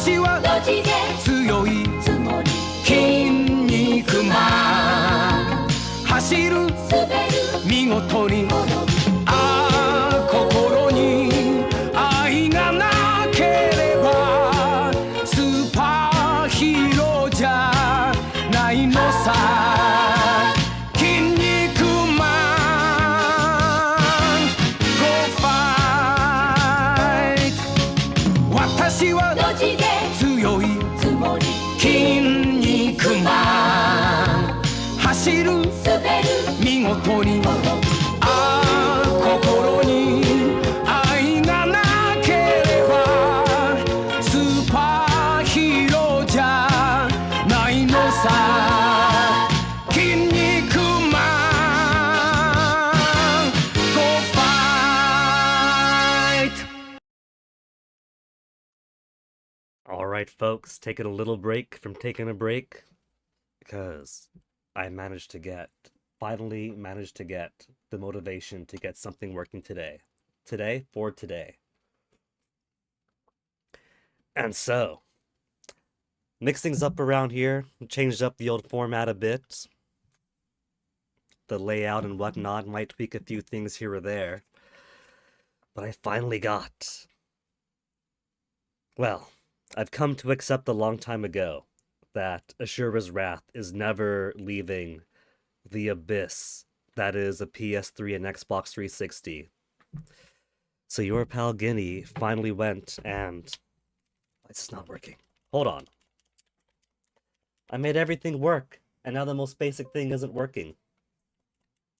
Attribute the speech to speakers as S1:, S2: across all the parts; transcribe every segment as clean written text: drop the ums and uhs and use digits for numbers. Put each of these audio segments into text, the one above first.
S1: 私は強い筋肉マン走る見事に心に愛がなければスーパーヒーローじゃないのさ筋肉マン Go fight 私は強い筋肉マン走る見事に心に愛がなければスーパーヒーローじゃないのさ筋肉マン Go fight
S2: Alright folks, taking a little break from taking a break because I finally managed to get the motivation to get something working today. For today. And so, mix things up around here, changed up the old format a bit. The layout and whatnot, might tweak a few things here or there. But I finally got... Well, I've come to accept a long time ago that Asura's Wrath is never leaving the abyss that is a PS3 and Xbox 360. So your pal Guinea finally went and... It's not working. Hold on. I made everything work, and now the most basic thing isn't working.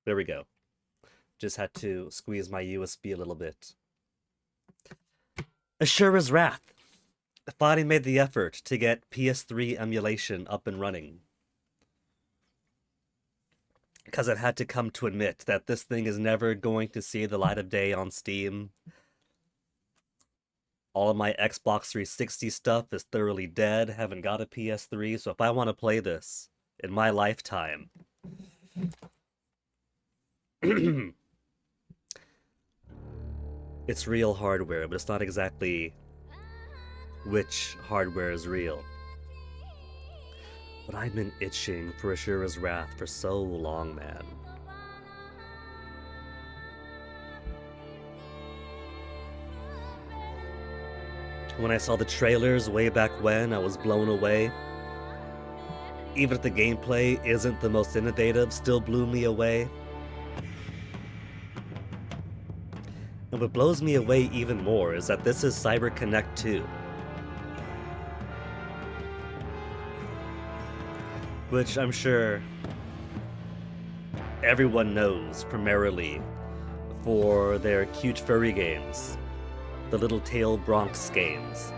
S2: There we go. Just had to squeeze my USB a little bit. Asura's Wrath finally made the effort to get PS3 emulation up and running. Because I've had to come to admit that this thing is never going to see the light of day on Steam. All of my Xbox 360 stuff is thoroughly dead, haven't got a PS3, so if I want to play this in my lifetime... It's real hardware, but it's not exactly which hardware is real. But I've been itching for Asura's Wrath for so long, man. When I saw the trailers way back when, I was blown away. Even if the gameplay isn't the most innovative, still blew me away. And what blows me away even more is that this is CyberConnect 2. Which I'm sure everyone knows primarily for their cute furry games. The little Tail Bronx games.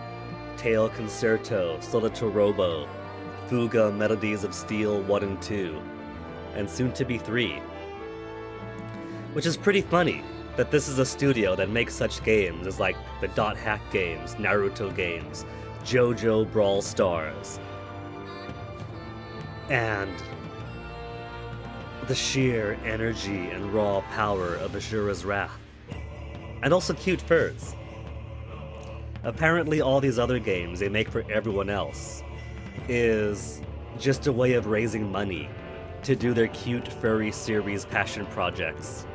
S2: Tail Concerto, Solito Robo, Fuga Melodies of Steel 1 and 2, and soon to be 3. Which is pretty funny that this is a studio that makes such games as like the Dot Hack games, Naruto games, JoJo Brawl Stars, and the sheer energy and raw power of Asura's Wrath. And also cute furs. Apparently all these other games they make for everyone else is just a way of raising money to do their cute furry series passion projects.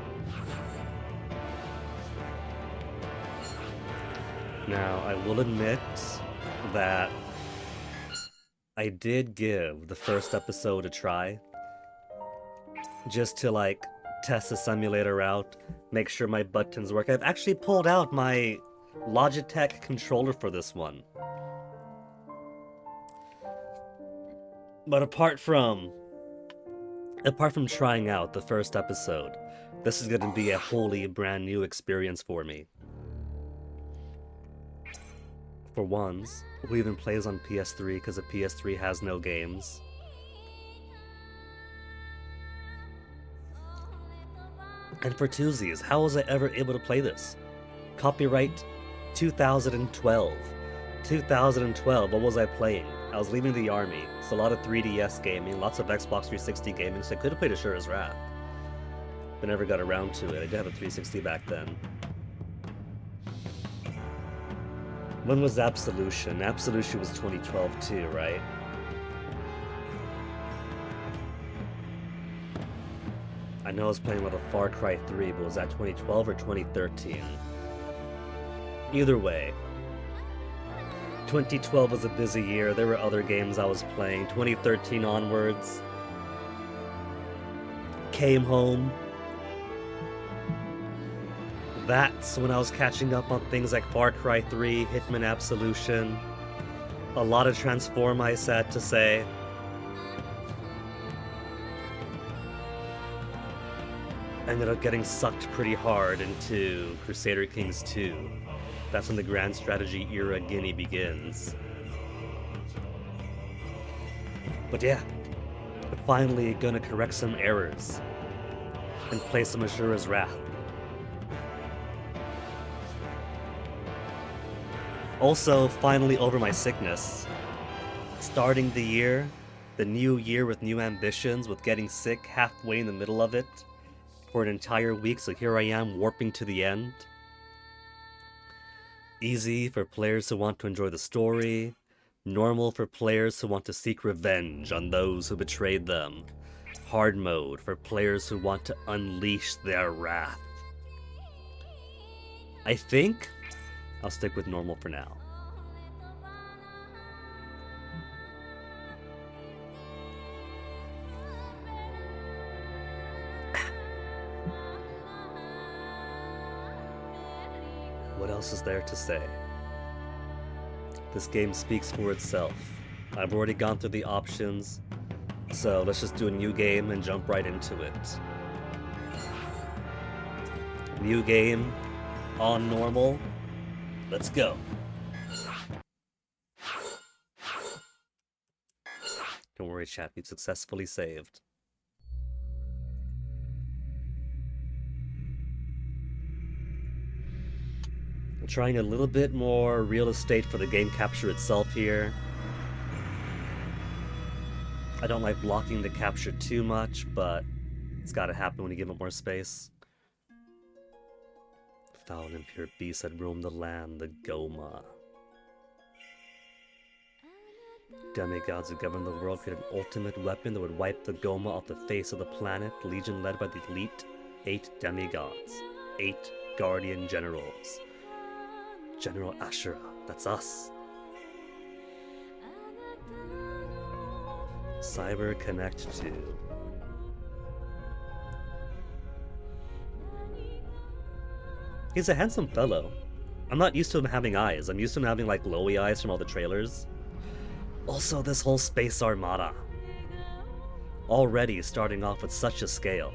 S2: Now, I will admit that I did give the first episode a try, just to like test the simulator out, make sure my buttons work. I've actually pulled out my Logitech controller for this one. But apart from trying out the first episode, this is going to be a wholly brand new experience for me. For ones, who even plays on PS3 because the PS3 has no games. And for twosies, how was I ever able to play this? Copyright 2012. 2012, what was I playing? I was leaving the army, so a lot of 3DS gaming, lots of Xbox 360 gaming, so I could have played Asura's Wrath. But never got around to it. I did have a 360 back then. When was Absolution? Absolution was 2012 too, right? I know I was playing a lot of Far Cry 3, but was that 2012 or 2013? Either way, 2012 was a busy year. There were other games I was playing. 2013 onwards, came home. That's when I was catching up on things like Far Cry 3, Hitman Absolution. A lot of Transform, I sad to say. Ended up getting sucked pretty hard into Crusader Kings 2. That's when the Grand Strategy era Guinea begins. But yeah, finally gonna correct some errors and play some Asura's Wrath. Also, finally over my sickness. Starting the year, the new year with new ambitions, with getting sick halfway in the middle of it for an entire week, so here I am warping to the end. Easy for players who want to enjoy the story, normal for players who want to seek revenge on those who betrayed them, hard mode for players who want to unleash their wrath. I think I'll stick with normal for now. What else is there to say? This game speaks for itself. I've already gone through the options, so let's just do a new game and jump right into it. New game, on normal, let's go. Don't worry chat, we've successfully saved. I'm trying a little bit more real estate for the game capture itself here. I don't like blocking the capture too much, but it's gotta happen when you give it more space. Foul and impure beasts that roam the land, the Goma. Demigods who govern the world created an ultimate weapon that would wipe the Goma off the face of the planet. Legion led by the elite 8 demigods, 8 guardian generals. General Asura, that's us. Cyber Connect 2. He's a handsome fellow. I'm not used to him having eyes. I'm used to him having like glowy eyes from all the trailers. Also, this whole space armada. Already starting off with such a scale.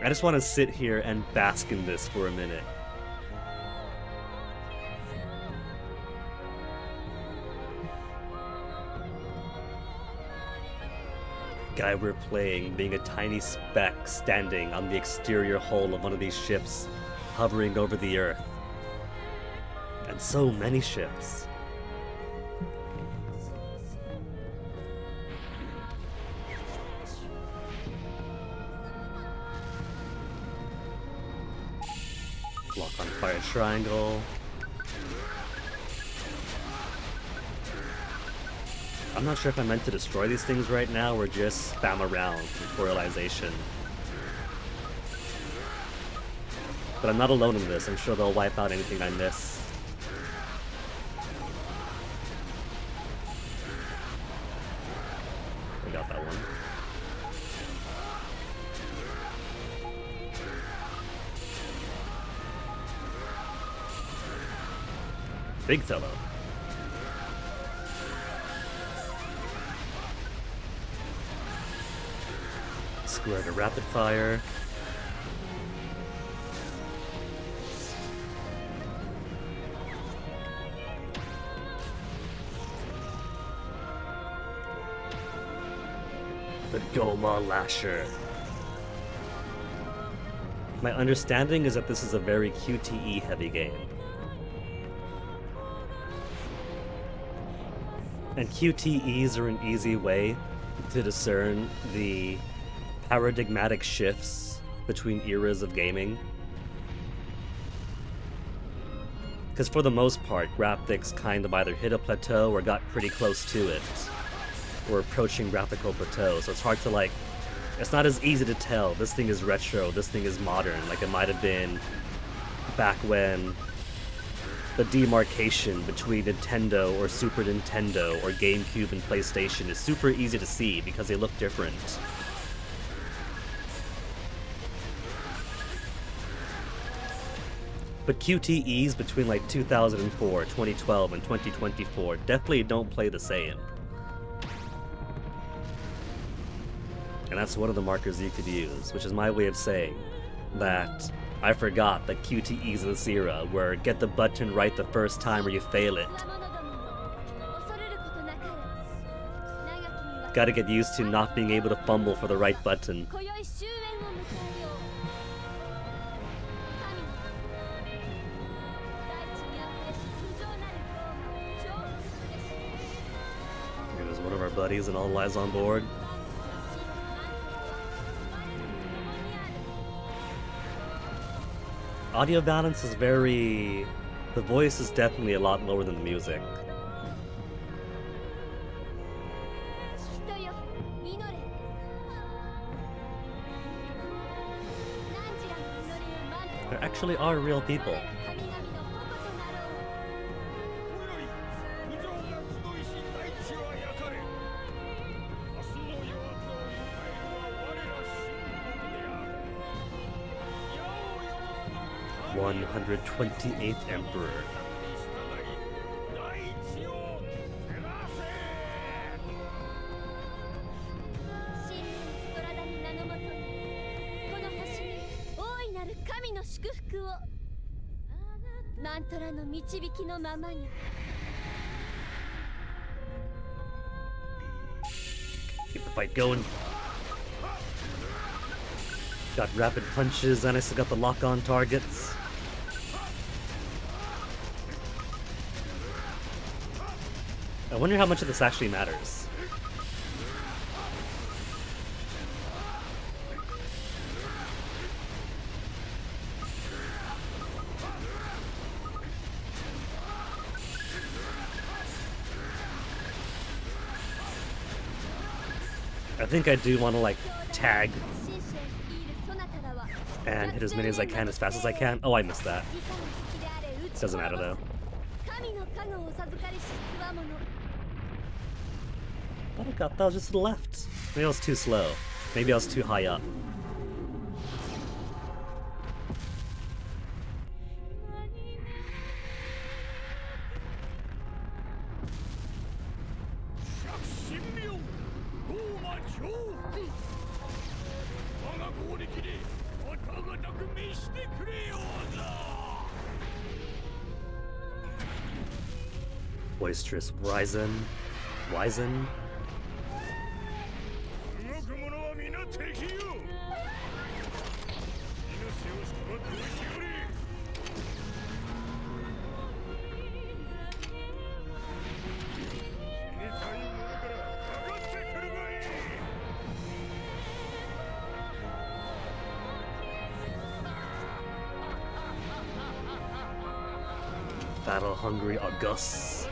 S2: I just want to sit here and bask in this for a minute. Guy we're playing being a tiny speck standing on the exterior hull of one of these ships hovering over the Earth. And so many ships. Lock on fire triangle. I'm not sure if I meant to destroy these things right now or just spam around tutorialization. But I'm not alone in this. I'm sure they'll wipe out anything I miss. I got that one. Big fellow. Square to rapid fire. The Goma Lasher. My understanding is that this is a very QTE heavy game. And QTEs are an easy way to discern the paradigmatic shifts between eras of gaming. Because for the most part, graphics kind of either hit a plateau or got pretty close to it. Or approaching graphical plateau, so it's hard to like... It's not as easy to tell, this thing is retro, this thing is modern, like it might have been back when the demarcation between Nintendo or Super Nintendo or GameCube and PlayStation is super easy to see because they look different. But QTEs between like 2004, 2012, and 2024 definitely don't play the same. And that's one of the markers you could use, which is my way of saying that I forgot that QTEs of this era were get the button right the first time or you fail it. Gotta get used to not being able to fumble for the right button. There's one of our buddies and all lies on board. Audio balance is very... The voice is definitely a lot lower than the music. There actually are real people. "128th Emperor." Keep the fight going. Got rapid punches and I still got the lock-on targets. I wonder how much of this actually matters. I think I do want to like tag and hit as many as I can as fast as I can. Oh, I missed that. Doesn't matter though. But I got that was just to the left. Maybe I was too slow. Maybe I was too high up. Boisterous Ryzen. Battle-hungry August.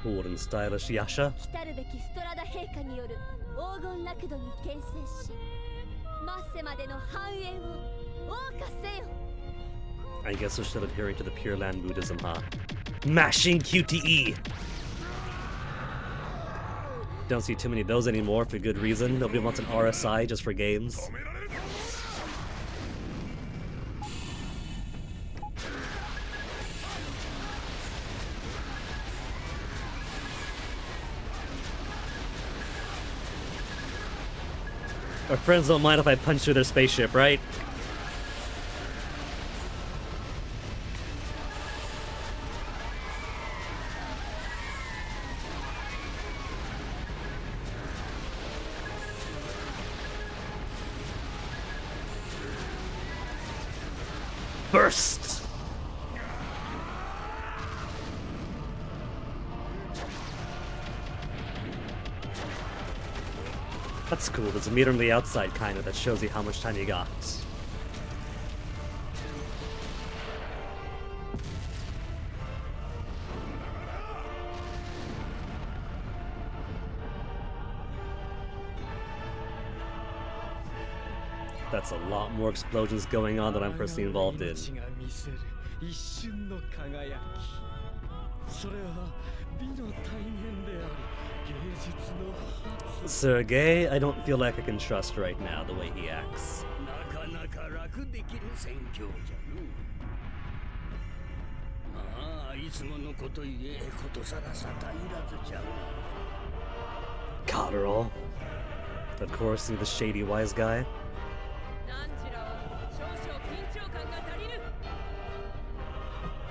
S2: Cool and stylish Yasha. I guess we're still adhering to the Pure Land Buddhism, huh? Mashing QTE! Don't see too many of those anymore for good reason. Nobody wants an RSI just for games. Our friends don't mind if I punch through their spaceship, right? Burst! That's cool. There's a meter on the outside, kind of, that shows you how much time you got. That's a lot more explosions going on than I'm personally involved in. Sergei, I don't feel like I can trust right now the way he acts. Cotterall. Of course, you're the shady wise guy.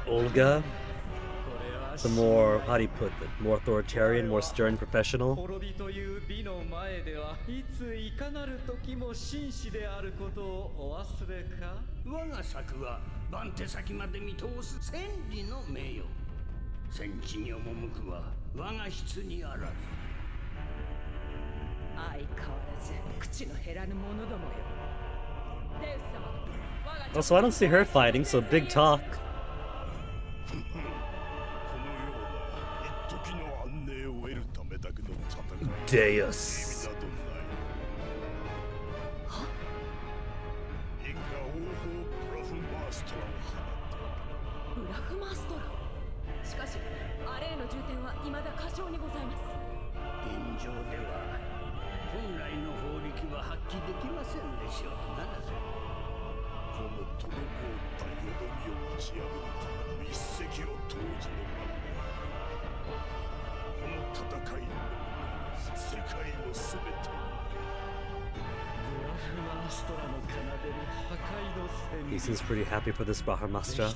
S2: Olga, the more, how do you put it, more authoritarian, more stern professional. Also, I don't see her fighting, so big talk. Deus. He seems pretty happy for this Brahmastra.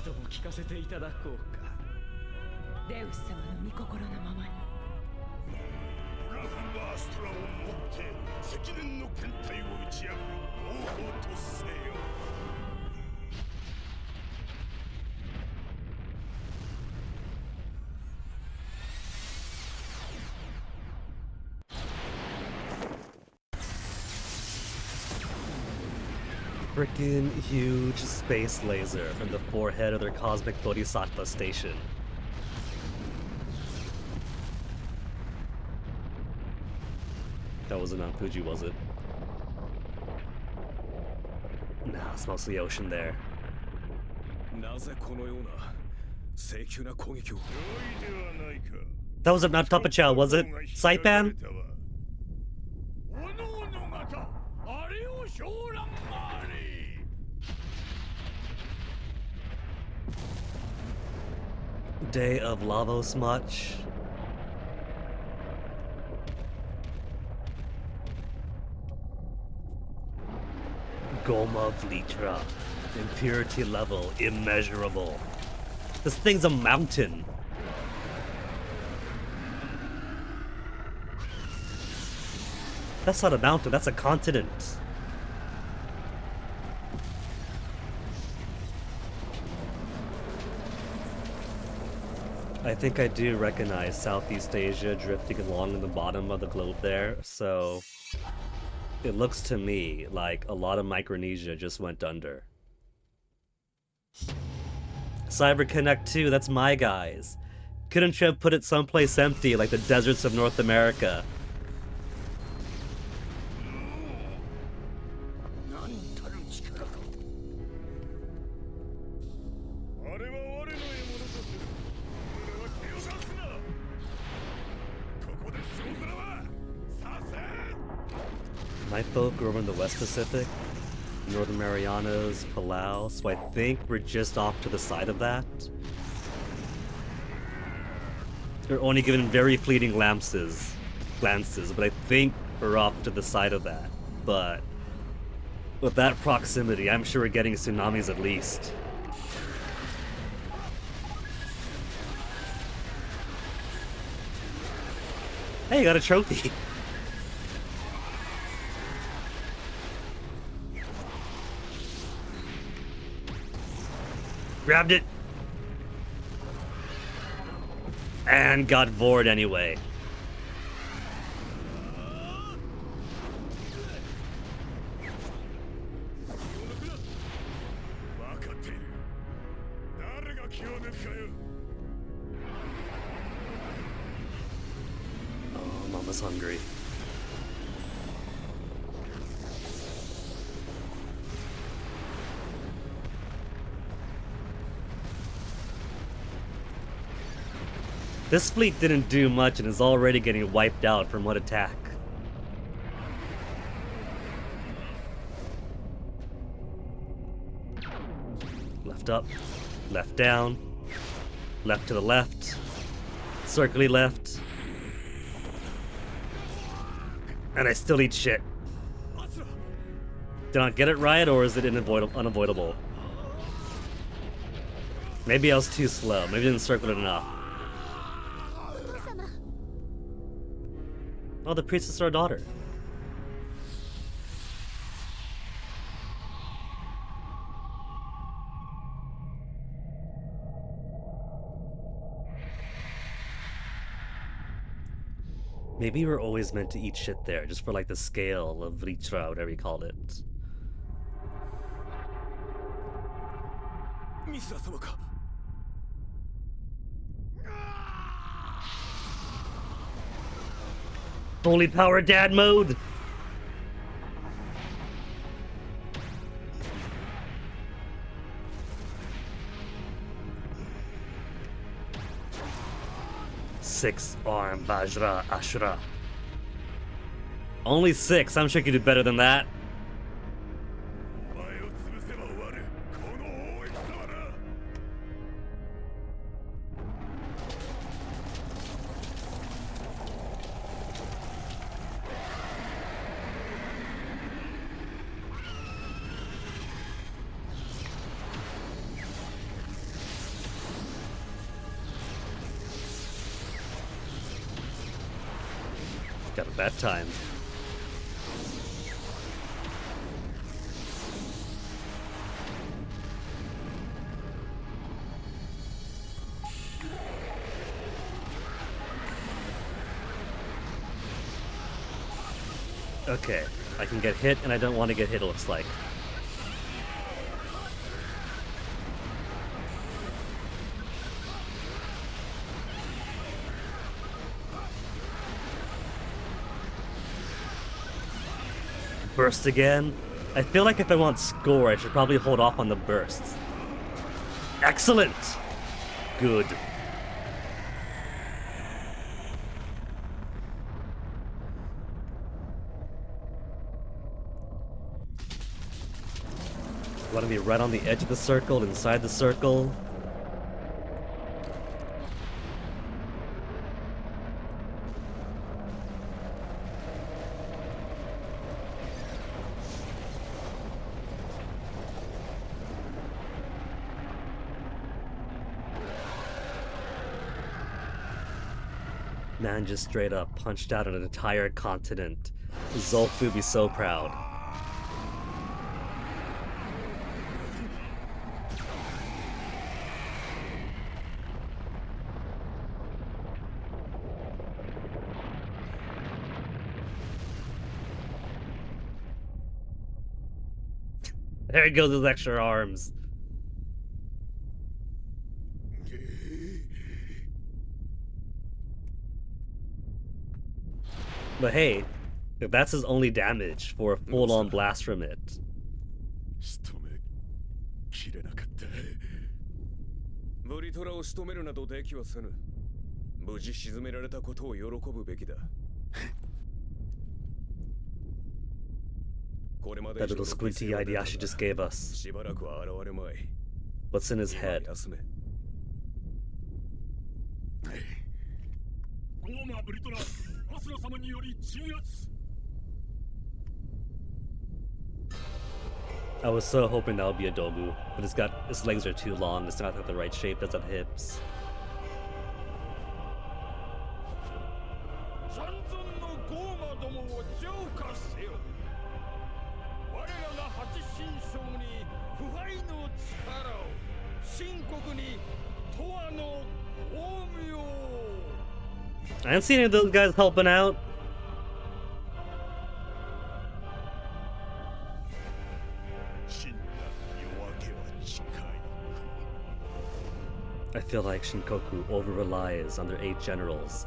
S2: Frickin' huge space laser from the forehead of their cosmic bodhisattva station. That wasn't on Fuji, was it? Nah, it's mostly ocean there. That wasn't not Tapachow, was it? Saipan? Day of Lavos much? Goma Vlitra. Impurity level immeasurable. This thing's a mountain. That's not a mountain, that's a continent. I think I do recognize Southeast Asia drifting along in the bottom of the globe there, so it looks to me like a lot of Micronesia just went under. CyberConnect 2, that's my guys. Couldn't you have put it someplace empty like the deserts of North America? My folk are over in the West Pacific, Northern Marianas, Palau, so I think we're just off to the side of that. We're only given very fleeting glances, but I think we're off to the side of that. But with that proximity, I'm sure we're getting tsunamis at least. Hey, you got a trophy! Grabbed it. And got bored anyway. Oh, Mama's hungry. This fleet didn't do much and is already getting wiped out from one attack. Left up, left down, left to the left, circly left. And I still eat shit. Did I get it right, or is it unavoidable? Maybe I was too slow. Maybe I didn't circle it enough. Oh, the priestess is our daughter. Maybe we're always meant to eat shit there, just for like the scale of Ritra, whatever you called it. Fully powered dad mode! Six-arm Vajra Asura. Only 6, I'm sure you could do better than that. Got it that time. Okay, I can get hit and I don't want to get hit, it looks like. Burst again. I feel like if I want score, I should probably hold off on the bursts. Excellent! Good. Want to be right on the edge of the circle, inside the circle. Man just straight up punched out an entire continent. Zolf would be so proud. There he goes with extra arms. But hey, if that's his only damage for a full-on blast from it. That little squinty eye Yashi just gave us. What's in his head? I was so hoping that would be a Dobu, but his legs are too long, it's not got the right shape, doesn't have hips. I didn't see any of those guys helping out. I feel like Shinkoku over-relies on their 8 generals,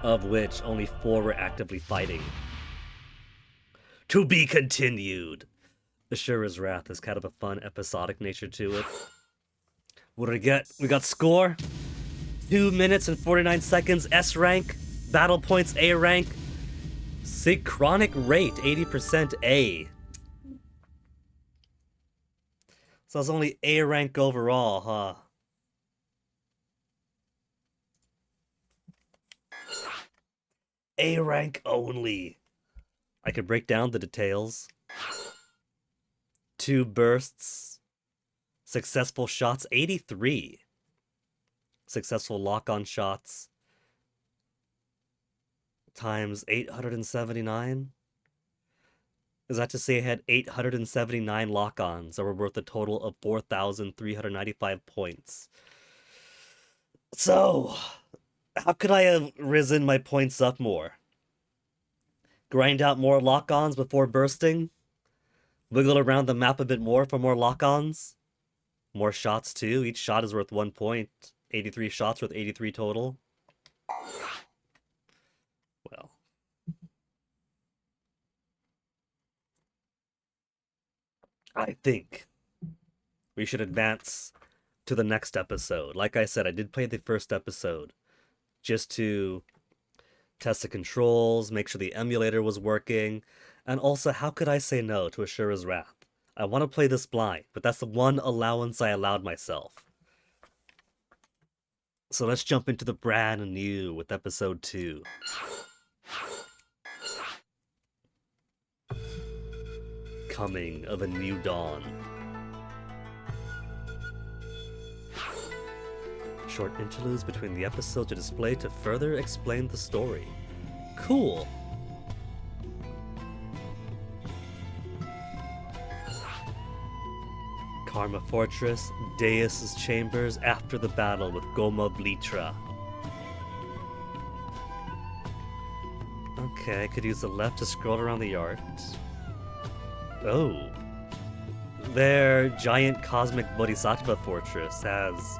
S2: of which only 4 were actively fighting. To be continued! Asura's Wrath has kind of a fun episodic nature to it. What do we get? We got score. 2 minutes and 49 seconds, S rank. Battle points, A rank. Synchronic rate, 80% A. So it's only A rank overall, huh? A rank only. I could break down the details. 2 bursts. Successful shots, 83. Successful lock-on shots times 879. Is that to say I had 879 lock-ons that were worth a total of 4,395 points? So, how could I have risen my points up more? Grind out more lock-ons before bursting? Wiggle around the map a bit more for more lock-ons? More shots too? Each shot is worth 1 point. 83 shots worth 83 total. Well. I think we should advance to the next episode. Like I said, I did play the first episode just to test the controls, make sure the emulator was working, and also, how could I say no to Asura's Wrath? I want to play this blind, but that's the one allowance I allowed myself. So let's jump into the brand new with episode 2. Coming of a New Dawn. Short interludes between the episodes are displayed to further explain the story. Cool. Karma Fortress, Deus's chambers after the battle with Goma Vlitra. Okay, I could use the left to scroll around the art. Oh. Their giant cosmic Bodhisattva fortress has...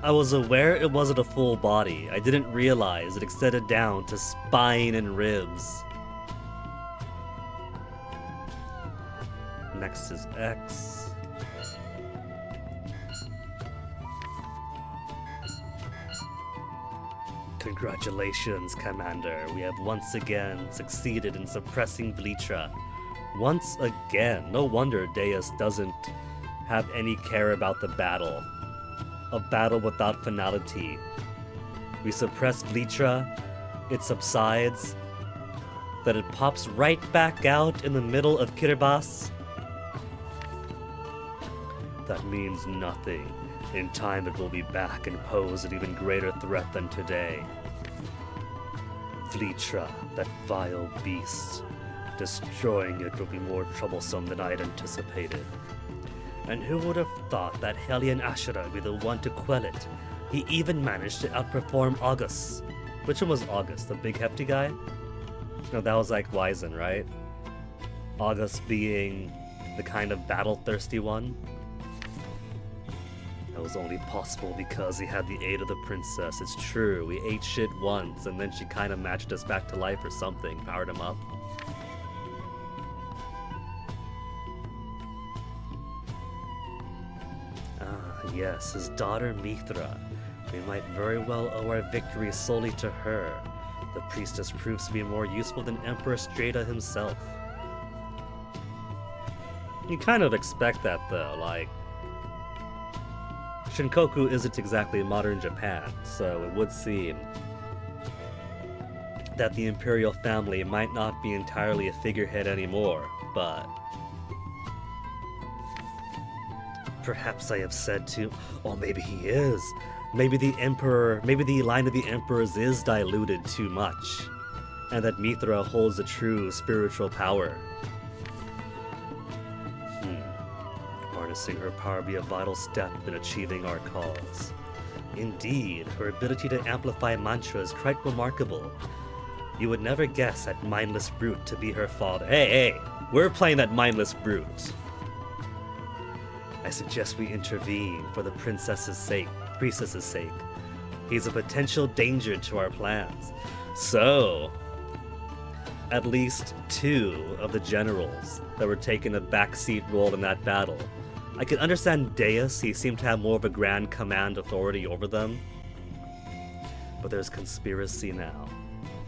S2: I was aware it wasn't a full body. I didn't realize it extended down to spine and ribs. Next is X. Congratulations, Commander. We have once again succeeded in suppressing Vlitra. Once again. No wonder Deus doesn't have any care about the battle. A battle without finality. We suppress Vlitra, it subsides, then it pops right back out in the middle of Kiribati. That means nothing. In time it will be back and pose an even greater threat than today. Vlitra, that vile beast. Destroying it will be more troublesome than I had anticipated. And who would have thought that Hellion Asura would be the one to quell it? He even managed to outperform August. Which one was August? The big hefty guy? No, that was like Wizen, right? August being the kind of battle-thirsty one. That was only possible because he had the aid of the princess. It's true, we ate shit once, and then she kind of matched us back to life or something, powered him up. Ah, yes, his daughter Mithra. We might very well owe our victory solely to her. The priestess proves to be more useful than Emperor Strata himself. You kind of expect that though, like... Shinkoku isn't exactly modern Japan, so it would seem that the imperial family might not be entirely a figurehead anymore, but... Perhaps I have said too... Oh, maybe he is. Maybe the line of the emperors is diluted too much, and that Mithra holds a true spiritual power. Or Harnessing her power be a vital step in achieving our cause. Indeed, her ability to amplify mantra is quite remarkable. You would never guess that mindless brute to be her father. Hey, we're playing that mindless brute. I suggest we intervene for the princess's sake. He's a potential danger to our plans. So, at least 2 of the generals that were taking a backseat role in that battle. I can understand Deus, he seemed to have more of a grand command authority over them. But there's conspiracy now.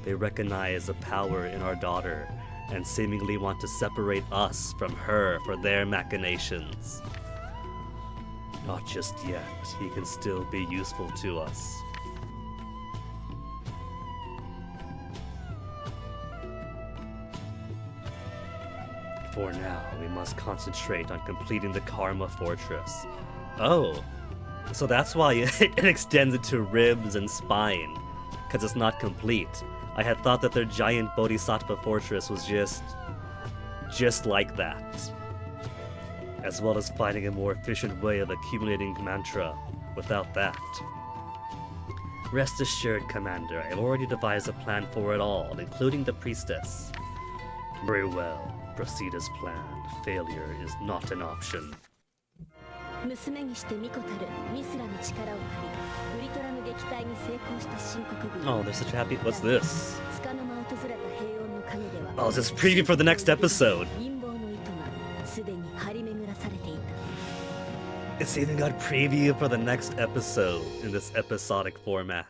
S2: They recognize the power in our daughter and seemingly want to separate us from her for their machinations. Not just yet, he can still be useful to us. For now, we must concentrate on completing the Karma Fortress. Oh, so that's why it extends it to ribs and spine, because it's not complete. I had thought that their giant Bodhisattva Fortress was just like that. As well as finding a more efficient way of accumulating mantra without that. Rest assured, Commander, I've already devised a plan for it all, including the priestess. Very well. Proceed as planned. Failure is not an option. Oh, they're such happy. What's this? Oh, is this preview for the next episode? It's even got preview for the next episode in this episodic format.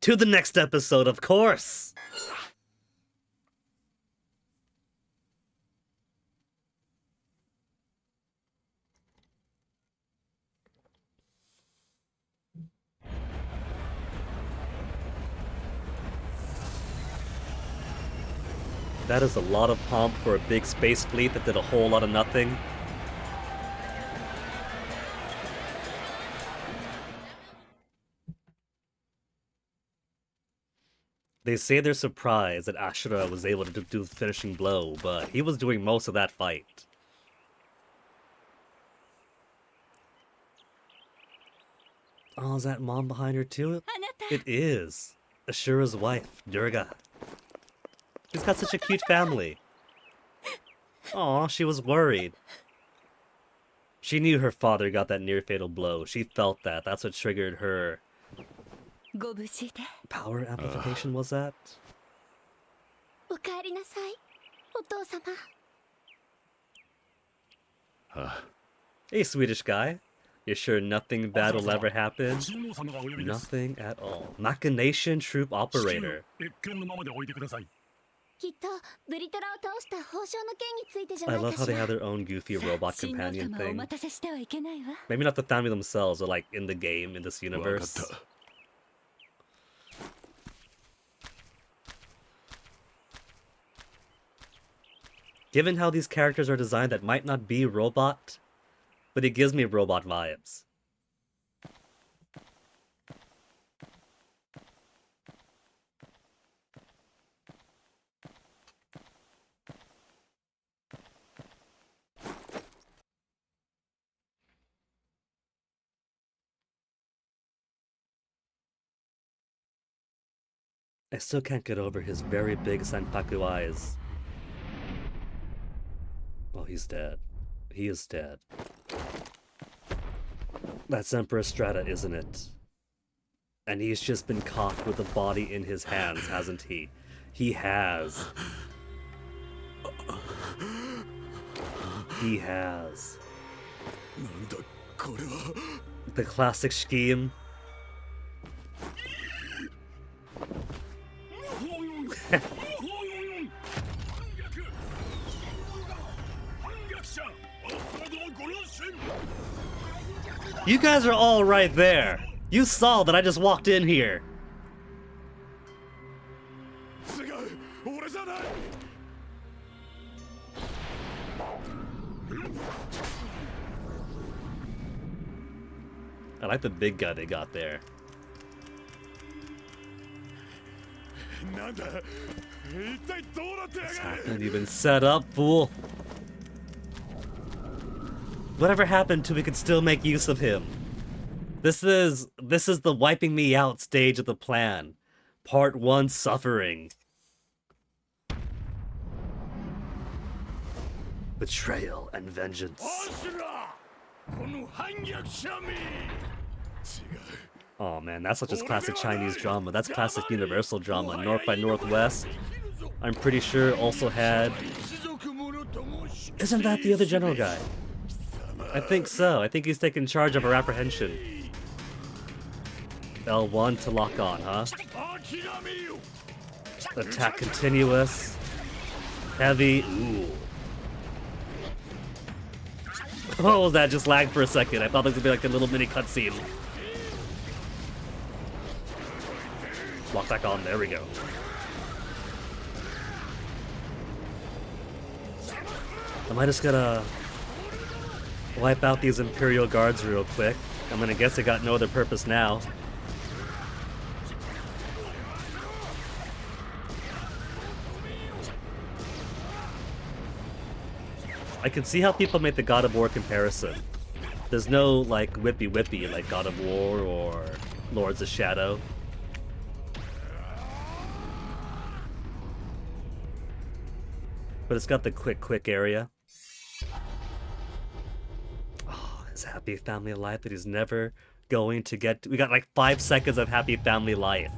S2: To the next episode, of course! That is a lot of pomp for a big space fleet that did a whole lot of nothing. They say they're surprised that Asura was able to do the finishing blow, but he was doing most of that fight. Oh, is that mom behind her too? It is. Ashura's wife, Durga. She's got such a cute family. Aw, she was worried. She knew her father got that near-fatal blow. She felt that. That's what triggered her. Power amplification was that? Hey, Swedish guy. You sure nothing bad will ever happen? Nothing at all. Machination troop operator. I love how they have their own goofy robot companion thing. Maybe not the family themselves, or like in the game, in this universe. Given how these characters are designed, that might not be robot, but it gives me robot vibes. I still can't get over his very big Sanpaku eyes. Oh, he's dead. He is dead. That's Emperor Strata, isn't it? And he's just been caught with the body in his hands, hasn't he? He has. He has. The classic scheme. You guys are all right there. You saw that I just walked in here. I like the big guy they got there. What's happened? You've been set up, fool. Whatever happened to we could still make use of him? This is the wiping me out stage of the plan. Part 1, suffering. Betrayal and vengeance. Oh man, that's not just classic Chinese drama, that's classic Universal drama. North by Northwest, I'm pretty sure also had... Isn't that the other general guy? I think so. I think he's taking charge of our apprehension. L1 to lock on, huh? Attack continuous. Heavy. Ooh. Oh, that just lagged for a second. I thought this would be like a little mini cutscene. Lock back on. There we go. Am I just gonna wipe out these Imperial Guards real quick? I'm gonna guess they got no other purpose now. I can see how people make the God of War comparison. There's no, like, whippy like God of War or Lords of Shadow. But it's got the quick area. Oh, his happy family life that he's never going to get to. We got like 5 seconds of happy family life.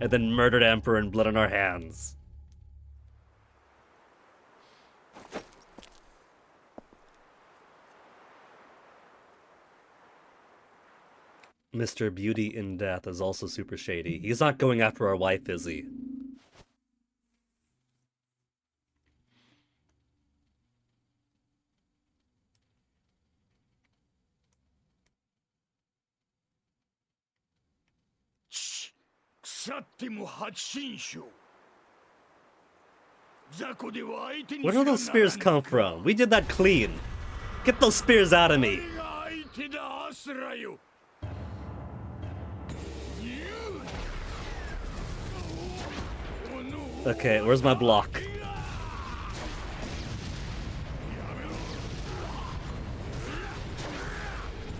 S2: And then murdered Emperor and blood on our hands. Mr. Beauty in Death is also super shady. He's not going after our wife, is he? Where do those spears come from? We did that clean. Get those spears out of me. Okay, where's my block?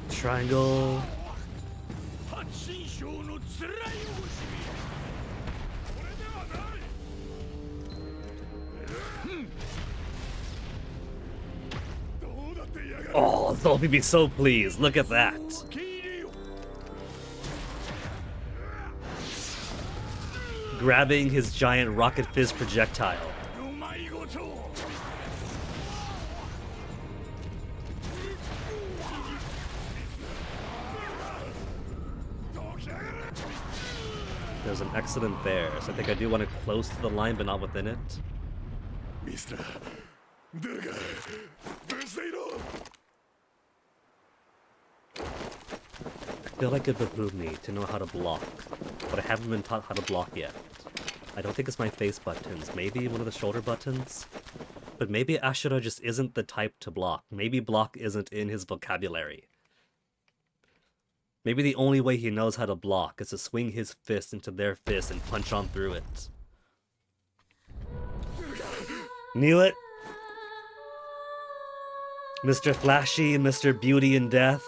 S2: Triangle. Oh, they'll be so pleased. Look at that. Grabbing his giant rocket fizz projectile. There's an accident there, so I think I do want to close to the line, but not within it. I feel like it behooves me to know how to block, but I haven't been taught how to block yet. I don't think it's my face buttons, maybe one of the shoulder buttons? But maybe Asura just isn't the type to block. Maybe block isn't in his vocabulary. Maybe the only way he knows how to block is to swing his fist into their fist and punch on through it. Kneel it! Mr. Flashy, Mr. Beauty and Death.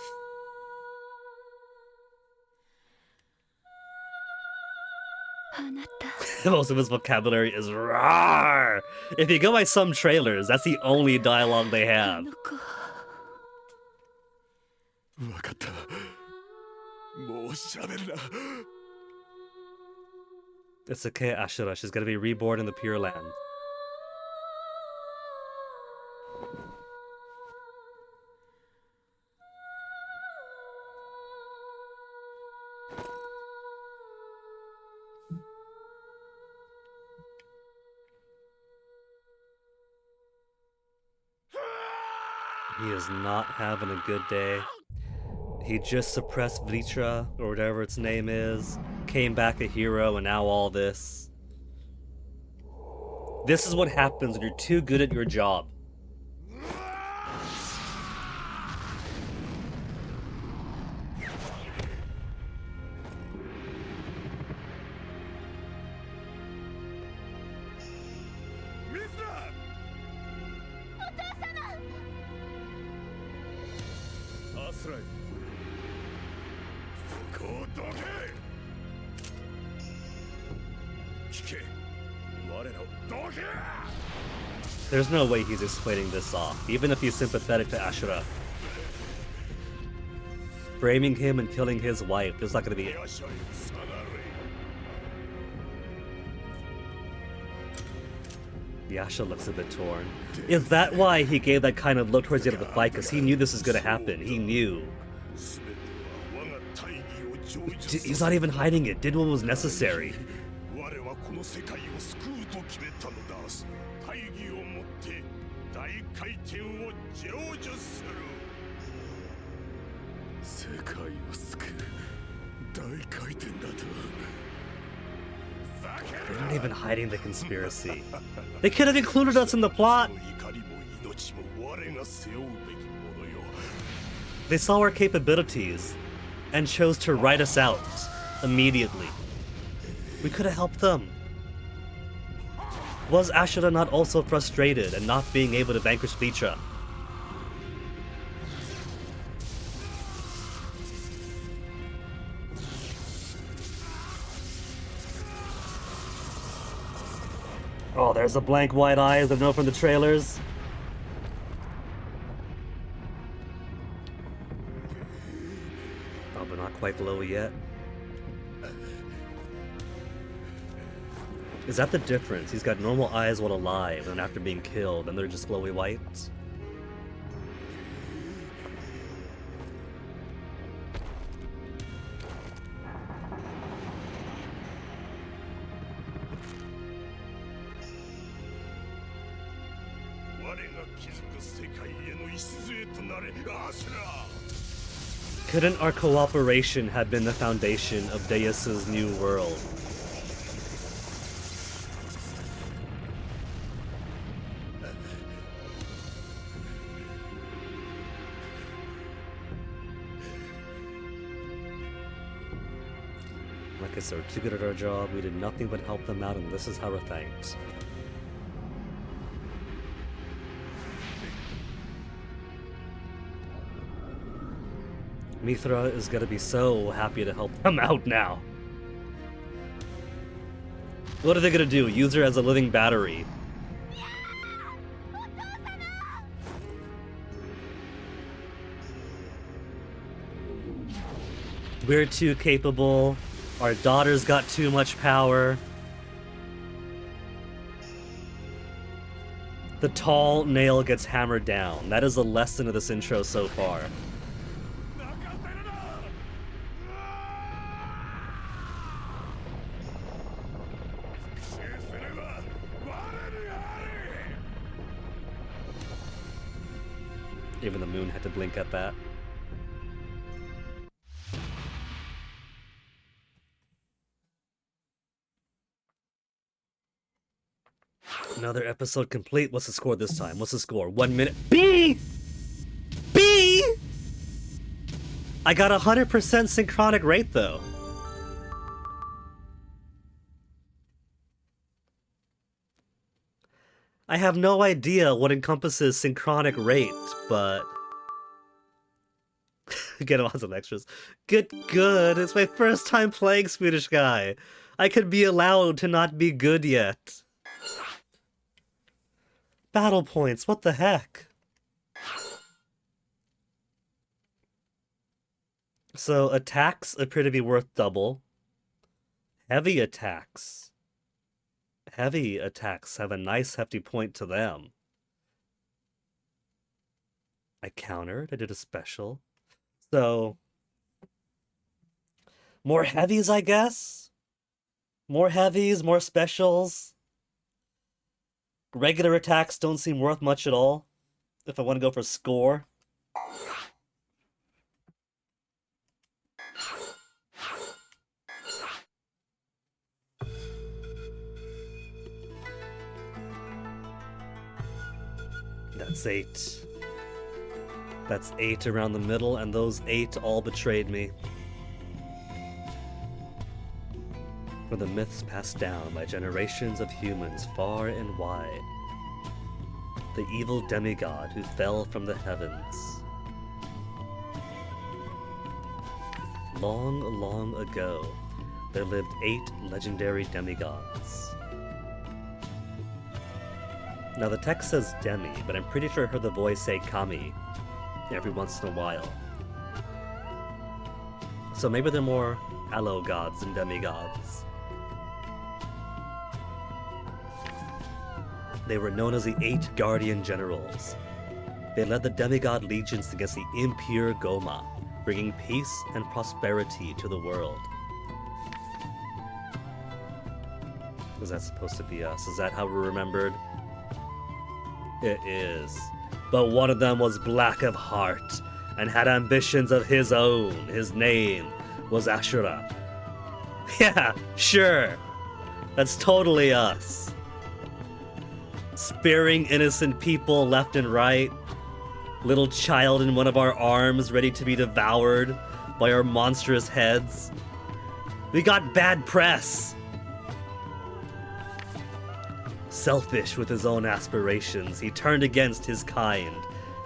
S2: Most of his vocabulary is roar. If you go by some trailers, that's the only dialogue they have. It's okay, Asura. She's gonna be reborn in the Pure Land. He is not having a good day. He just suppressed Vitra, or whatever its name is, came back a hero, and now all this. This is what happens when you're too good at your job. There's no way he's explaining this off, even if he's sympathetic to Asura. Framing him and killing his wife, there's not gonna be... Yasha looks a bit torn. Is that why he gave that kind of look towards the end of the fight? Because he knew this was gonna happen. He knew. He's not even hiding it. Did what was necessary. They're not even hiding the conspiracy. They could have included us in the plot. They saw our capabilities and chose to write us out immediately. We could have helped them. Was Asura not also frustrated and not being able to vanquish Vitra? Oh, there's the blank white eyes I know from the trailers. Oh, but not quite low yet. Is that the difference? He's got normal eyes while alive, and after being killed, and they're just glowy white? Couldn't our cooperation have been the foundation of Deus's new world? Like I said, we're too good at our job, we did nothing but help them out, and this is how we're thanked. Mithra is gonna be so happy to help them out now. What are they gonna do? Use her as a living battery? We're too capable. Our daughter's got too much power. The tall nail gets hammered down. That is the lesson of this intro so far. Even the moon had to blink at that. Another episode complete. What's the score this time? What's the score? 1 minute. B! B! I got 100% synchronic rate though. I have no idea what encompasses synchronic rate, but... Get him on some extras. Good. It's my first time playing Swedish Guy. I could be allowed to not be good yet. Battle points, what the heck? So attacks appear to be worth double. Heavy attacks have a nice hefty point to them. I countered, I did a special. So, more heavies, I guess? More heavies, more specials. Regular attacks don't seem worth much at all, if I want to go for score. That's 8. That's 8 around the middle, and those 8 all betrayed me. For the myths passed down by generations of humans far and wide. The evil demigod who fell from the heavens. long, long ago, there lived 8 legendary demigods. Now the text says demi, but I'm pretty sure I heard the voice say kami every once in a while. So maybe they're more aloe gods than demigods. They were known as the 8 Guardian Generals. They led the demigod legions against the impure Goma, bringing peace and prosperity to the world. Was that supposed to be us? Is that how we're remembered? It is. But one of them was black of heart and had ambitions of his own. His name was Asura. Yeah, sure. That's totally us. Spearing innocent people left and right. Little child in one of our arms ready to be devoured by our monstrous heads. We got bad press. Selfish with his own aspirations, he turned against his kind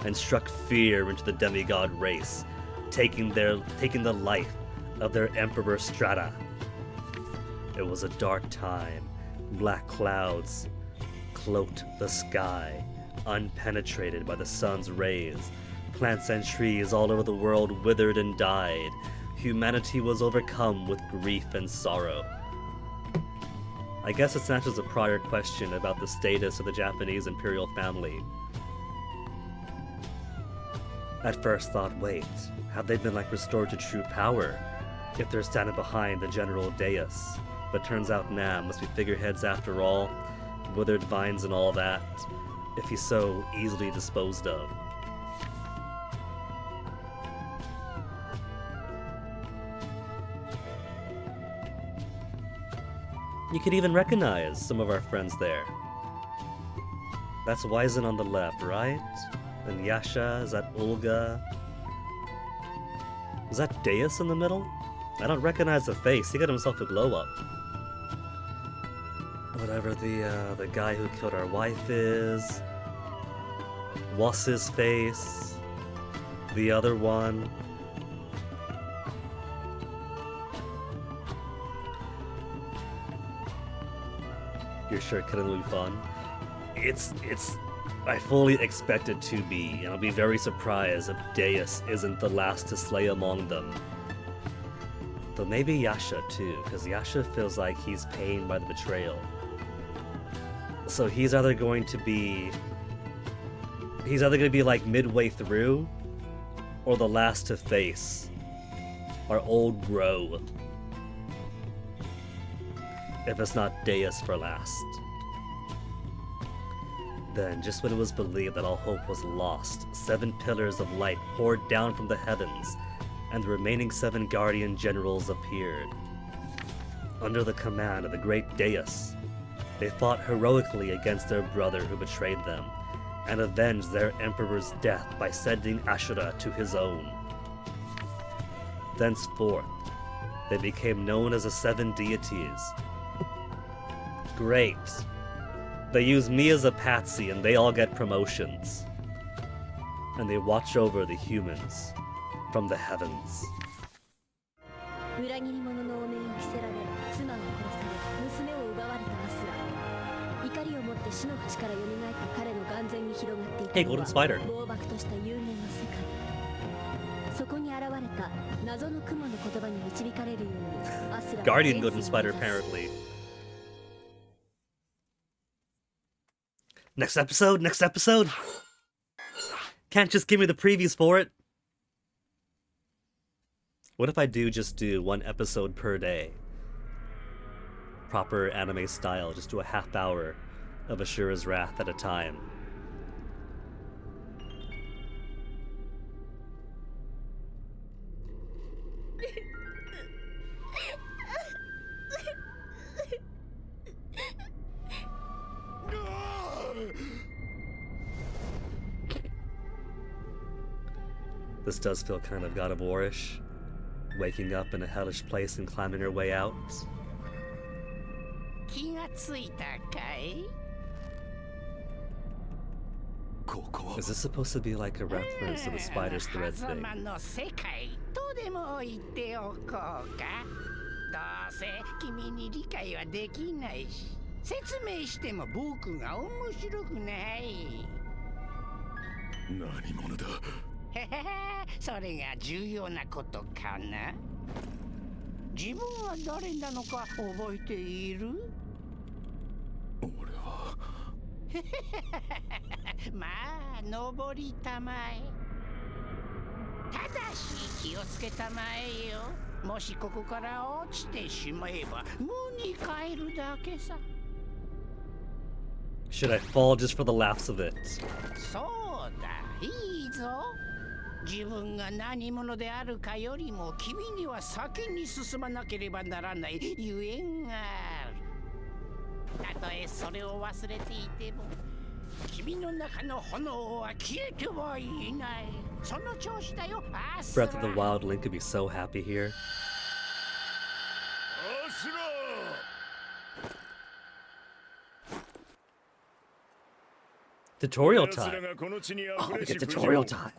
S2: and struck fear into the demigod race, taking the life of their Emperor Strata. It was a dark time. Black clouds cloaked the sky, unpenetrated by the sun's rays. Plants and trees all over the world withered and died. Humanity was overcome with grief and sorrow. I guess it snatches a prior question about the status of the Japanese imperial family. At first thought, wait, have they been restored to true power if they're standing behind the general dais? But turns out, nah, must be figureheads after all, withered vines and all that, if he's so easily disposed of. You could even recognize some of our friends there. That's Wizen on the left, right? And Yasha, is that Olga? Is that Deus in the middle? I don't recognize the face, he got himself a glow up. Whatever the guy who killed our wife is. What's his face? The other one. You're sure it couldn't be fun? I fully expect it to be, and I'll be very surprised if Deus isn't the last to slay among them. Though maybe Yasha too, because Yasha feels like he's pained by the betrayal. So he's either going to be midway through, or the last to face our old bro. If it's not Deus for last. Then, just when it was believed that all hope was lost, 7 pillars of light poured down from the heavens, and the remaining 7 guardian generals appeared. Under the command of the great Deus, they fought heroically against their brother who betrayed them, and avenged their emperor's death by sending Asura to his own. Thenceforth, they became known as the 7 deities. Great. They use me as a patsy and they all get promotions. And they watch over the humans from the heavens. Hey, Golden Spider. Guardian Golden Spider, apparently. Next episode? Next episode? Can't just give me the previews for it. What if I just do 1 episode per day? Proper anime style, just do a half hour of Asura's Wrath at a time. This does feel kind of God of War-ish. Waking up in a hellish place and climbing her way out. Is this supposed to be like a reference to the spider's thread thing?
S3: 狭間の世界とでも言っておこうか。どうせ君に理解はできないし、説明しても僕が面白くない。
S4: 何者だ。
S3: へへへ、それが重要なことかな。自分は誰なのか覚えている？
S4: 俺は。
S3: まあ、登りたまえ。ただし気をつけたまえよ。もしここから落ちてしまえば無に帰るだけさ。
S2: Should I fall just for the laughs of it?
S3: そうだ、いいぞ。自分が何者であるかよりも君には先に進まなければならないゆえんがある。たとえそれを忘れていても君の中の炎は消えてはいない。その調子だよ、アスラ。
S2: Breath of the Wild Link could be so happy here. Tutorial time. Oh, we get tutorial time.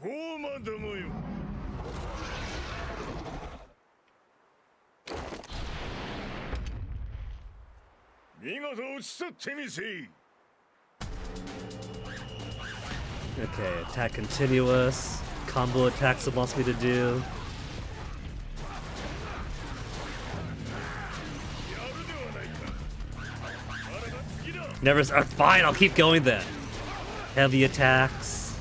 S4: 見事打ち去ってみせ。
S2: Okay, attack continuous. Combo attacks it wants me to do. Never. Fine, I'll keep going then. Heavy attacks.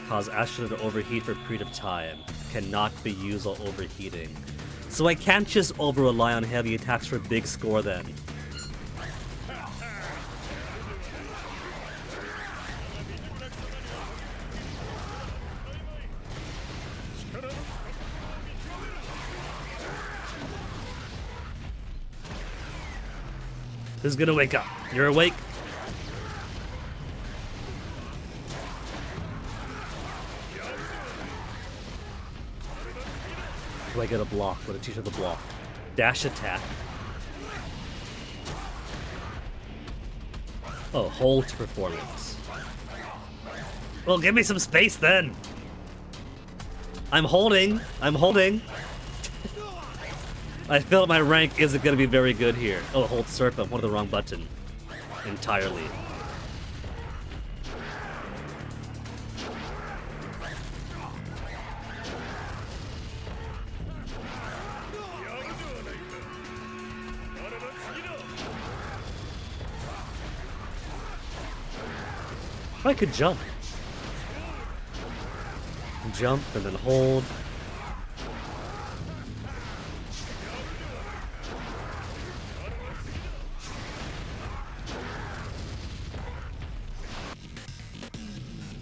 S2: Cause Asura to overheat for a period of time. Cannot be used while overheating. So I can't just over-rely on heavy attacks for a big score then. Who's gonna wake up? You're awake? Do I get a block? What a teacher the block. Dash attack. Oh, hold to performance. Well, give me some space then. I'm holding. I'm holding. I feel like my rank isn't going to be very good here. Oh, hold circle. I'm one of the wrong button. Entirely. I could jump. Jump and then hold.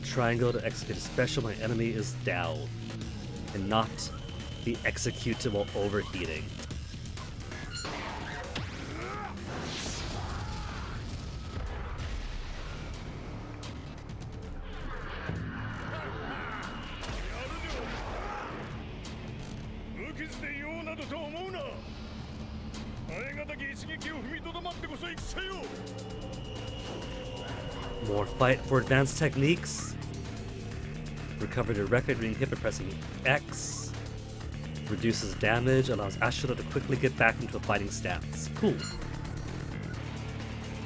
S2: Triangle to execute a special. My enemy is down. And not the executable overheating. More fight for advanced techniques. Recover the record ring hit by pressing X. Reduces damage, allows Asura to quickly get back into a fighting stance. Cool.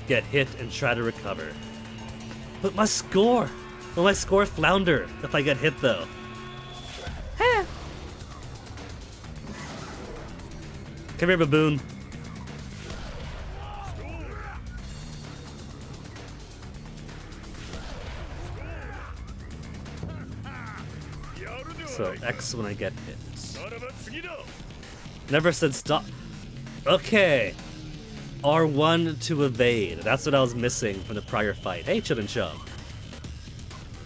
S2: Get hit and try to recover. But my score! Will my score flounder if I get hit though? Come here, baboon. So X when I get hit. Never said stop. Okay. R1 to evade. That's what I was missing from the prior fight. Hey, Chillin' Chum.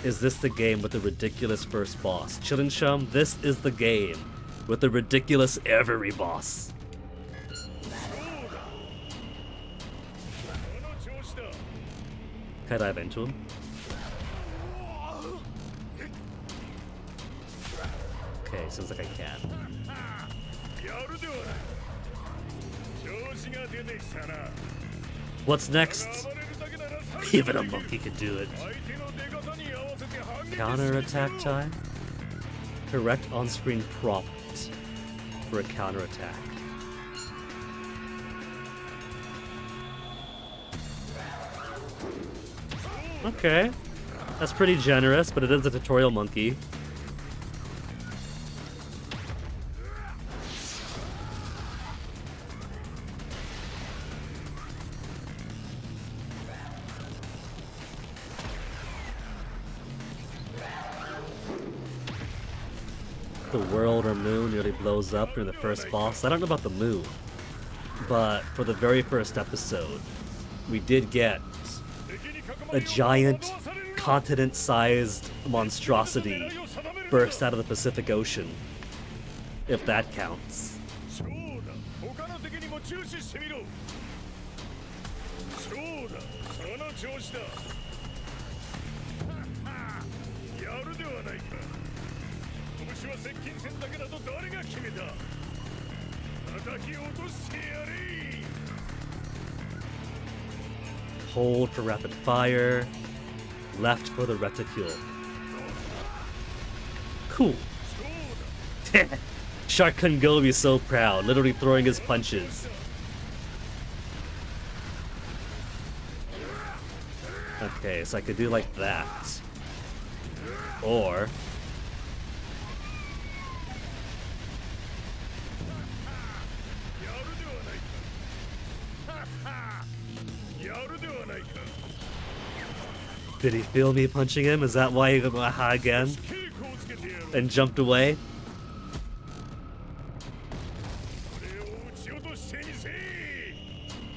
S2: Is this the game with the ridiculous first boss? Chillin' Chum, this is the game with the ridiculous every boss. Can I dive into him? Okay, seems like I can. What's next? Even a monkey can do it. Counter attack time? Correct on-screen prompt for a counter attack. Okay. That's pretty generous, but it is a tutorial monkey. The world or moon nearly blows up during the first boss. I don't know about the moon, but for the very first episode, we did get a giant continent-sized monstrosity burst out of the Pacific Ocean, if that counts.
S4: そうだ他の敵にも注視してみろそうだその調子だやるではないか拳は接近戦だけだと誰が決めた叩き落としてやれ
S2: Hold for rapid fire, left for the reticule. Cool. Shark couldn't go be so proud, literally throwing his punches. Okay, so I could do like that. Or... Did he feel me punching him? Is that why he went aha again? And jumped away?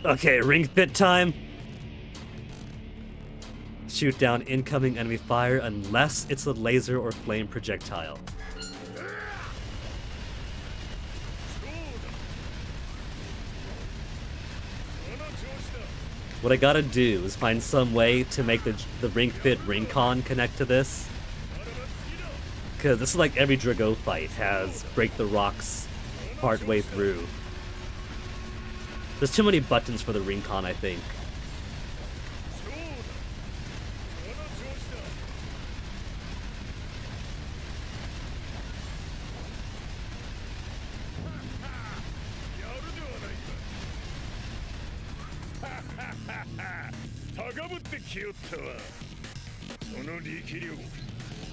S2: Okay, ring fit time. Shoot down incoming enemy fire unless it's a laser or flame projectile. What I gotta do is find some way to make the ring fit ring con connect to this. Cause this is like every Drago fight has break the rocks part way through. There's too many buttons for the ring con, I think.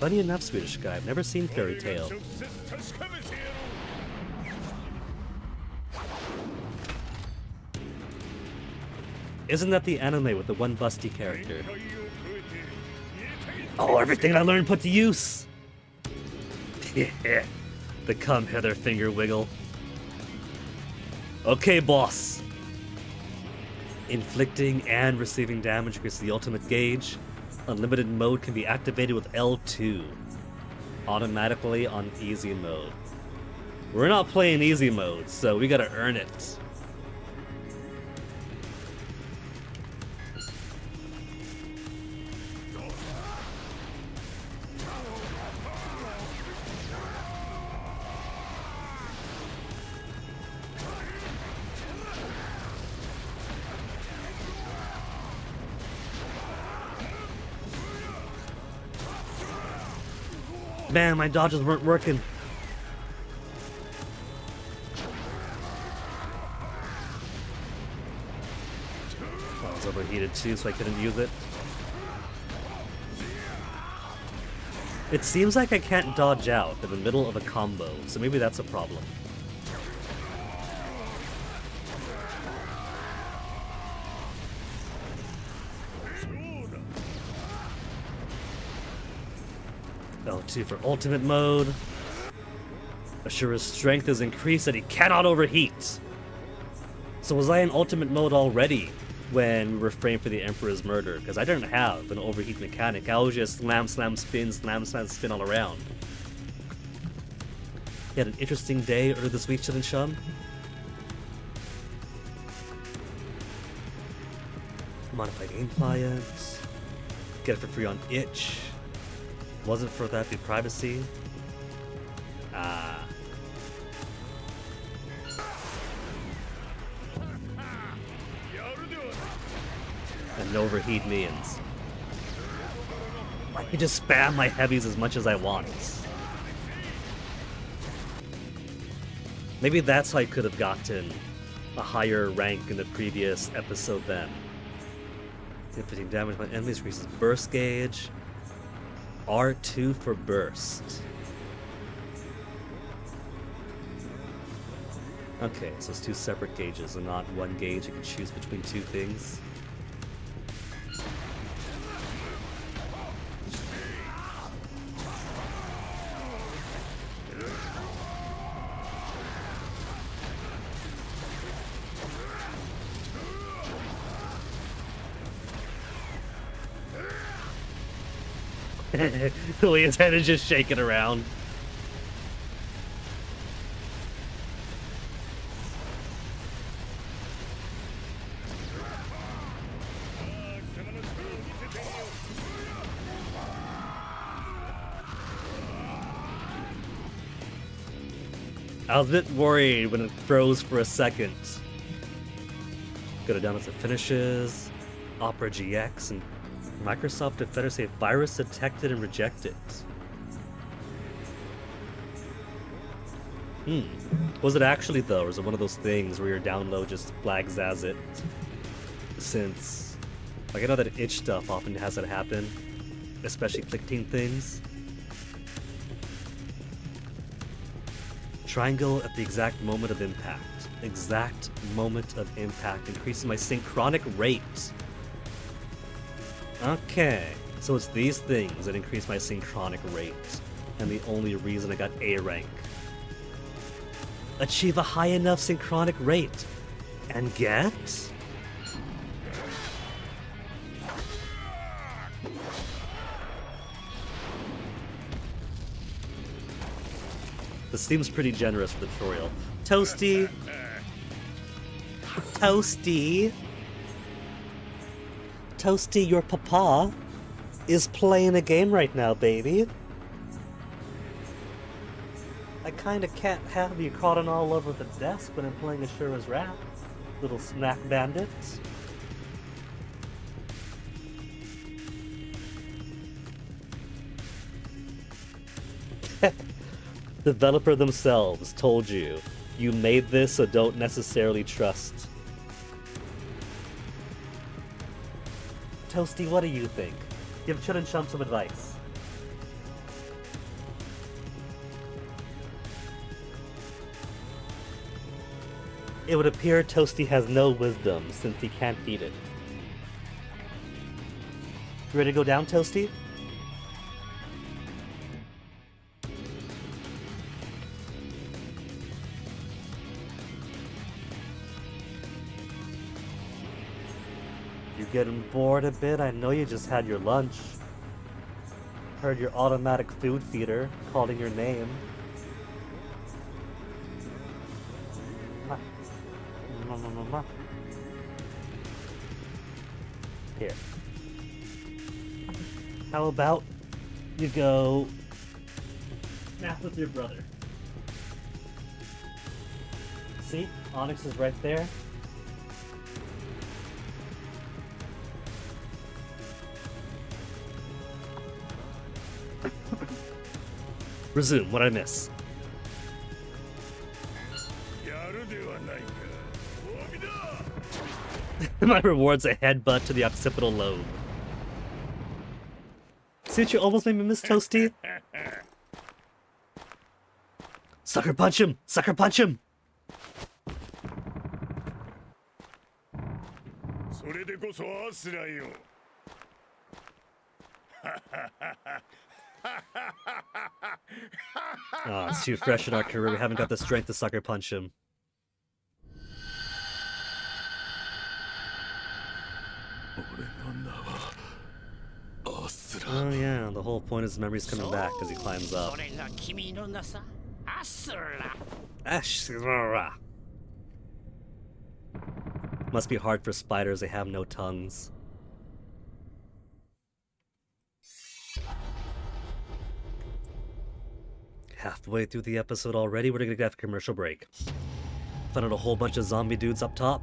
S2: Funny enough, Swedish guy, I've never seen Fairy Tail. Isn't that the anime with the one busty character? Oh, everything I learned put to use! Yeah, the come hither finger wiggle. Okay, boss. Inflicting and receiving damage increases the ultimate gauge. Unlimited mode can be activated with L2. Automatically on easy mode. We're not playing easy mode, so we gotta earn it. Man, my dodges weren't working. I was overheated too, so I couldn't use it. It seems like I can't dodge out in the middle of a combo, so maybe that's a problem. L2 for ultimate mode. Asura's strength is increased and he cannot overheat. So was I in ultimate mode already when we were framed for the Emperor's murder? Because I didn't have an overheat mechanic. I was just slam, spin all around. You had an interesting day earlier this week, Chin and Shum? Modified aim client. Get it for free on itch. Wasn't for that be privacy. Ah. and overheat minions. I can just spam my heavies as much as I want. Maybe that's how I could have gotten a higher rank in the previous episode then. Inflicting damage on enemies increases burst gauge. R2 for burst. Okay, so it's 2 separate gauges and not one gauge. You can choose between 2 things. Leon's head is just shaking around. I was a bit worried when it froze for a second. Go to down to finishes, Opera GX, and Microsoft Defender say virus detected and rejected. Was it actually though, or is it one of those things where your download just flags as it? Since, like, I know that itch stuff often has that happen, especially clicking things. Triangle at the exact moment of impact. Exact moment of impact, increasing my synchronic rate. Okay, so it's these things that increase my synchronic rate, and the only reason I got A rank. Achieve a high enough synchronic rate, and get... This seems pretty generous for the tutorial. Toasty! Toasty! Toasty, your papa is playing a game right now, baby. I kinda can't have you crawling all over the desk when I'm playing Asura's Wrath, little snack bandit. Developer themselves told you, you made this so don't necessarily trust. Toasty, what do you think? Give Chud and Chum some advice. It would appear Toasty has no wisdom since he can't eat it. You ready to go down, Toasty? You getting bored a bit? I know you just had your lunch. Heard your automatic food feeder calling your name. Here. How about you go nap with your brother? See? Onyx is right there. Resume, what I miss. My reward's a headbutt to the occipital lobe. See what you almost made me miss, Toasty? Sucker punch him! Sucker punch him! Oh, it's too fresh in our career. We haven't got the strength to sucker punch him. Oh yeah, the whole point is his memory's coming back as he climbs up. Asura. Must be hard for spiders, they have no tongues. Halfway through the episode already, we're gonna get a commercial break. Found out a whole bunch of zombie dudes up top.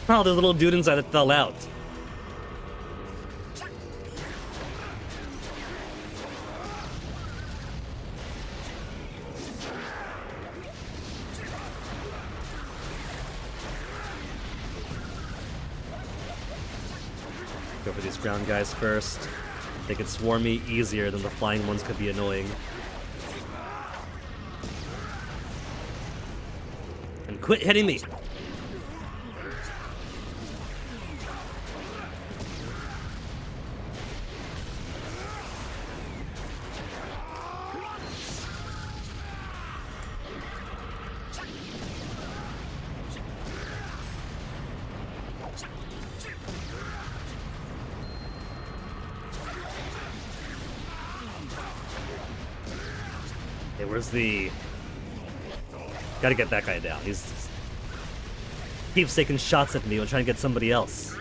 S2: Oh, there's a little dude inside that fell out. Go for these ground guys first. They could swarm me easier than the flying ones could be annoying. And quit hitting me! Hey, where's the... Gotta get that guy down. He's keeps taking shots at me and trying to get somebody else.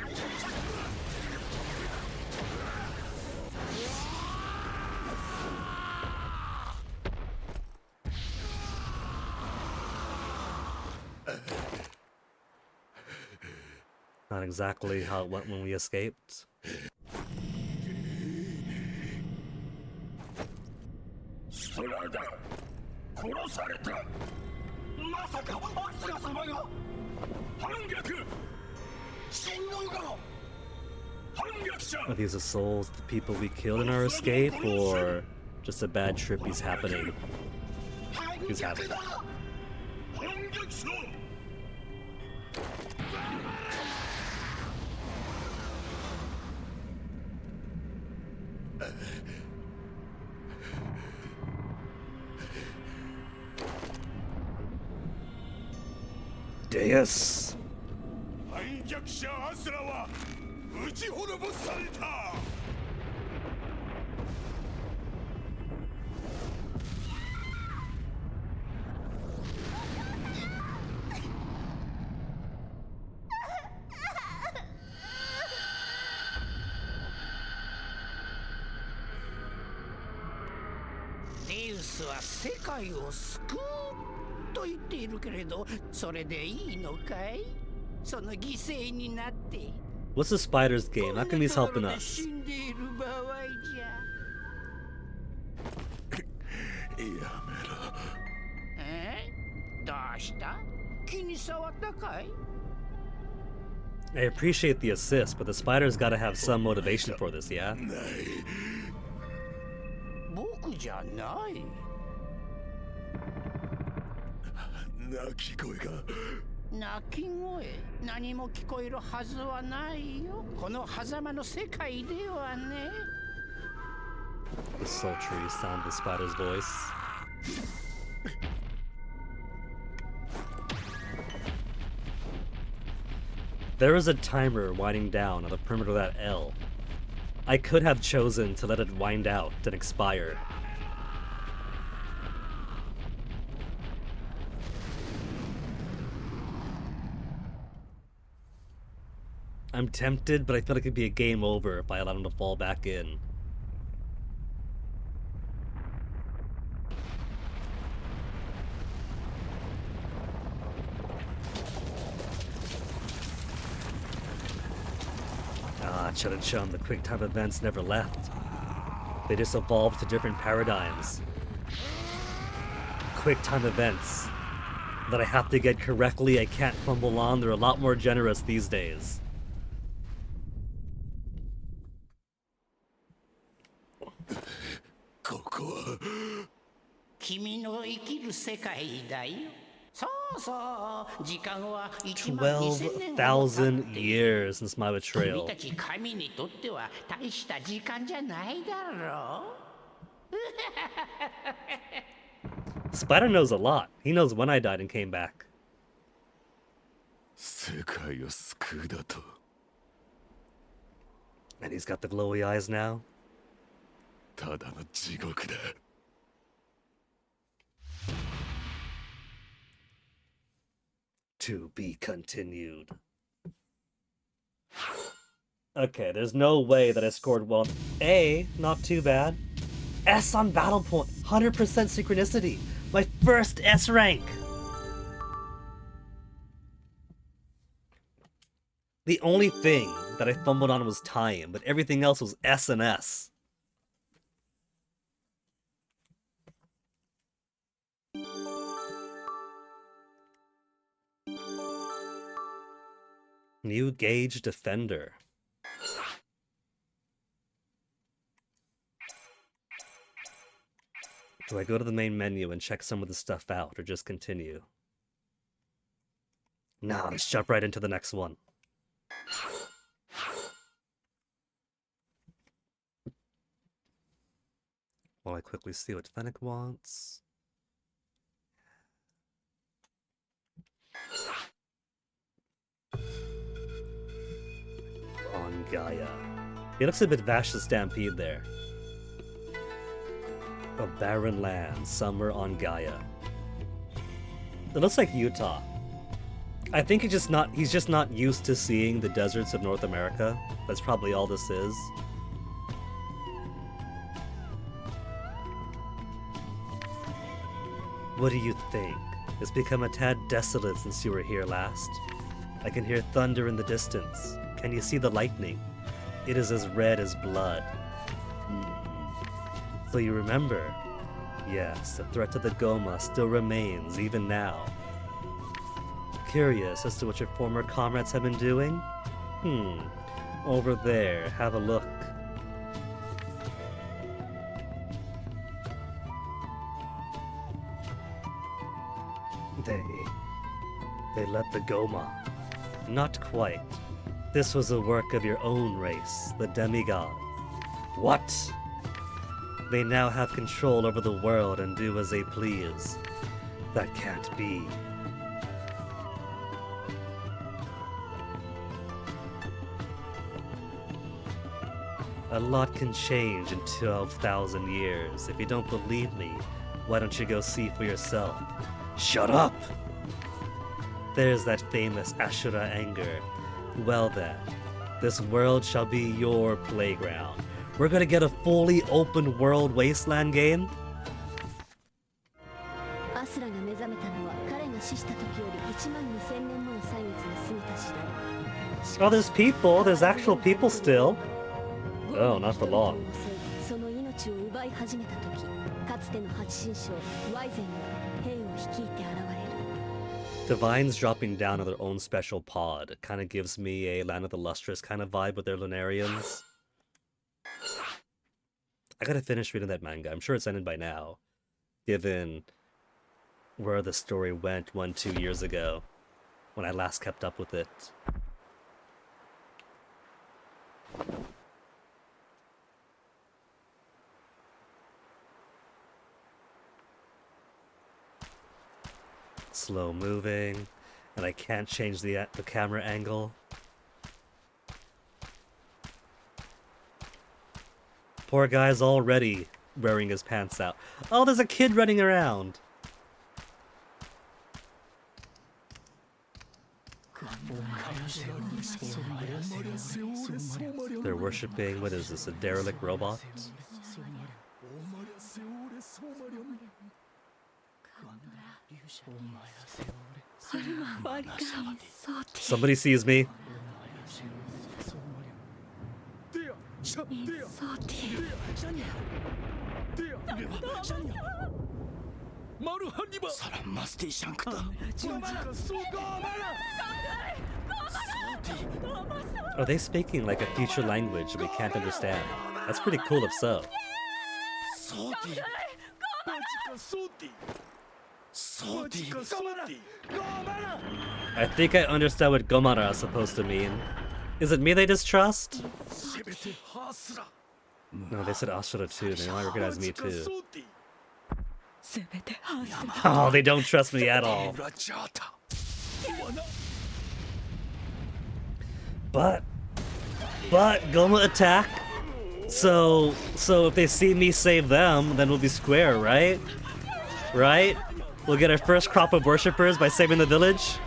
S2: Not exactly how it went when we escaped.
S4: そらだ殺されたまさかアスラ様が反逆神王が反逆者
S2: Are these the souls of the people we killed in our escape, or just a bad trip he's having? He's having.
S4: 反逆者
S2: Deus!
S4: 反逆者アスラは撃ち滅ぼされた
S3: ゼウスは世界を救うと言っているけれど、それでいいのかい？その犠牲になって。
S2: What's the spider's game? How come he's helping
S3: こんなところで
S2: us?
S3: 死んでいる場合じゃ。
S4: やめろ
S3: どうした？気に障ったかい？
S2: I appreciate the assist, but the spider's gotta have some motivation for this, yeah?
S4: ない
S3: 僕じゃない。
S4: 泣き声が
S3: 鳴き声、何も聞こえるはずはないよ。この狭間の世界ではね。
S2: The sultry sound of the spider's voice. There is a timer winding down on the perimeter of that L. I could have chosen to let it wind out and expire. I'm tempted, but I feel like it'd be a game over if I allowed him to fall back in. Ah, it should have shown the quick time events never left. They just evolved to different paradigms. Quick time events that I have to get correctly, I can't fumble on, they're a lot more generous these days.
S4: ここは
S3: 君の生きる世界だよ。そうそう、時間は1万2000年を経
S2: 12,000
S3: って
S2: years since my
S3: 君
S2: betrayal.
S3: たち神にとっては大した時間じゃないだろう。
S2: Spider knows a lot. He knows when I died and came back.
S4: 世界を救うだと
S2: And he's got the glowy eyes now.
S4: ただの地獄だ
S2: To be continued. Okay, there's no way that I scored well. A, not too bad. S on battle point, 100% synchronicity. My first S rank. The only thing that I fumbled on was time, but everything else was S and S. New gauge defender. Do I go to the main menu and check some of the stuff out, or just continue? Nah, let's jump right into the next one. While I quickly see what Fennec wants. On Gaia. He looks a bit Vash the Stampede there. A barren land, summer on Gaia. It looks like Utah. I think he's just not used to seeing the deserts of North America. That's probably all this is. What do you think? It's become a tad desolate since you were here last. I can hear thunder in the distance. Can you see the lightning? It is as red as blood. So you remember? Yes, the threat to the Goma still remains, even now. Curious as to what your former comrades have been doing? Over there, have a look. They led the Goma. Not quite. This was a work of your own race, the demigods. What? They now have control over the world and do as they please. That can't be. A lot can change in 12,000 years. If you don't believe me, why don't you go see for yourself? Shut up! There's that famous Asura anger. Well then, this world shall be your playground. We're gonna get a fully open world wasteland game?
S5: Asura が目覚めたのは彼が死した時より12000年もの歳月が過ぎた時代。
S2: Oh, there's people. There's actual people still. Oh, not for long.
S5: その命を奪い始めた時、かつての八神将ワイゼンが兵を率いて現れる。
S2: Divines dropping down on their own special pod kind of gives me a Land of the Lustrous kind of vibe with their Lunarians. I gotta finish reading that manga. I'm sure it's ended by now, given where the story went 1-2 years ago, when I last kept up with it. Slow moving, and I can't change the camera angle. Poor guy's already wearing his pants out. Oh, there's a kid running around. They're worshipping, what is this, a derelict robot? Somebody sees me. Are they speaking like a future language we can't understand? That's pretty cool if so. I think I understand what Gomara is supposed to mean. Is it me they distrust? No, they said Asura too. They might recognize me too. Oh, they don't trust me at all. But Goma attack. So if they see me save them, then we'll be square, right? Right? We'll get our first crop of worshippers by saving the village.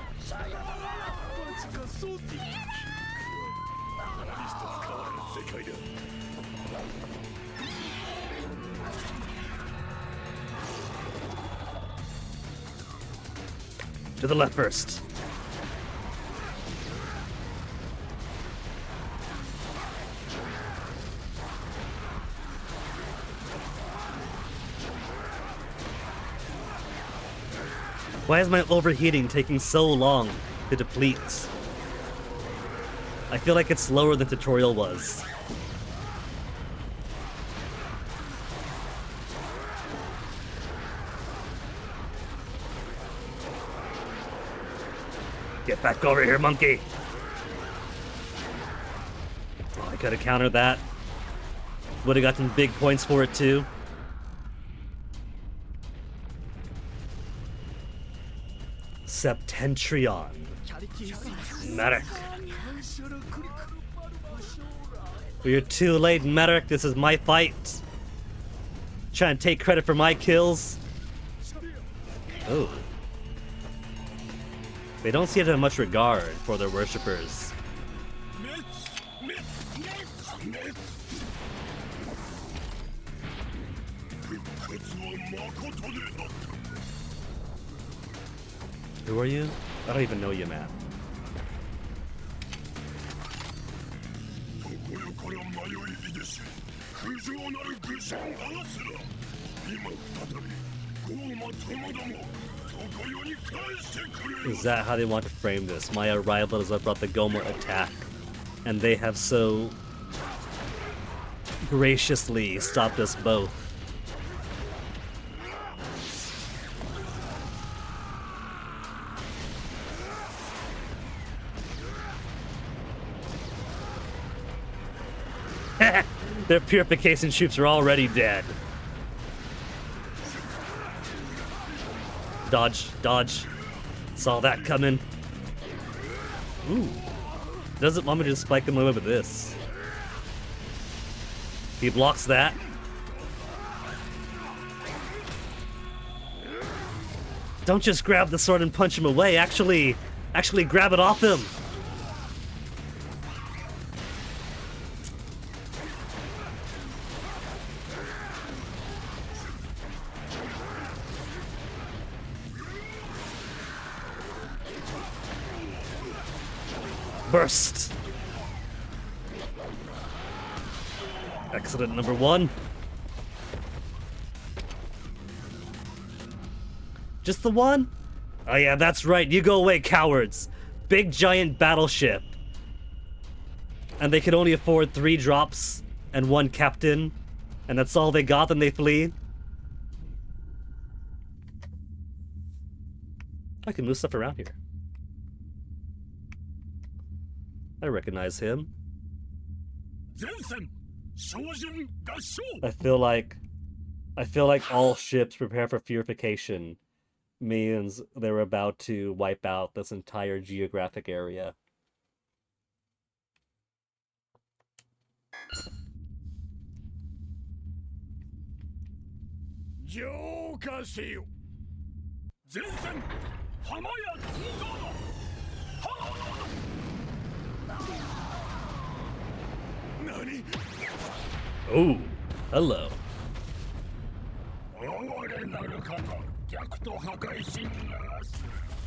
S2: To the left first. Why is my overheating taking so long to deplete? I feel like it's slower than tutorial was. Get back over here, monkey! Oh, I could have countered that. Would have gotten big points for it too. Septentrion. Medic. Well, you're too late, Medic. This is my fight. Trying to take credit for my kills. Oh. They don't seem to have much regard for their worshippers. Who are you? I don't even know you, man. Is that how they want to frame this? My arrival has brought the Goma attack, and they have so graciously stopped us both. Their purification troops are already dead. Dodge, dodge. Saw that coming. Ooh. Doesn't want me to just spike him away with this. He blocks that. Don't just grab the sword and punch him away. Actually grab it off him. Burst. Excellent, number one. Just the one? Oh yeah, that's right. You go away, cowards. Big giant battleship. And they could only afford 3 drops and 1 captain. And that's all they got, and they flee. I can move stuff around here. I recognize him. I feel like all ships prepare for purification means they're about to wipe out this entire geographic area. Oh, hello.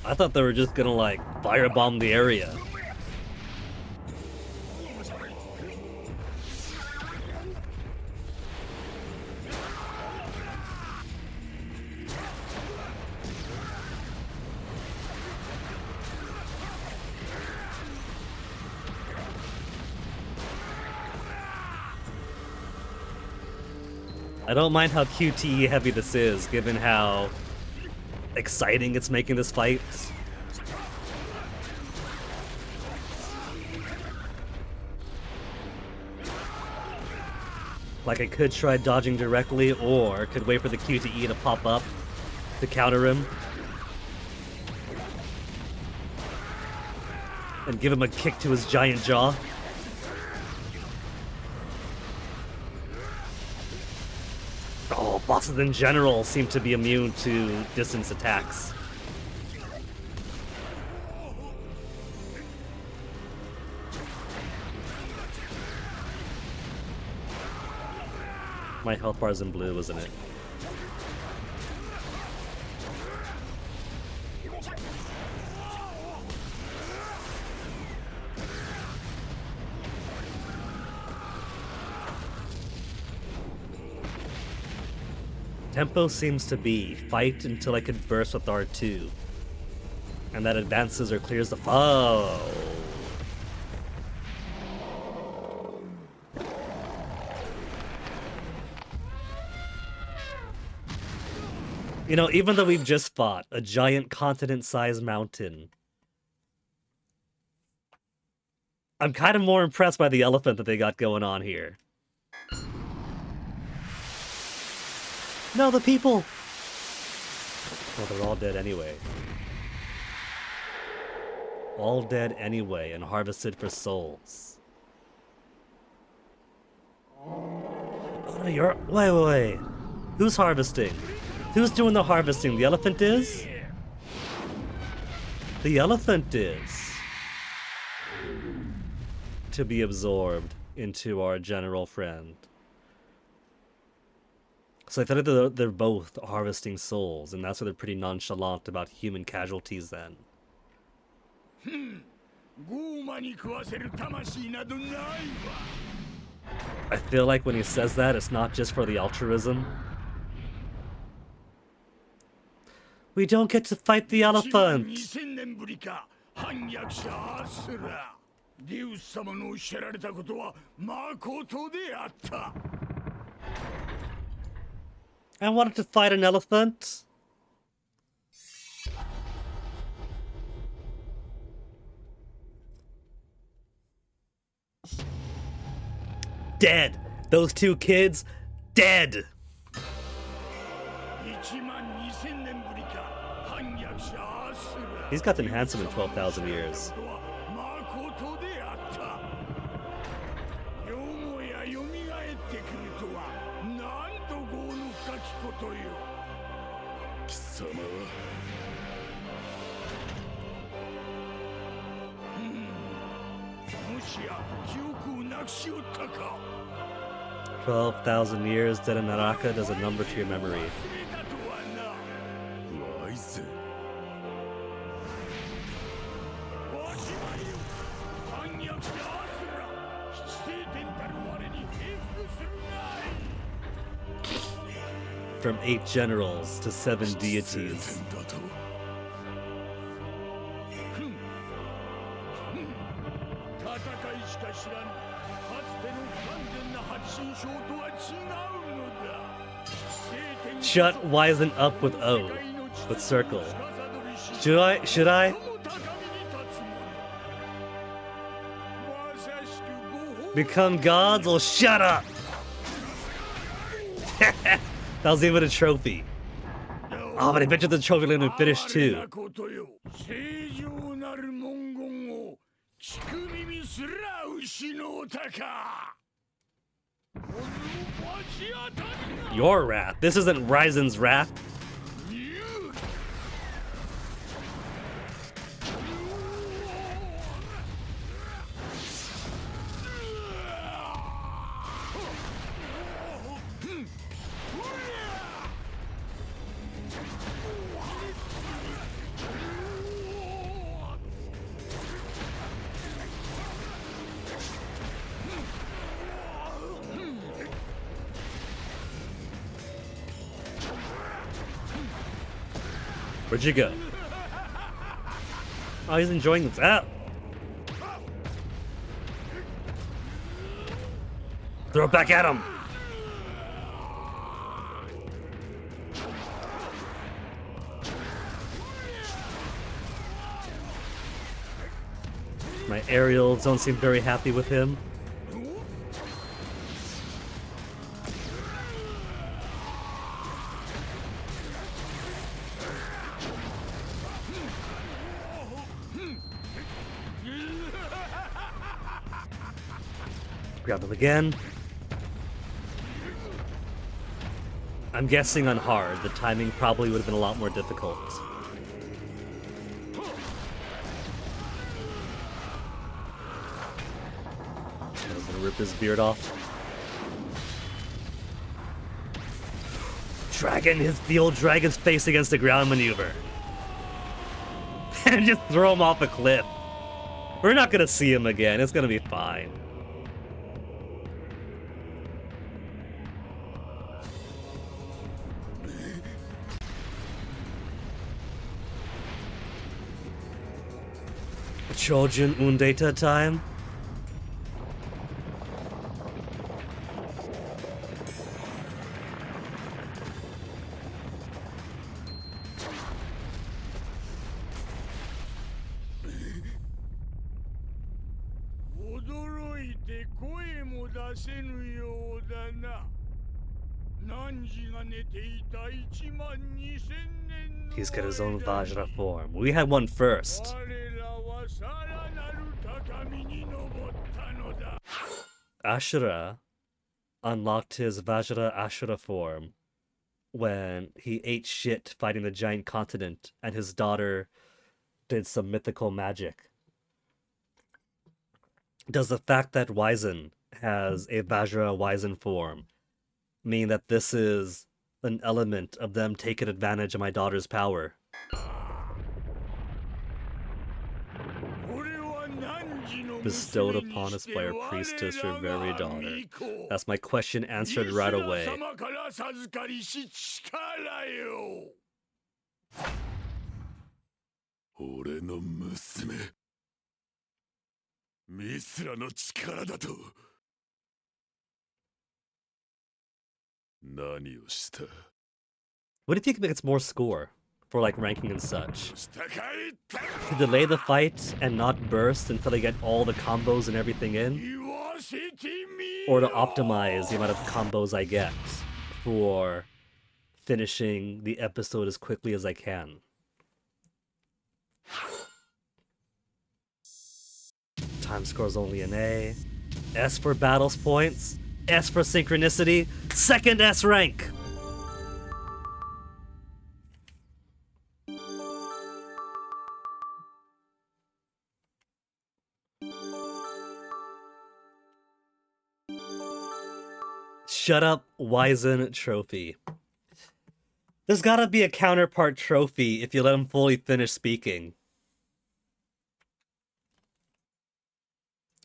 S2: I thought they were just gonna like firebomb the area. I don't mind how QTE heavy this is, given how exciting it's making this fight. Like I could try dodging directly, or could wait for the QTE to pop up to counter him. And give him a kick to his giant jaw. Oh, bosses in general seem to be immune to distance attacks. My health bar's in blue, isn't it? tempo seems to be fight until I could burst with R2. And that advances or clears the foe. You know, even though we've just fought a giant continent-sized mountain, I'm kind of more impressed by the elephant that they got going on here. No, the people! Well, they're all dead anyway. All dead anyway and harvested for souls. Oh, you're... Wait. Who's harvesting? Who's doing the harvesting? The elephant is? The elephant is. To be absorbed into our general friend. So I thought that they're both harvesting souls, and that's why they're pretty nonchalant about human casualties then. I feel like when he says that, it's not just for the altruism. We don't get to fight the elephant! I wanted to fight an elephant. Dead! Those two kids, dead! He's got to enhance him in 12,000 years. Hmm. 12,000 years, dead in Naraka does a number to your memory. From 8 generals to 7 deities. Shut Wizen up with O. With circle. Should I? Become gods? Well, shut up! That was even a trophy. Oh, but I bet you the trophy will be finished too. Your wrath. This isn't Ryzen's wrath. Where'd you go? Oh, he's enjoying this. Ah! Throw it back at him! My aerials don't seem very happy with him. Grab him again. I'm guessing on hard, the timing probably would have been a lot more difficult. I was gonna rip his beard off. The old dragon's face against the ground maneuver. And just throw him off a cliff. We're not gonna see him again, it's gonna be fine. Chojun Undata time? He's got his own Vajra form. We had one first. Asura unlocked his Vajra Asura form when he ate shit fighting the giant continent and his daughter did some mythical magic. Does the fact that Wizen has a Vajra Wizen form mean that this is an element of them taking advantage of my daughter's power? Bestowed upon us by our priestess, your very daughter. That's my question answered right away.
S4: 俺の娘ミスラの力だと何をした
S2: What do you think gets more score for like ranking and such? To delay the fight and not burst until I get all the combos and everything in? Or to optimize the amount of combos I get for finishing the episode as quickly as I can? Time score's only an A. S for battles points. S for synchronicity. Second S rank! Shut up, Wizen trophy. There's gotta be a counterpart trophy if you let him fully finish speaking.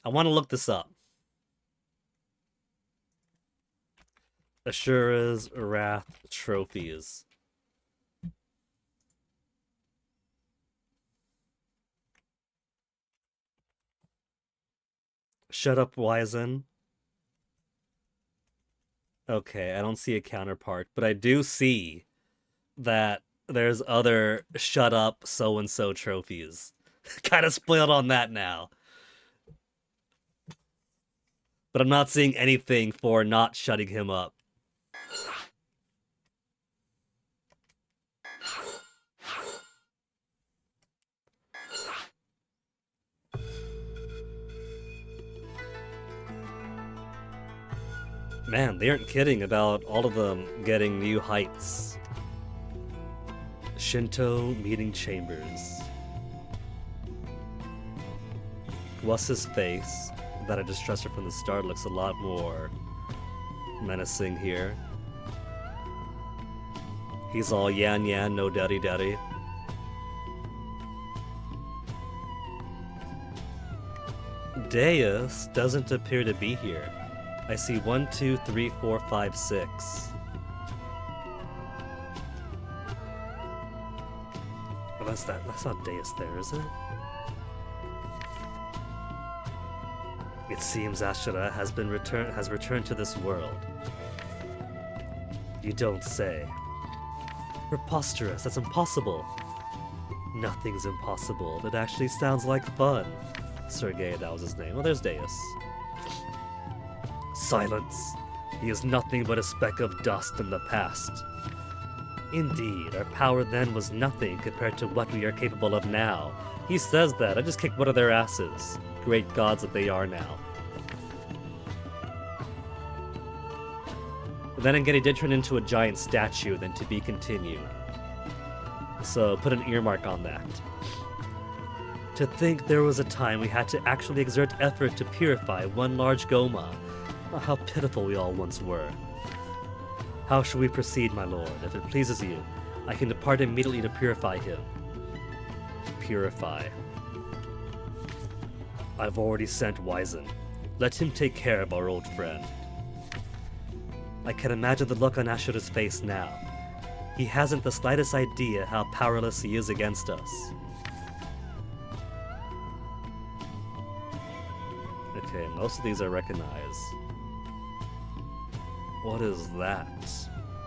S2: I want to look this up. Asura's Wrath trophies. Shut up, Wizen. Okay, I don't see a counterpart, but I do see that there's other shut up so-and-so trophies. Kind of spoiled on that now. But I'm not seeing anything for not shutting him up. Man, they aren't kidding about all of them getting new heights. Shinto meeting chambers. What's his face? That I distressed her from the start looks a lot more menacing here. He's all yan yan, no daddy daddy. Deus doesn't appear to be here. I see 1, 2, 3, 4, 5, 6. Oh, that's not Deus there, is it? It seems Asura has returned to this world. You don't say. Preposterous, that's impossible. Nothing's impossible. That actually sounds like fun. Sergei, that was his name. Oh, there's Deus. Silence. He is nothing but a speck of dust in the past. Indeed, our power then was nothing compared to what we are capable of now. He says that. I just kicked one of their asses. Great gods that they are now. But then again, he did turn into a giant statue, then to be continued. So put an earmark on that. To think there was a time we had to actually exert effort to purify one large Goma. Oh, how pitiful we all once were. How shall we proceed, my lord? If it pleases you, I can depart immediately to purify him. Purify. I've already sent Wizen. Let him take care of our old friend. I can imagine the look on Ashura's face now. He hasn't the slightest idea how powerless he is against us. Okay, most of these I recognize. What is that?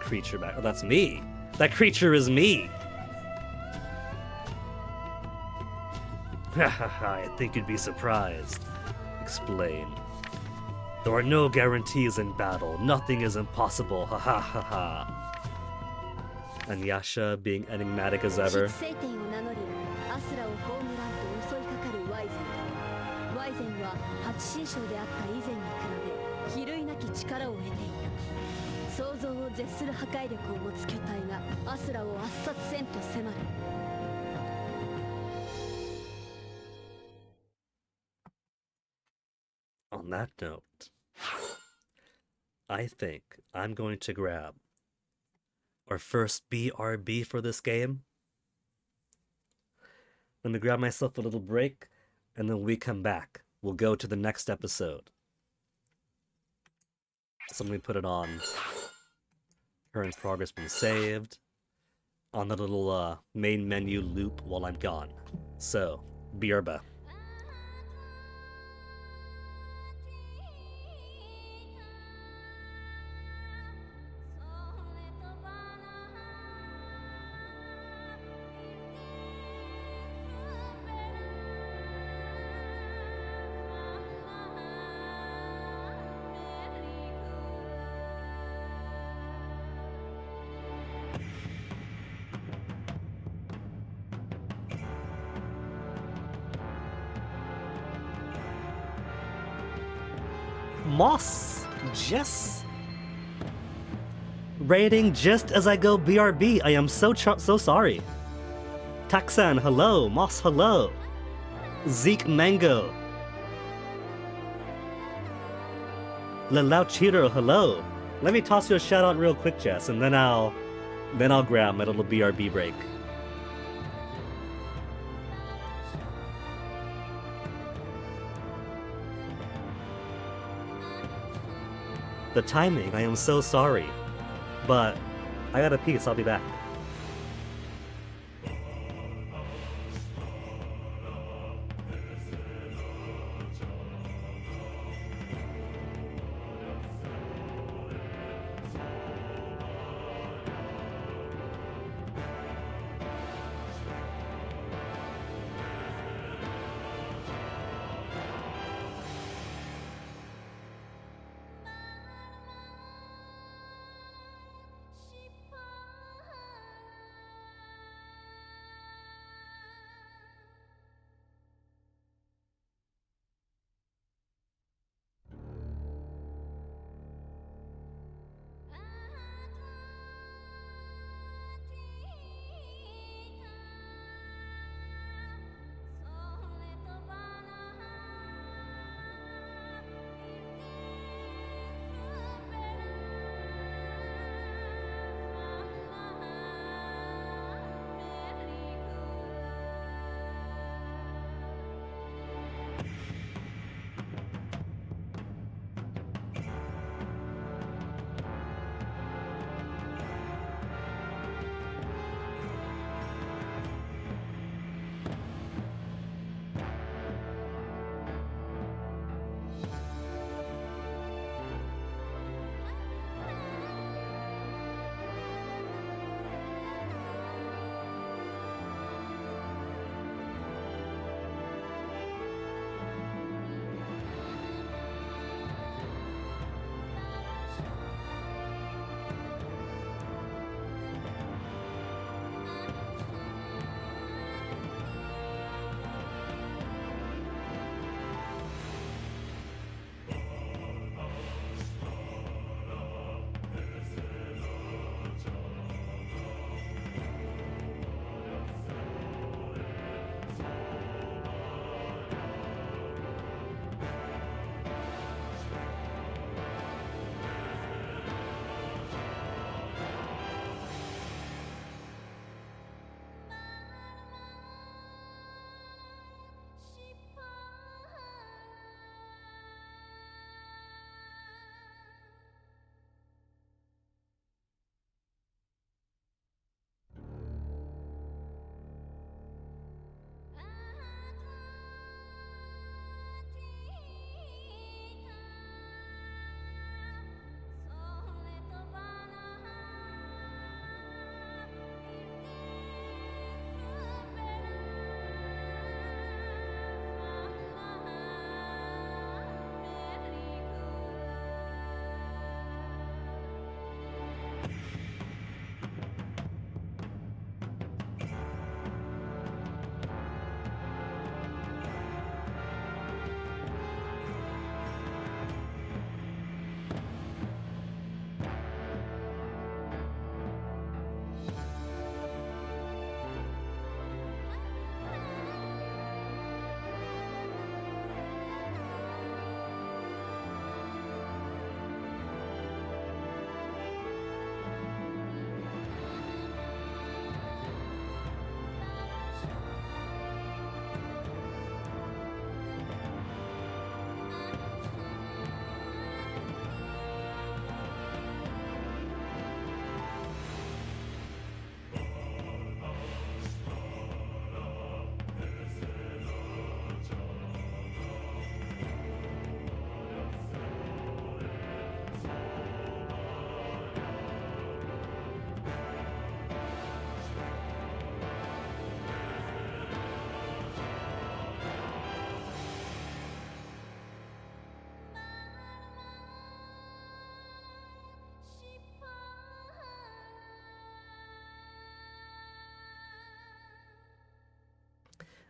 S2: Creature back. Oh, that's me! That creature is me! Hahaha, I think you'd be surprised. Explain. There are no guarantees in battle. Nothing is impossible. Ha ha ha ha. And Yasha being enigmatic as ever.
S5: 執政点を名乗りアスラを葬らんと襲いかかるワイゼン。ワイゼンは八神将であった以前に比べ比類なき力を得ていた。想像を絶する破壊力を持つ巨体がアスラを圧殺せんと迫る。
S2: On that note, I think I'm going to grab our first BRB for this game. Let me grab myself a little break, and then we come back. We'll go to the next episode. So let me put it on. Current progress been saved. On the little main menu loop while I'm gone. So, BRB. Moss, Jess, rating just as I go BRB. I am so sorry. Taxan, hello. Moss, hello. Zeke Mango. Lelau Cheater, hello. Let me toss you a shout out real quick, Jess, and then I'll grab my little BRB break. The timing, I am so sorry. But I got a pee, so I'll be back.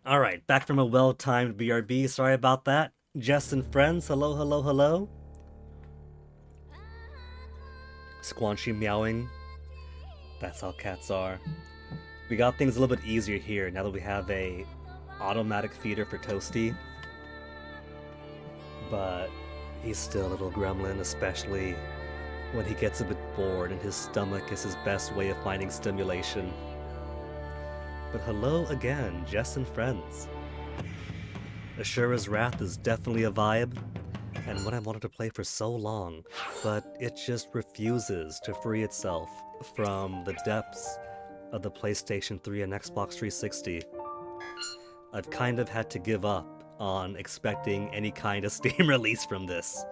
S2: Alright, back from a well-timed BRB. Sorry about that. Jess and friends, hello, hello, hello. Squanchy meowing. That's how cats are. We got things a little bit easier here now that we have a automatic feeder for Toasty. But he's still a little gremlin, especially when he gets a bit bored and his stomach is his best way of finding stimulation. But hello again, Jess and friends. Asura's Wrath is definitely a vibe, and one I wanted to play for so long, but it just refuses to free itself from the depths of the PlayStation 3 and Xbox 360. I've kind of had to give up on expecting any kind of Steam release from this.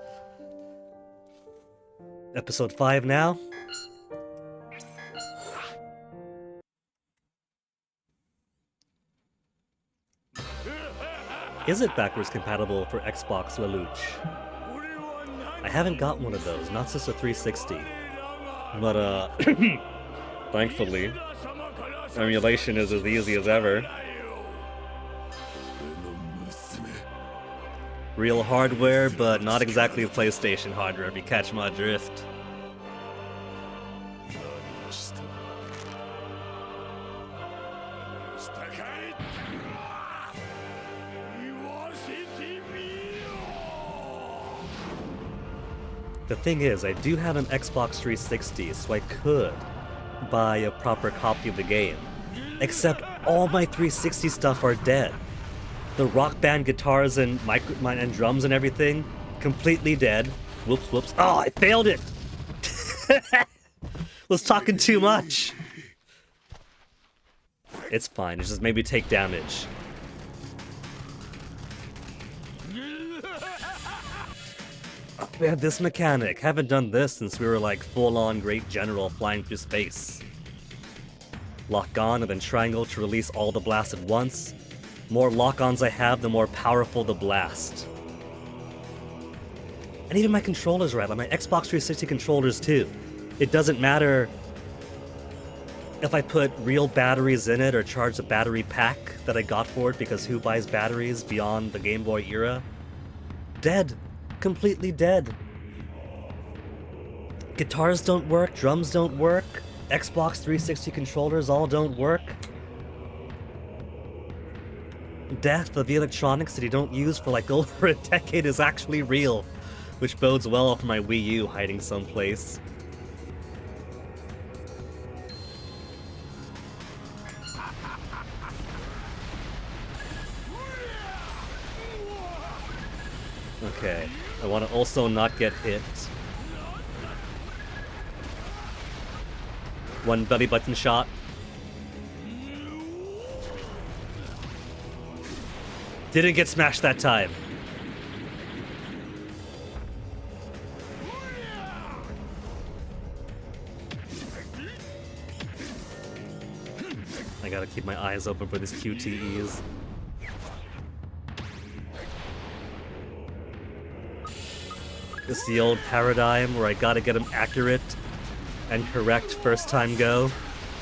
S2: Episode 5 now. Is it backwards compatible for Xbox Lelouch? I haven't got one of those, not since the 360. But, thankfully, emulation is as easy as ever. Real hardware, but not exactly PlayStation hardware, if you catch my drift. The thing is, I do have an Xbox 360, so I could buy a proper copy of the game. Except all my 360 stuff are dead. The Rock Band guitars and and drums and everything, completely dead. Whoops, whoops. Oh, I failed it! Was talking too much. It's fine, it's just maybe take damage. We have this mechanic. Haven't done this since we were like full-on Great General flying through space. Lock on and then triangle to release all the blasts at once. More lock-ons I have, the more powerful the blast. And even my controllers right, like my Xbox 360 controllers too. It doesn't matter if I put real batteries in it or charge the battery pack that I got for it, because who buys batteries beyond the Game Boy era? Dead. Completely dead. Guitars don't work, drums don't work, Xbox 360 controllers all don't work. Death of the electronics that you don't use for like over a decade is actually real, which bodes well for my Wii U hiding someplace. Okay, I want to also not get hit. One belly button shot. Didn't get smashed that time. I gotta keep my eyes open for these QTEs. It's the old paradigm where I gotta get them accurate and correct first time go,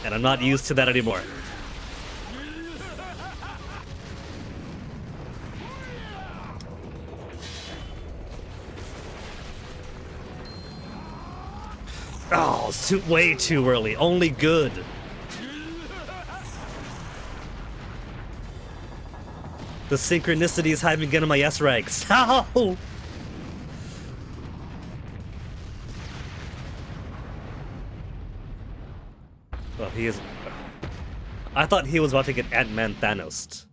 S2: and I'm not used to that anymore. Oh, it's way too early. Only good. The synchronicities haven't been getting my S ranks. Ow! Well, he is... I thought he was about to get Ant-Man Thanos.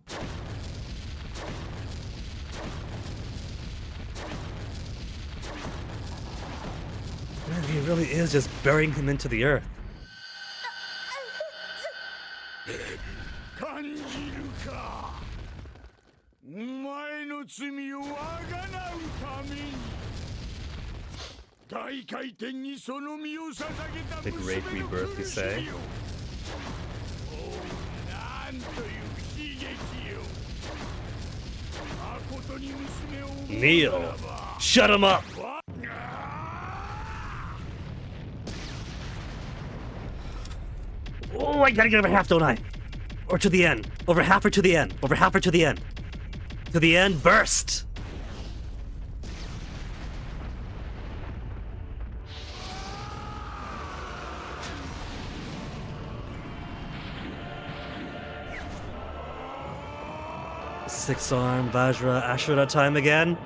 S2: Man, he really is just burying him into the earth. The great rebirth, you say? Neil, shut him up! Oh, I gotta get him a half, don't I? Or to the end. Over half or to the end. Over half or to the end. To the end, burst! Six-arm Vajra Asura time again.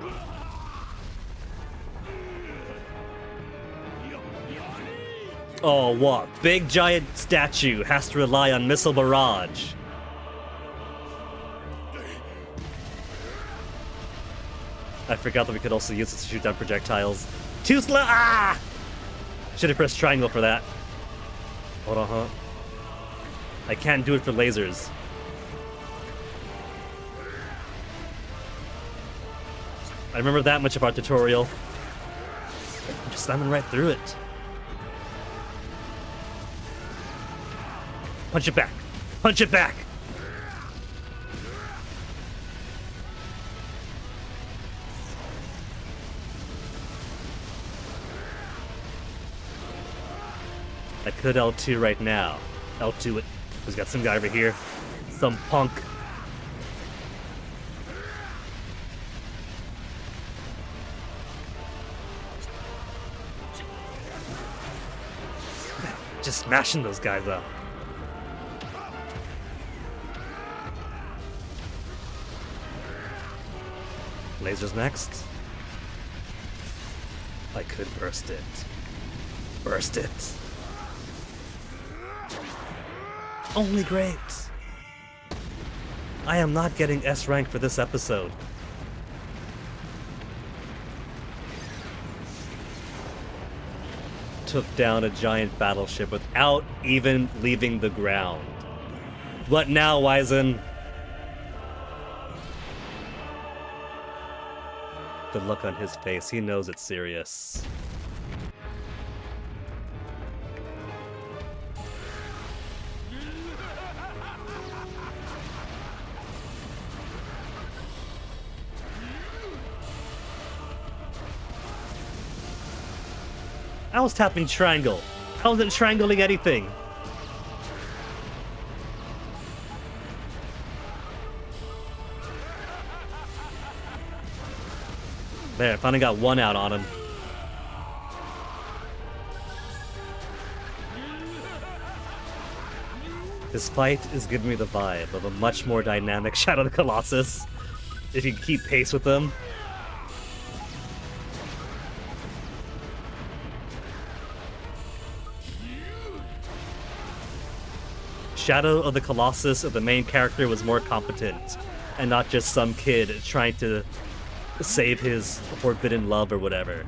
S2: Oh, what? Big giant statue has to rely on missile barrage. I forgot that we could also use this to shoot down projectiles. Too slow! Ah! Should have pressed triangle for that. Hold on, huh? I can't do it for lasers. I remember that much of our tutorial. I'm just slamming right through it. Punch it back! Punch it back! I could L2 right now. L2 it. We've got some guy over here. Some punk. Just smashing those guys up. Lasers next. I could burst it. Burst it. Only great. I am not getting S rank for this episode. Took down a giant battleship without even leaving the ground. What now, Wizen? The look on his face, he knows it's serious. I was tapping triangle. I wasn't triangling anything. There, I finally got one out on him. This fight is giving me the vibe of a much more dynamic Shadow of the Colossus, if you can keep pace with them. Shadow of the Colossus, the main character, was more competent, and not just some kid trying to save his forbidden love or whatever.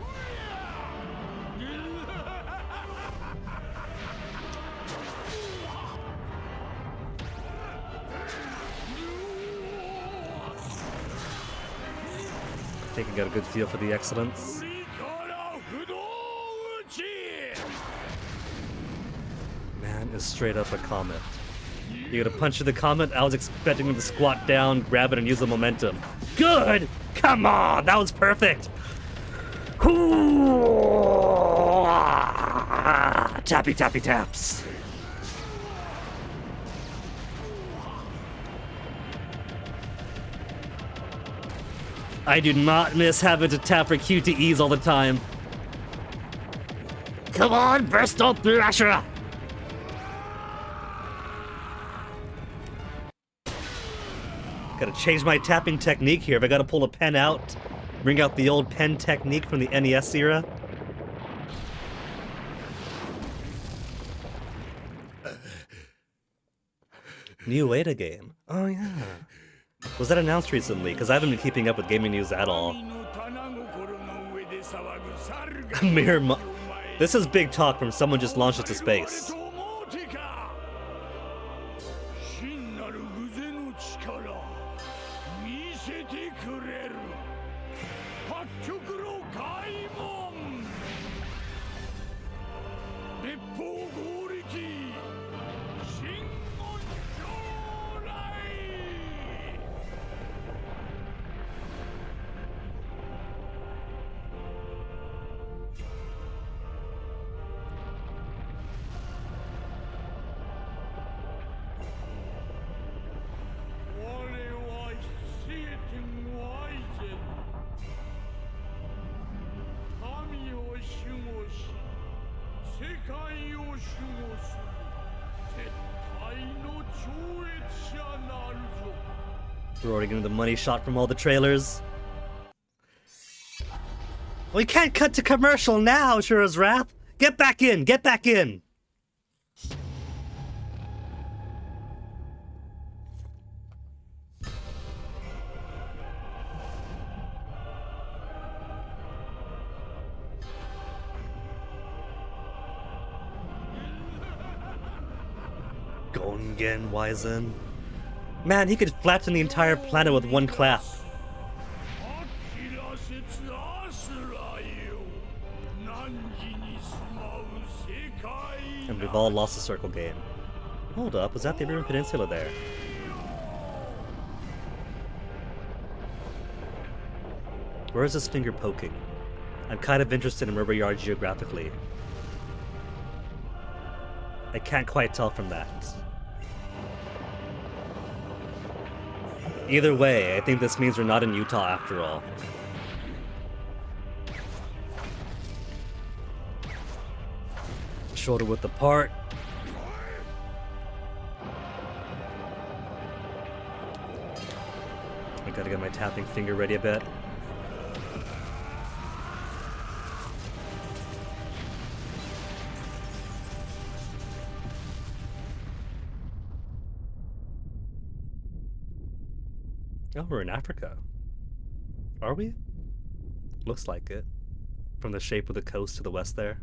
S2: I think I got a good feel for the excellence. Man is straight up a comet. You gotta punch through the comet. I was expecting him to squat down, grab it, and use the momentum. Good! Come on! That was perfect! Tappy tappy taps. I do not miss having to tap for QTEs all the time. Come on, burst on through, Asura! Gotta change my tapping technique here. If I gotta pull a pen out, bring out the old pen technique from the NES era. New Ada game. Oh yeah. Was that announced recently? Because I haven't been keeping up with gaming news at all. This is big talk from someone just launched into space. We're already getting the money shot from all the trailers. We can't cut to commercial now, Asura's Wrath. Get back in, get back in. Gongen Wizen. Man, he could flatten the entire planet with one clap. And we've all lost the circle game. Hold up, was that the Iberian Peninsula there? Where is this finger poking? I'm kind of interested in where we are geographically. I can't quite tell from that. Either way, I think this means we're not in Utah after all. Shoulder width apart. I gotta get my tapping finger ready a bit. Oh, we're in Africa. Are we? Looks like it. From the shape of the coast to the west there.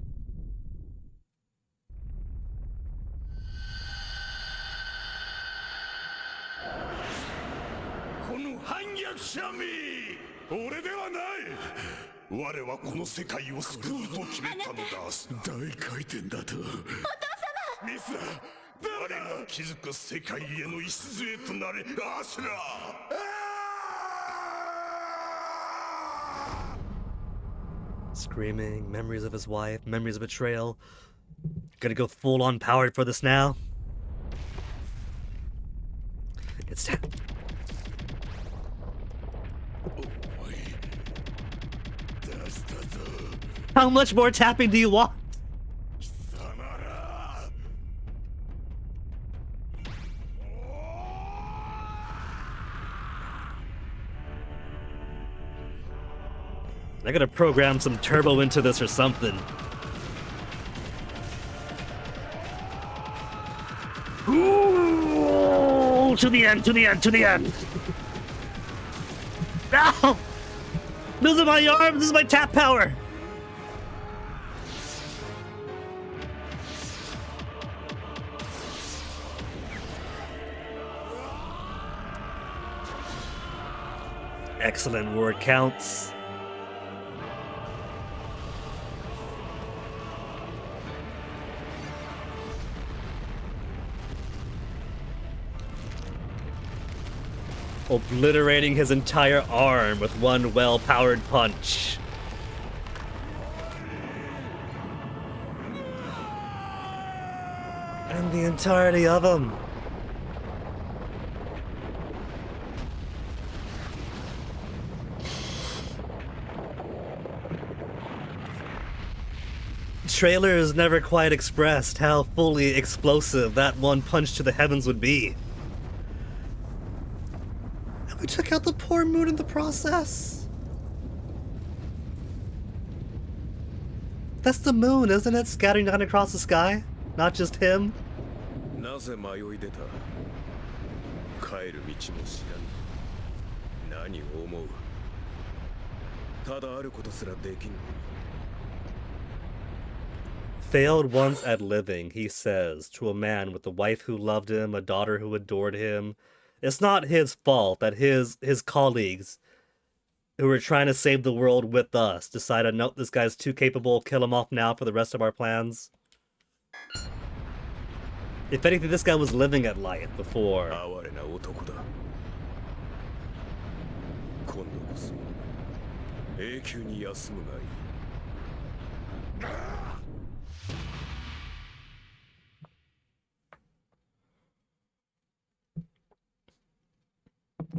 S2: Screaming, memories of his wife, memories of betrayal. Gonna go full on powered for this now. It's time. How much more tapping do you want? I gotta program some turbo into this or something. Ooh, to the end, to the end, to the end. Ow! Those are my arms, this is my tap power. Excellent word counts. Obliterating his entire arm with one well-powered punch. And the entirety of him. Trailers never quite expressed how fully explosive that one punch to the heavens would be. And we took out the poor moon in the process. That's the moon, isn't it? Scattering down across the sky? Not just him? Failed once at living, he says, to a man with a wife who loved him, a daughter who adored him. It's not his fault that his colleagues, who were trying to save the world with us, decided, nope, this guy's too capable, kill him off now for the rest of our plans. If anything, this guy was living at life before. What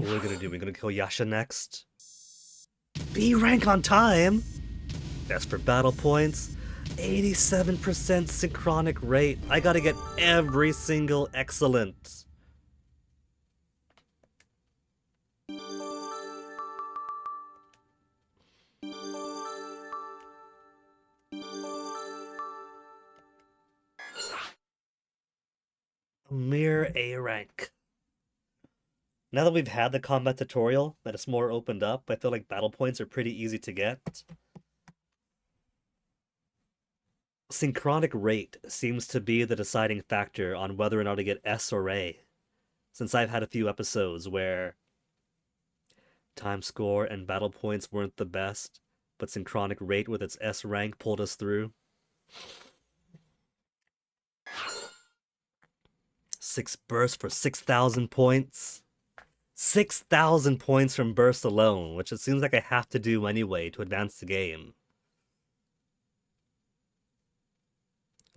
S2: are we gonna do? We're gonna kill Yasha next? B rank on time! As for battle points, 87% synchronic rate. I gotta get every single excellent. Rare A rank. Now that we've had the combat tutorial, that it's more opened up, I feel like battle points are pretty easy to get. Synchronic rate seems to be the deciding factor on whether or not to get S or A, since I've had a few episodes where time score and battle points weren't the best, but synchronic rate with its S rank pulled us through. 6 bursts for 6,000 points. 6,000 points from burst alone, which it seems like I have to do anyway to advance the game.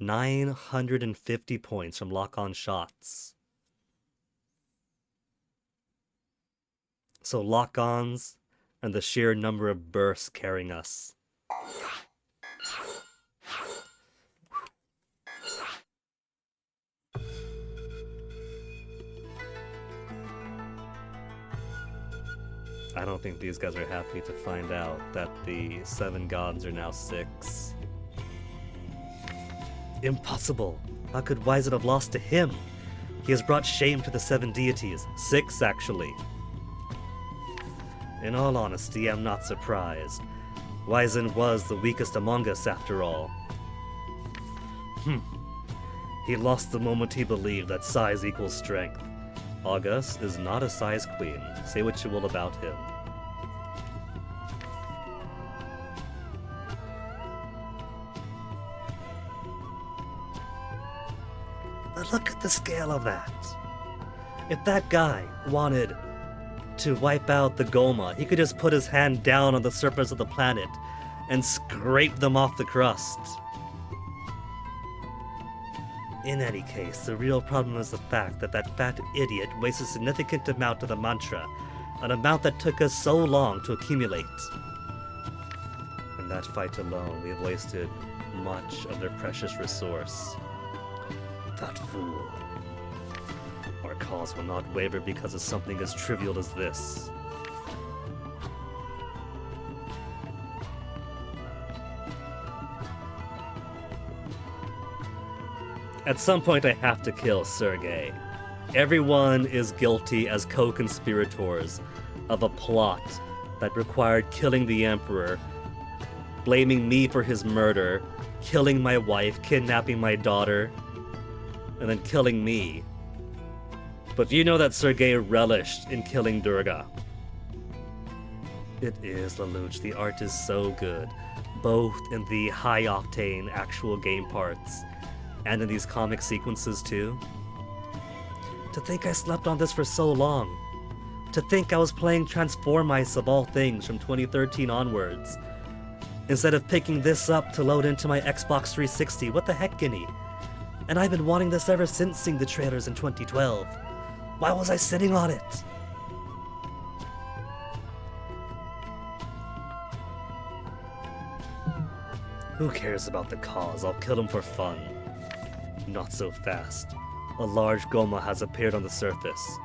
S2: 950 points from lock-on shots. So lock-ons and the sheer number of bursts carrying us. I don't think these guys are happy to find out that the 7 gods are now 6. Impossible! How could Wyzen have lost to him? He has brought shame to the 7 deities. 6, actually. In all honesty, I'm not surprised. Wyzen was the weakest among us, after all. He lost the moment he believed that size equals strength. August is not a size queen. Say what you will about him. But look at the scale of that. If that guy wanted to wipe out the Goma, he could just put his hand down on the surface of the planet and scrape them off the crust. In any case, the real problem is the fact that that fat idiot wastes a significant amount of the mantra, an amount that took us so long to accumulate. In that fight alone, we have wasted much of their precious resource. That fool. Our cause will not waver because of something as trivial as this. At some point I have to kill Sergei. Everyone is guilty as co-conspirators of a plot that required killing the Emperor, blaming me for his murder, killing my wife, kidnapping my daughter, and then killing me. But you know that Sergei relished in killing Durga. It is, Lelouch. The art is so good, both in the high-octane actual game parts and in these comic sequences too. To think I slept on this for so long. To think I was playing Transformice of all things from 2013 onwards, instead of picking this up to load into my Xbox 360. What the heck, Guinea? And I've been wanting this ever since seeing the trailers in 2012. Why was I sitting on it? Who cares about the cause? I'll kill him for fun. Not so fast. A large Goma has appeared on the surface.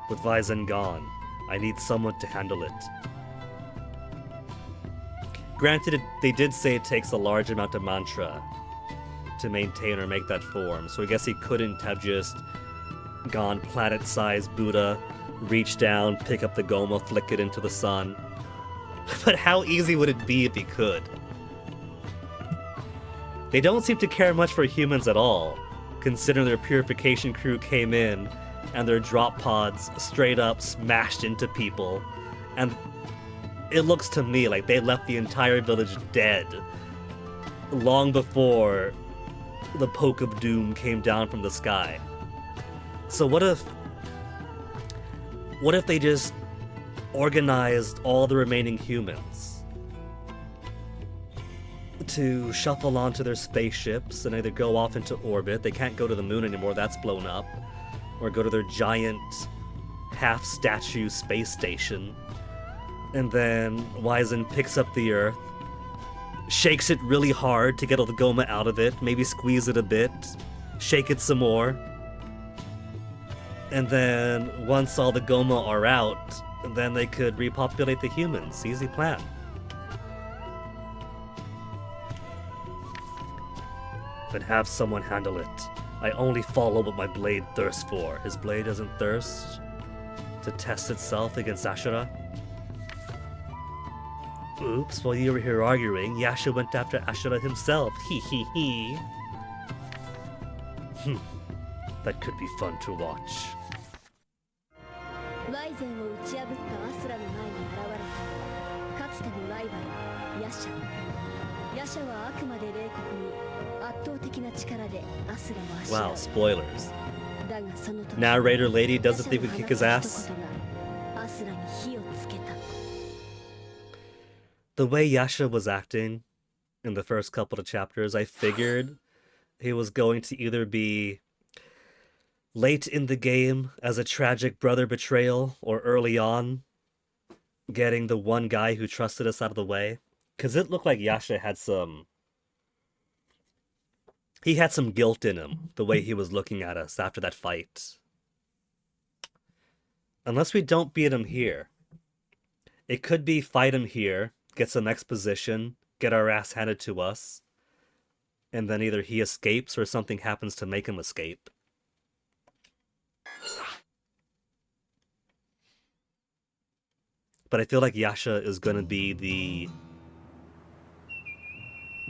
S2: With Wyzen gone, I need someone to handle it. Granted, they did say it takes a large amount of mantra to maintain or make that form, so I guess he couldn't have just gone planet-sized Buddha, reach down, pick up the Goma, flick it into the sun. But how easy would it be if he could? They don't seem to care much for humans at all, considering their purification crew came in and their drop pods straight up smashed into people, and it looks to me like they left the entire village dead long before the poke of doom came down from the sky. So what if they just organized all the remaining humans to shuffle onto their spaceships and either go off into orbit — they can't go to the moon anymore, that's blown up — or go to their giant half-statue space station, and then Wyzen picks up the Earth, shakes it really hard to get all the Goma out of it, maybe squeeze it a bit, shake it some more, and then once all the Goma are out, then they could repopulate the humans. Easy plan. Then have someone handle it. I only follow what my blade thirsts for. His blade doesn't thirst to test itself against Asura? Oops, while you were here arguing, Yasha went after Asura himself. Hee hee hee. That could be fun to watch.
S5: ワイゼンを打ち破ったアスラの前に現れたかつてのライバルヤシャ。ヤシャはあくまで冷酷に圧倒的な力でアスラを足
S2: Wow,
S5: を
S2: spoilers.
S5: だがその時
S2: Narrator lady doesn't think we
S5: ヤ
S2: kick
S5: シ
S2: his
S5: ャの
S2: ass.
S5: 放った一言がアスラに火をつけた。
S2: The way Yasha was acting in the first couple of chapters, I figured he was going to either be late in the game as a tragic brother betrayal or early on getting the one guy who trusted us out of the way. Because it looked like Yasha had some... He had some guilt in him, the way he was looking at us after that fight. Unless we don't beat him here. It could be fight him here, get some exposition, get our ass handed to us, and then either he escapes or something happens to make him escape. But I feel like Yasha is gonna be the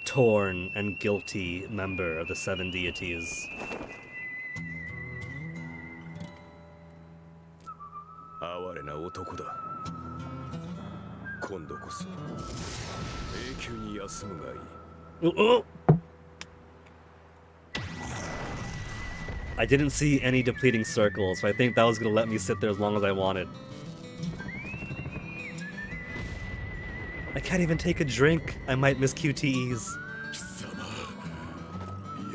S2: torn and guilty member of the seven deities.
S4: 哀れな男だ。今度こそ永久に休むがいい。
S2: I didn't see any depleting circles, so I think that was gonna let me sit there as long as I wanted. I can't even take a drink. I might miss QTEs.
S4: 貴様、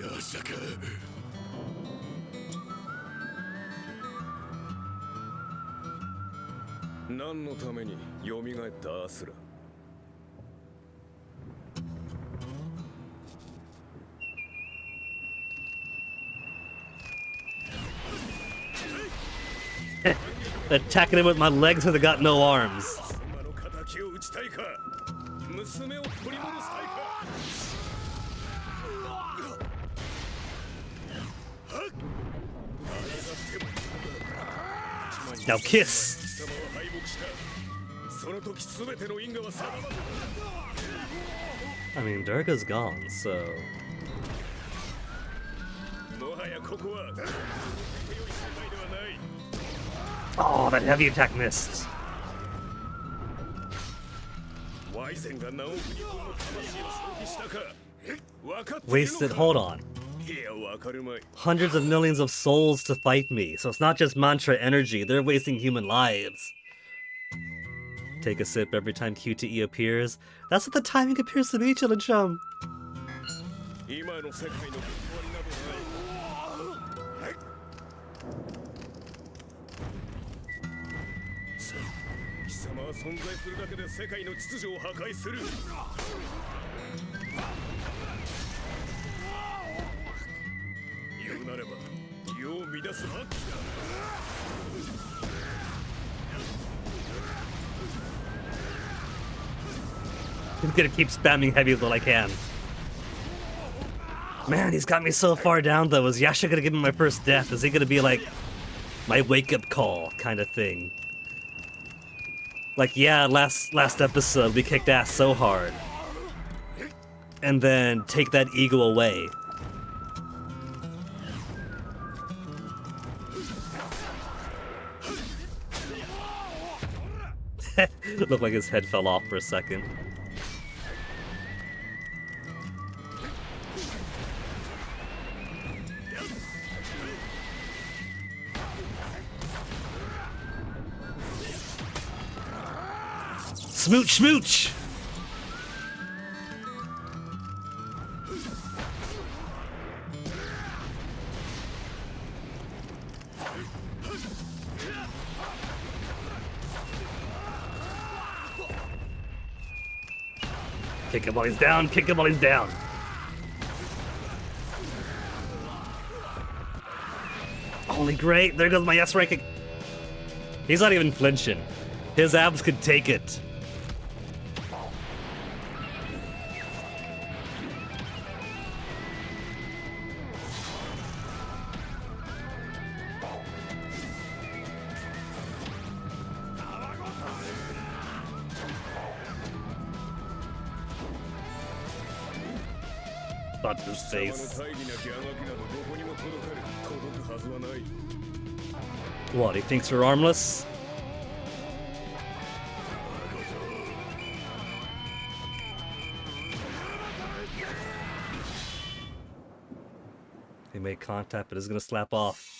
S4: ヤシャか。何のために蘇ったアスラ。
S2: Attacking him with my legs because I got no arms.
S4: 妻の敵を討ちたいか。娘を取り戻したいか。
S2: Now kiss.
S4: 貴様は敗北した。その時すべての因果は定まる。
S2: I mean, Durga's gone, so...
S4: もはやここは。手より世界ではない。
S2: Oh, that heavy attack missed.
S4: ワイゼンが何億人分の魂を消費したか。分かっているのか。
S2: Wasted, hold on.
S4: いや、わかるまい。
S2: Hundreds of millions of souls to fight me, so it's not just mantra energy, they're wasting human lives. Take a sip every time QTE appears. That's what the timing appears to be, Chillin'
S4: 今の世界の終わりなどない。貴様は存在するだけで世界の秩序を破壊する。言うなれば世を乱す悪鬼だ。
S2: I'm gonna keep spamming heavy while I can. Man, he's got me so far down though. Is Yasha gonna give me my first death? Is he gonna be like my wake-up call kind of thing? Like, yeah, last episode we kicked ass so hard. And then take that ego away. Looked like his head fell off for a second. Smooch, smooch! Kick him while he's down, kick him while he's down. Holy great, there goes my S ranking. He's not even flinching. His abs could take it. Onto his face. What, he thinks we're armless? He made contact, but is gonna slap off.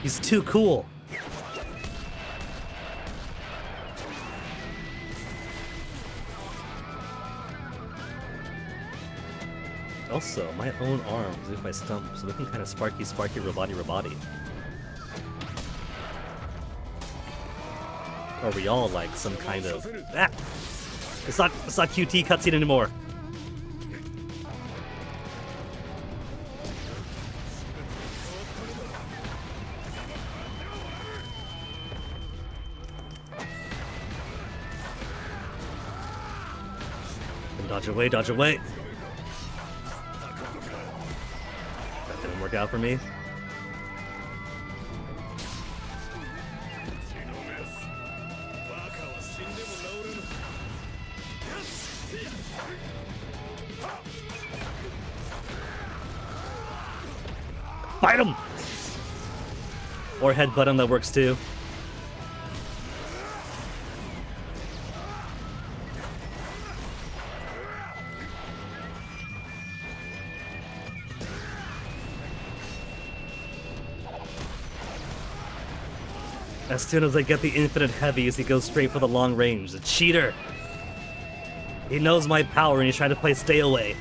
S2: He's too cool. Also, my own arms, if I stump, so looking kind of sparky, robody. Are we all like some kind of... Ah! It's not QT cutscene anymore. Dodge away, dodge away. That didn't work out for me. Fight him! Or headbutt him, that works too. As soon as I get the infinite heavies, he goes straight for the long range. The cheater! He knows my power and he's trying to play stay away.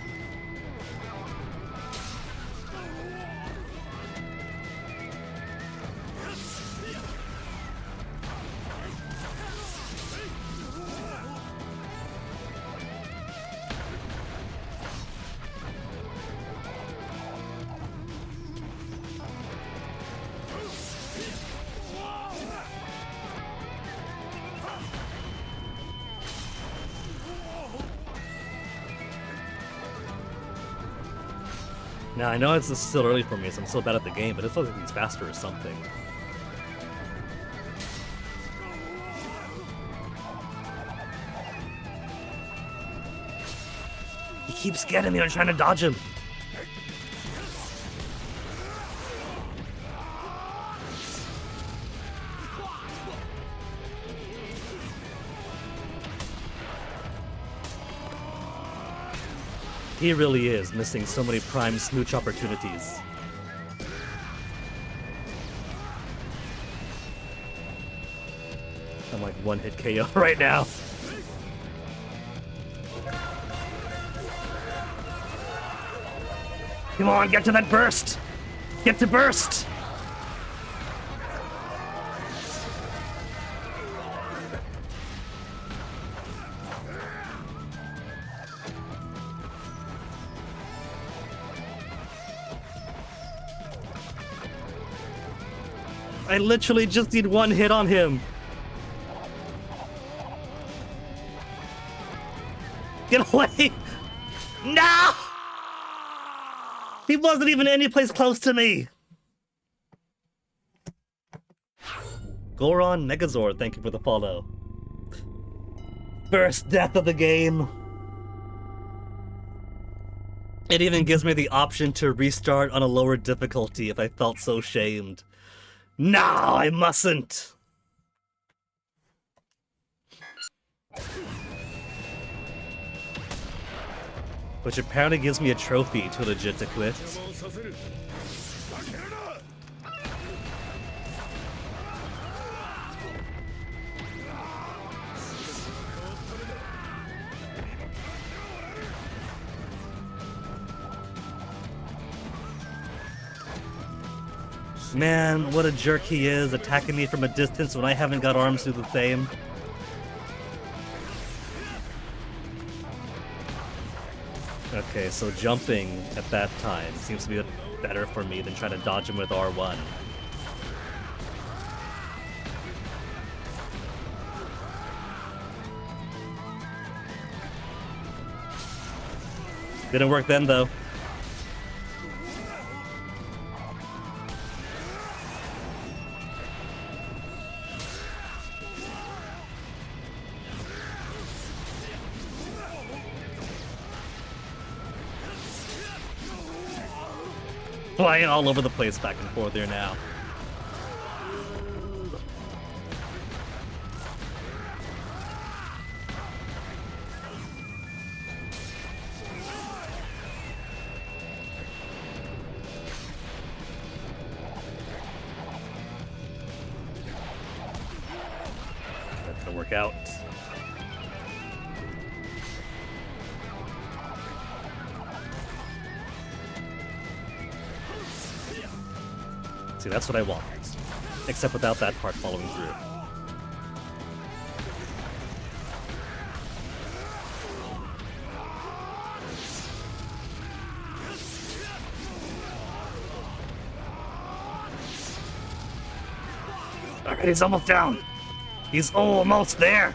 S2: Now, I know it's still early for me, so I'm still bad at the game, but it feels like he's faster or something. He keeps getting me, I'm trying to dodge him. He really is missing so many prime smooch opportunities. I'm like one-hit KO right now. Come on, get to that burst! Get to burst! I literally just need one hit on him. Get away! No! He wasn't even any place close to me. Goron Megazord, thank you for the follow. First death of the game. It even gives me the option to restart on a lower difficulty if I felt so shamed. No, I mustn't! Which apparently gives me a trophy to legit to quit. Man, what a jerk he is, attacking me from a distance when I haven't got arms to do the same. Okay, so jumping at that time seems to be better for me than trying to dodge him with R1. Didn't work then, though. Flying all over the place back and forth here now. That's gonna work out. See, that's what I want. Except without that part following through. Alright, he's almost down. He's almost there.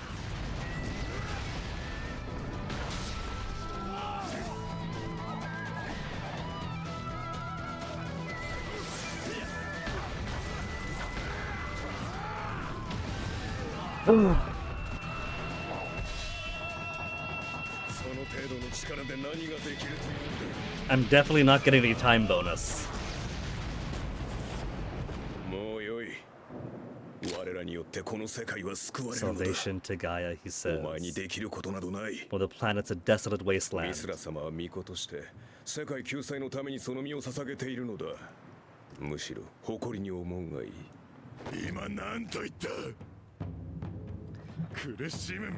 S2: I'm definitely not getting any time bonus. Salvation to Gaia, he says. Well, the planet's a desolate wasteland.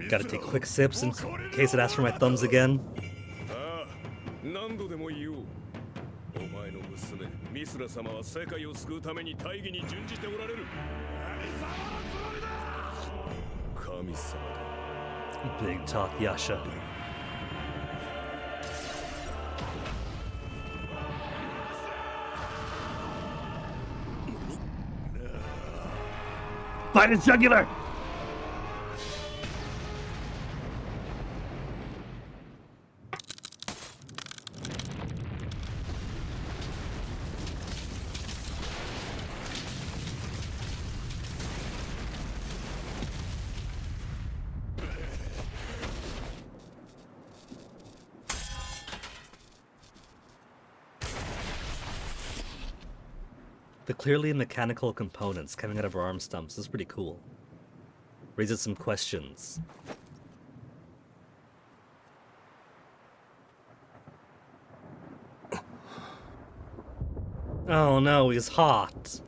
S2: Gotta take quick sips in case it asks for my thumbs again. Big talk, Yasha. Fight his jugular! The clearly mechanical components coming out of her arm stumps is pretty cool. Raises some questions. Oh no, he's hot.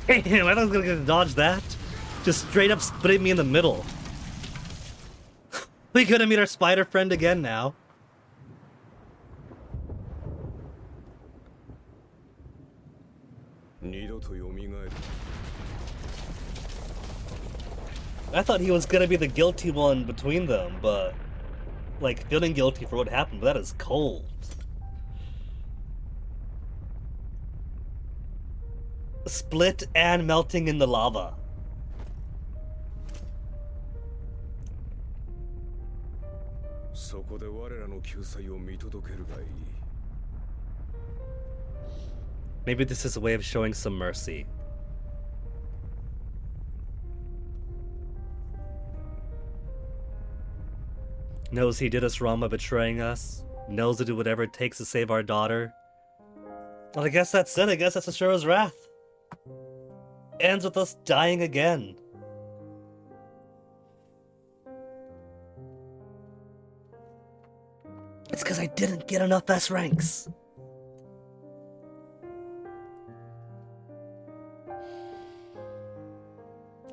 S2: Damn, I thought I was gonna dodge that. Just straight up split me in the middle. We gonna meet our spider friend again now. I thought he was gonna be the guilty one between them, but like feeling guilty for what happened, but that is cold. Split and melting in the lava. Maybe this is a way of showing some mercy. Knows he did us wrong by betraying us. Knows to do whatever it takes to save our daughter. Well, I guess that's it. I guess that's Asura's wrath. Ends with us dying again. It's because I didn't get enough S ranks.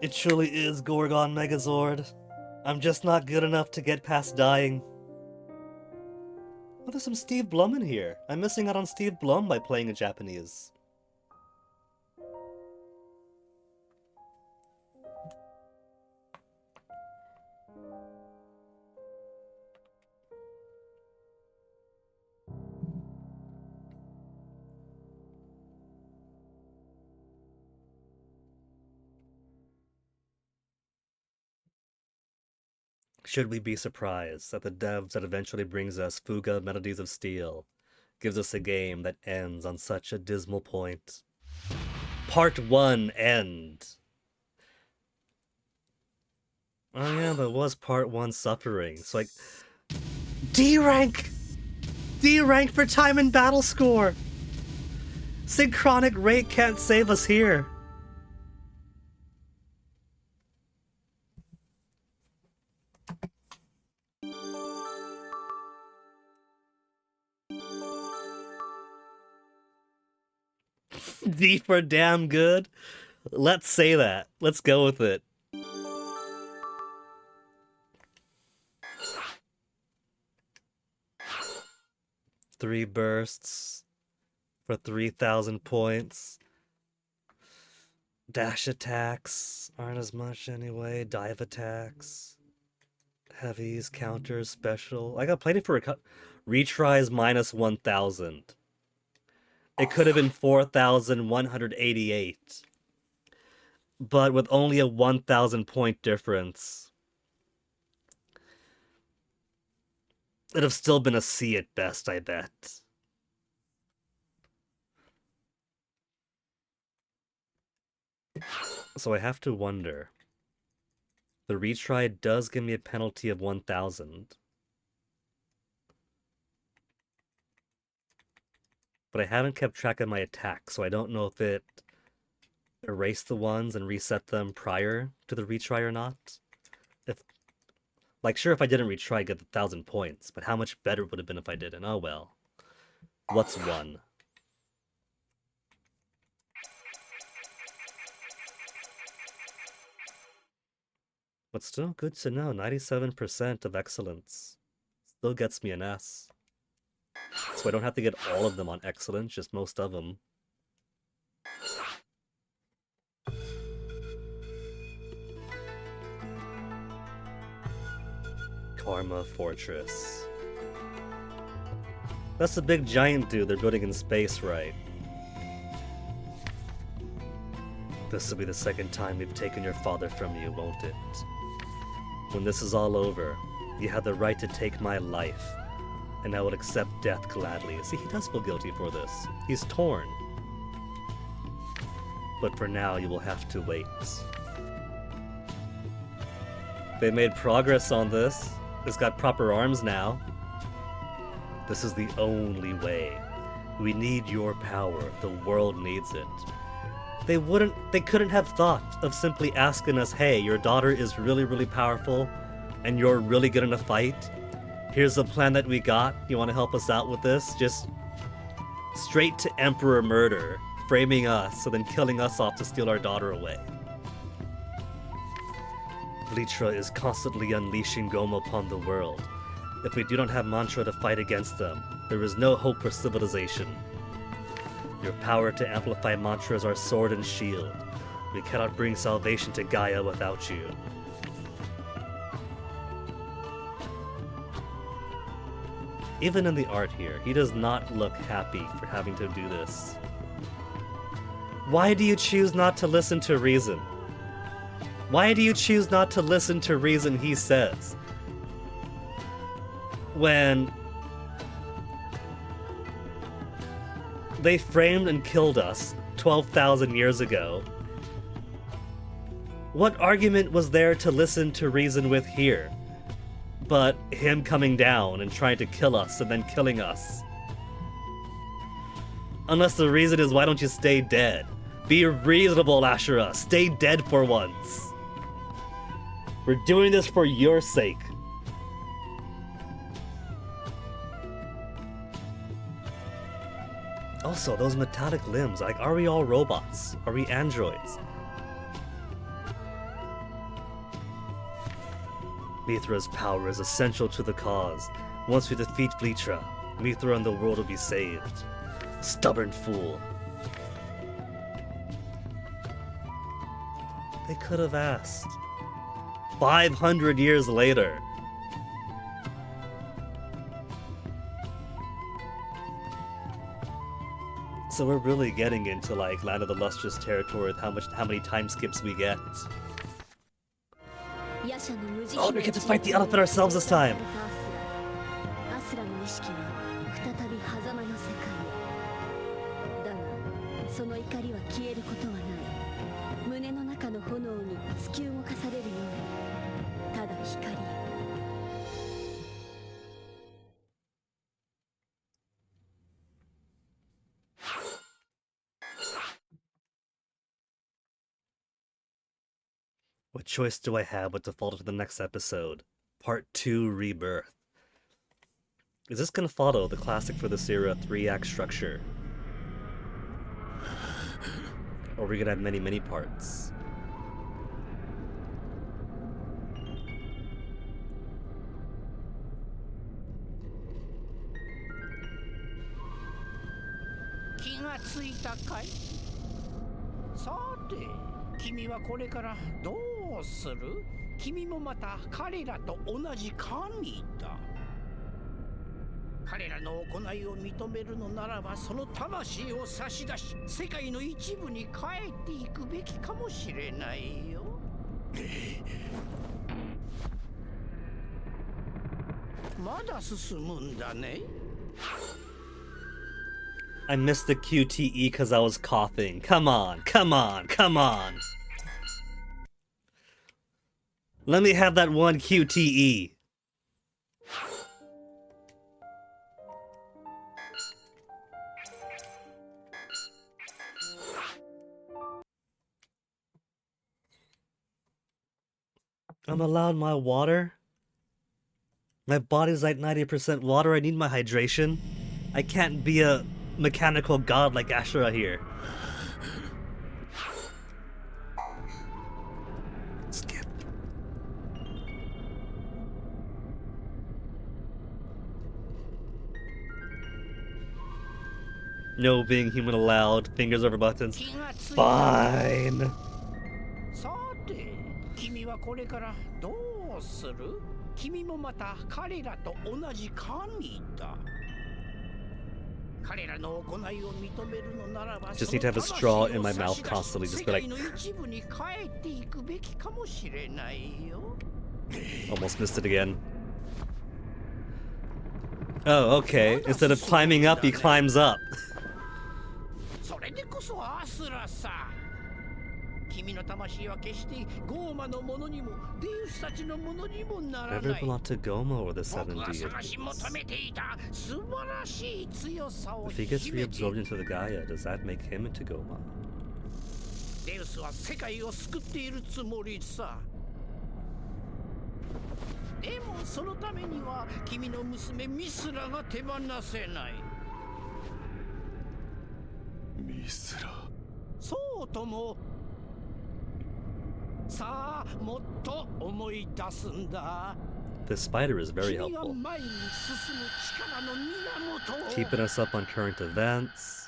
S2: It truly is Gorgon Megazord. I'm just not good enough to get past dying. Oh, there's some Steve Blum in here. I'm missing out on Steve Blum by playing in Japanese. Should we be surprised that the devs that eventually brings us Fuga Melodies of Steel gives us a game that ends on such a dismal point? Part 1 end. Oh yeah, but was Part 1 suffering? So like, D rank! D rank for time and battle score! Synchronic rate can't save us here. D for damn good? Let's say that. Let's go with it. Three bursts for 3,000 points. Dash attacks aren't as much anyway. Dive attacks. Heavies, counters, special. I got plenty for retries minus 1,000. It could have been 4,188. But with only a 1,000 point difference, it'd have still been a C at best, I bet. So I have to wonder. The retry does give me a penalty of 1,000. But I haven't kept track of my attacks, so I don't know if it erased the ones and reset them prior to the retry or not. Sure, if I didn't retry, I'd get the 1,000 points, but how much better would it have been if I didn't? Oh well. What's one? But still good to know, 97% of excellence. Still gets me an S. So I don't have to get all of them on excellence, just most of them. Karma Fortress. That's the big giant dude they're building in space, right? This will be the second time we've taken your father from you, won't it? When this is all over, you have the right to take my life, and I will accept death gladly. See, he does feel guilty for this. He's torn. But for now, you will have to wait. They made progress on this. It's got proper arms now. This is the only way. We need your power. The world needs it. They couldn't have thought of simply asking us, hey, your daughter is really, really powerful, and you're really good in a fight. Here's the plan that we got. You want to help us out with this? Just straight to Emperor murder, framing us, and then killing us off to steal our daughter away. Vlitra is constantly unleashing Goma upon the world. If we do not have mantra to fight against them, there is no hope for civilization. Your power to amplify mantra is our sword and shield. We cannot bring salvation to Gaia without you. Even in the art here, he does not look happy for having to do this. Why do you choose not to listen to reason? Why do you choose not to listen to reason, he says? When they framed and killed us 12,000 years ago, what argument was there to listen to reason with here? But him coming down and trying to kill us and then killing us. Unless the reason is, why don't you stay dead? Be reasonable, Asura. Stay dead for once. We're doing this for your sake. Also, those metallic limbs, like, are we all robots? Are we androids? Mithra's power is essential to the cause. Once we defeat Vlitra, Mithra and the world will be saved. Stubborn fool. They could have asked. 500 years later. So we're really getting into like Land of the Lustrous territory with how many time skips we get.
S5: Yashiro 者の無慈
S2: Oh,
S5: 悲
S2: we
S5: な
S2: get to fight the elephant ourselves this time.
S5: アスラの意識は再び狭間の世界へ。だがその怒りは消えることはない。胸の中の炎に突き動かされるように、ただ光へ。
S2: What choice do I have but to follow to the next episode? Part 2 Rebirth. Is this gonna follow the classic for this era 3-act structure? Or are we gonna have many parts?
S3: Sate, 君はこれからどうする？君もまた彼らと同じ神だ。彼らの行いを認めるのならば、その魂を差し出し、世界の一部に変えていくべきかもしれないよ。まだ進むんだね。
S2: I missed the QTE because I was coughing. Come on, come on, come on. Let me have that one QTE. I'm allowed my water? My body's like 90% water. I need my hydration. I can't be a mechanical god like Asura here. Skip. No being human allowed. Fingers over buttons. Fine.
S3: さて、君はこれからどうする？君もまた彼らと同じ神だ。彼らの行いを認めるのならば、
S2: Just need to have a straw in my mouth constantly. Just be like.
S3: 世界の一部に変えていくべきかもしれないよ。
S2: Almost missed it again. Oh, okay. Instead of climbing up, he climbs up.
S3: それでこそアスラさ。君の魂は決してゴーマのものにもデウスたちのものにもなら
S2: Never
S3: ない。
S2: belonged to Goma or the
S3: 僕
S2: Seven
S3: が探し
S2: Deities.
S3: 求めていた素晴らしい強さを
S2: If he gets
S3: 秘めてい
S2: reabsorbed
S3: る。
S2: into the Gaia, does that make him into Goma?
S3: デウスは世界を救っているつもりさ。でもそのためには君の娘ミスラが手放せない。
S4: ミスラ。
S3: そうとも。さあ、もっと思い出すんだ。
S2: This spider is very
S3: 君が
S2: helpful.
S3: 前に進む力の源を。
S2: Keeping us up on current events.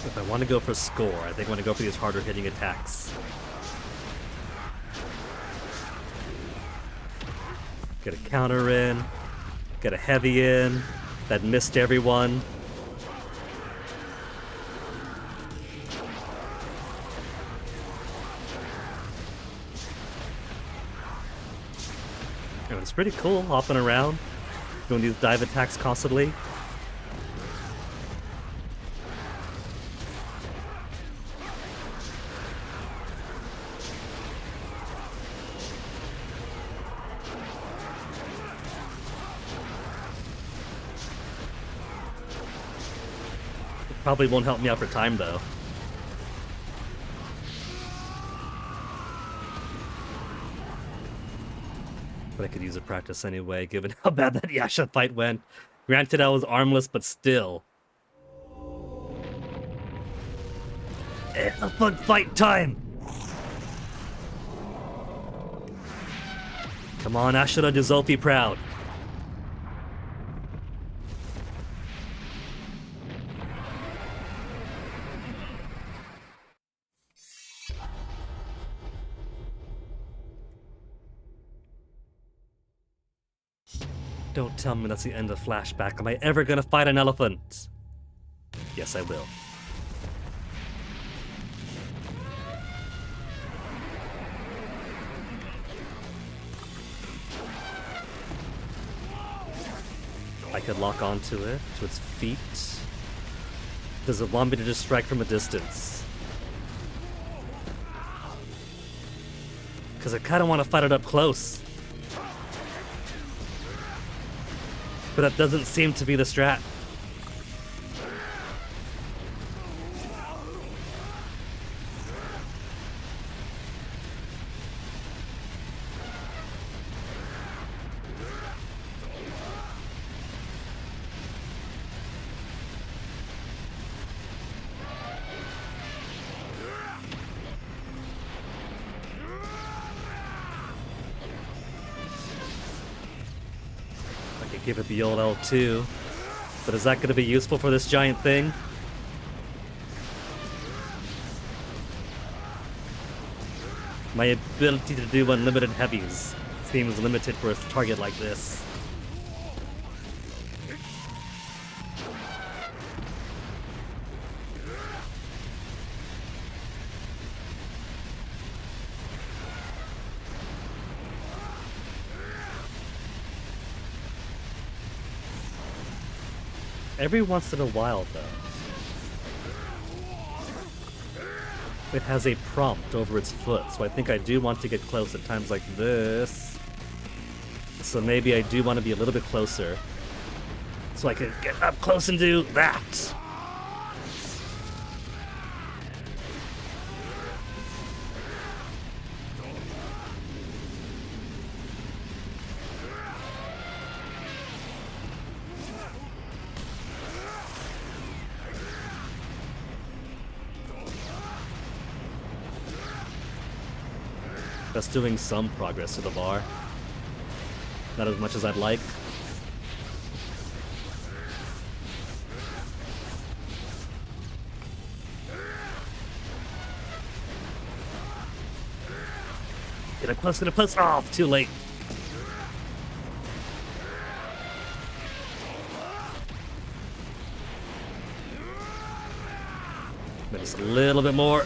S2: If I want to go for score, I think I want to go for these harder hitting attacks. Get a counter in, get a heavy in, that missed everyone. And it's pretty cool hopping around, doing these dive attacks constantly. Probably won't help me out for time, though. But I could use a practice anyway, given how bad that Yasha fight went. Granted, I was armless, but still. Elephant fight time! Come on, Asura, do Zulfi proud. Don't tell me that's the end of Flashback. Am I ever gonna fight an elephant? Yes, I will. I could lock onto it, to its feet. Does it want me to just strike from a distance? Because I kind of want to fight it up close. But that doesn't seem to be the strat. Give it the old L2, but is that going to be useful for this giant thing? My ability to do unlimited heavies seems limited for a target like this. Every once in a while, though, it has a prompt over its foot, so I think I do want to get close at times like this. So maybe I do want to be a little bit closer, so I can get up close and do that. That's doing some progress to the bar. Not as much as I'd like. Get a close. Oh, too late. Maybe just a little bit more.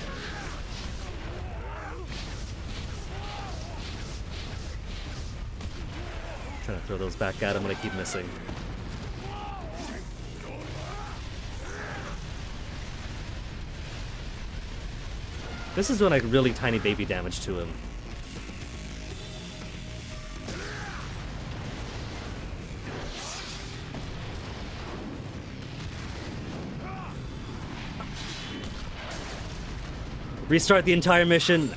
S2: Trying to throw those back at him, but I keep missing. This is doing like really tiny baby damage to him. Restart the entire mission.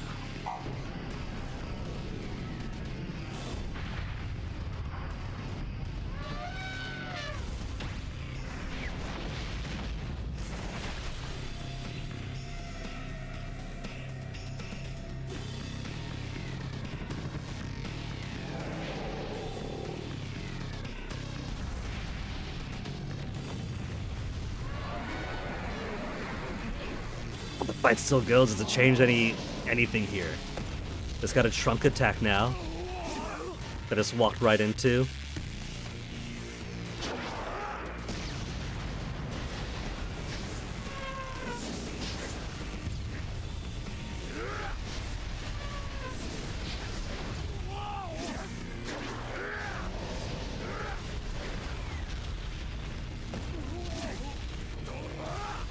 S2: Fight still goes. Does it change anything here? It's got a trunk attack now that it's walked right into.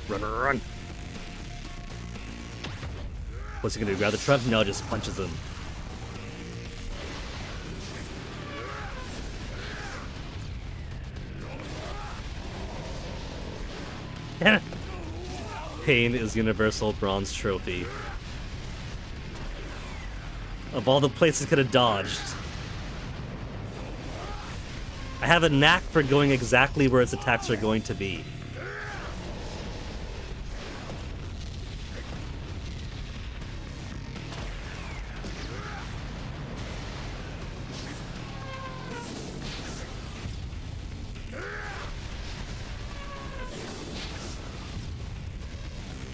S2: Run. What's he gonna do? Grab the trunk? No, just punches him. Pain is universal bronze trophy. Of all the places could have dodged, I have a knack for going exactly where its attacks are going to be.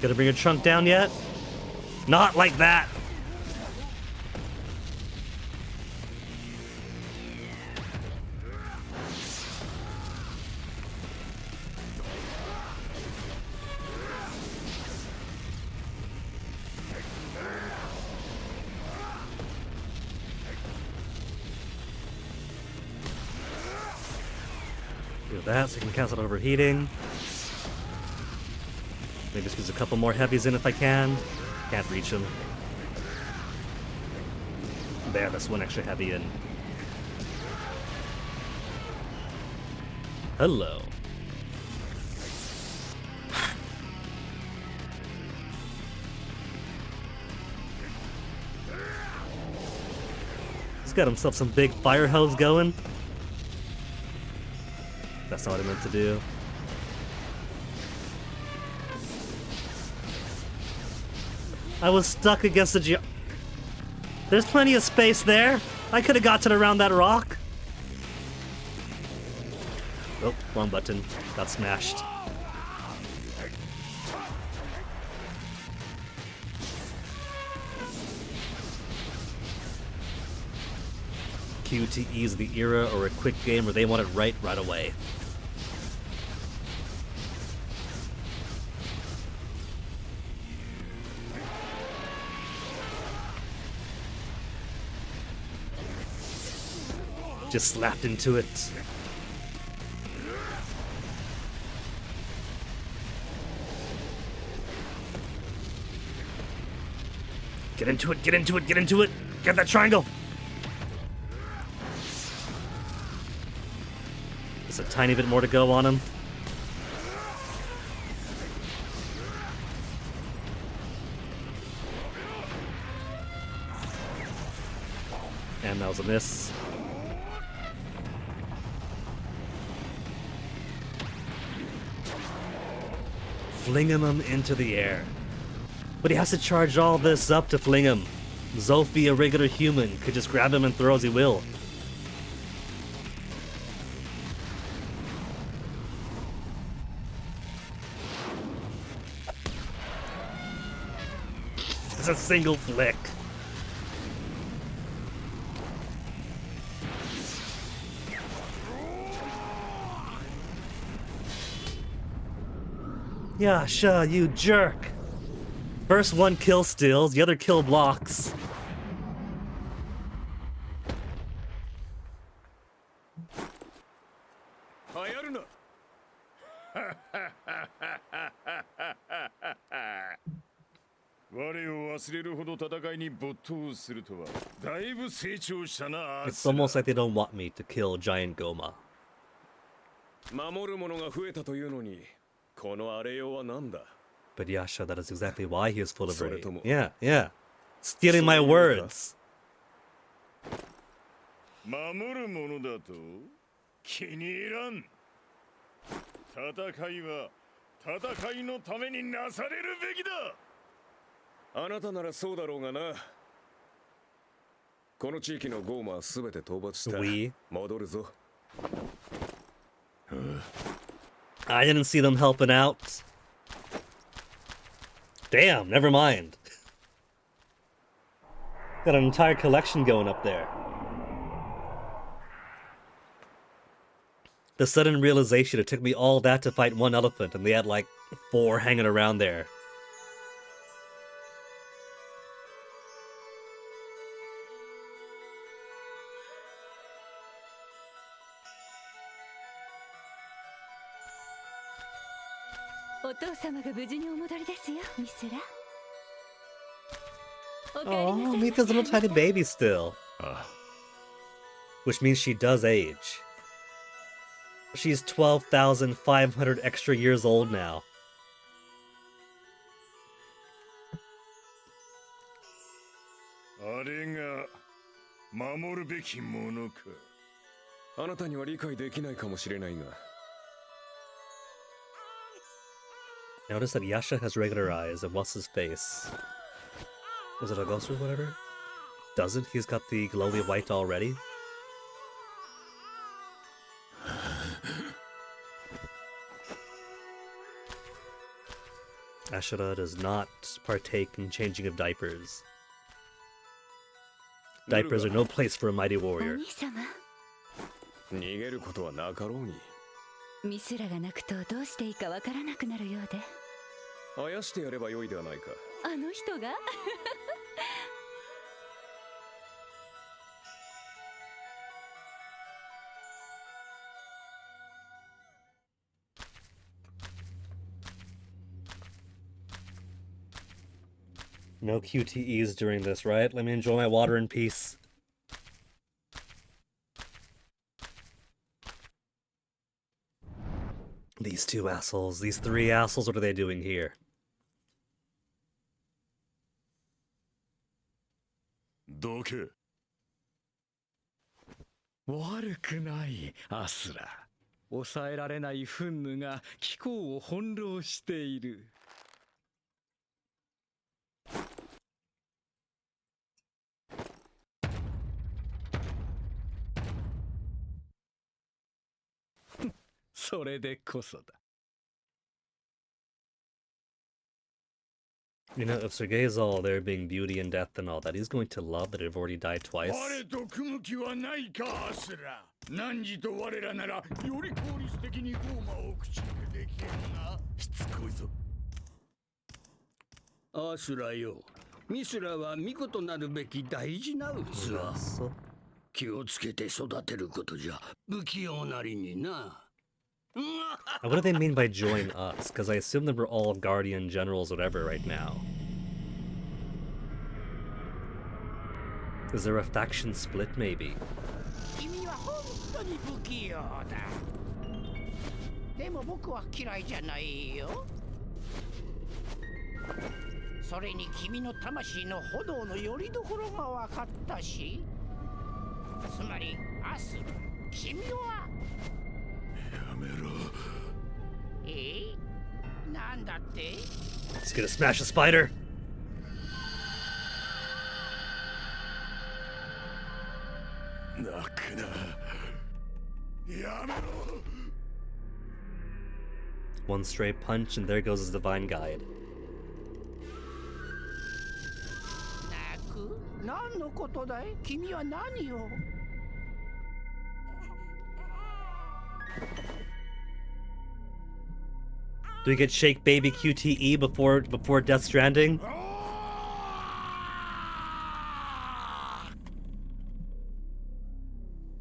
S2: Gonna bring your trunk down yet? Not like that! Do that so you can cancel overheating. Maybe squeeze a couple more heavies in if I can. Can't reach them. There, that's one extra heavy in. Hello. He's got himself some big fire hose going. That's not what I meant to do. I was stuck against the There's plenty of space there. I could have gotten around that rock. Oh, wrong button. Got smashed. QTE is the era or a quick game where they want it right away. Just slapped into it. Get into it, get into it, get into it! Get that triangle! Just a tiny bit more to go on him. And that was a miss. Flinging him into the air. But he has to charge all this up to fling him. Zolfi, a regular human, could just grab him and throw as he will. It's a single flick. Yeah, sure, you jerk. First one kill steals, the other kill blocks. It's almost like they don't want me to kill Giant Goma. But Yasha, that is exactly why he is full of rage. Yeah. Stealing my words.
S4: 守るものだと気に入らん。戦いは戦いのためになされるべきだ。あなたならそうだろうがな。この地域のゴーマはすべて討伐した。戻るぞ。
S2: I didn't see them helping out. Damn, never mind. Got an entire collection going up there. The sudden realization it took me all that to fight one elephant, and they had like 4 hanging around there. Oh, Mika's a little tiny baby still. Which means she does age. She's 12,500 extra years old now.
S4: あなたには理解できないかもしれないが
S2: Notice that Yasha has regular eyes, and what's his face? Was it a ghost or whatever? Doesn't? He's got the glowy white already? Asura does not partake in changing of diapers. Diapers are no place for a mighty
S5: お
S2: warrior.
S5: 兄様、
S4: 逃げることはなかろうに
S5: ミスラが泣くとどうしていいかわからなくなるようで。
S4: あやしてやればよいではないか
S5: あの人が
S2: No QTEs during this, right? Let me enjoy my water in peace. These two assholes, these three assholes, what are they doing here?
S4: どけ
S6: 悪くないアスラ。抑えられない憤怒が気候を翻弄している。それでこそだ。
S2: You know, if Sergei's all there being beauty and death and all that, he's going to love that I've already died twice.
S7: 我と組む気はないかアスラ。汝と我らならより効率的にゴーマを駆逐できるな。しつこいぞ。
S1: アスラよ、ミスラは巫女となるべき大事な器。
S2: So,
S1: 気をつけて育てることじゃ、不器用なりにな。
S2: what do they mean by join us? Because I assume that we're all Guardian Generals, whatever, right now. Is there a faction split, maybe?
S3: 君は本当に不器用だ。でも僕は嫌いじゃないよ。それに君の魂の炎の拠り所が分かったし、つまりアスル、君は
S7: やめろ。
S3: なんだって？
S2: He's gonna smash a spider!
S7: 泣くな。やめろ。
S2: One stray punch, and there goes his divine guide.
S3: 泣く？何のことだい？君は何を？
S2: Do we get Shake Baby QTE before Death Stranding?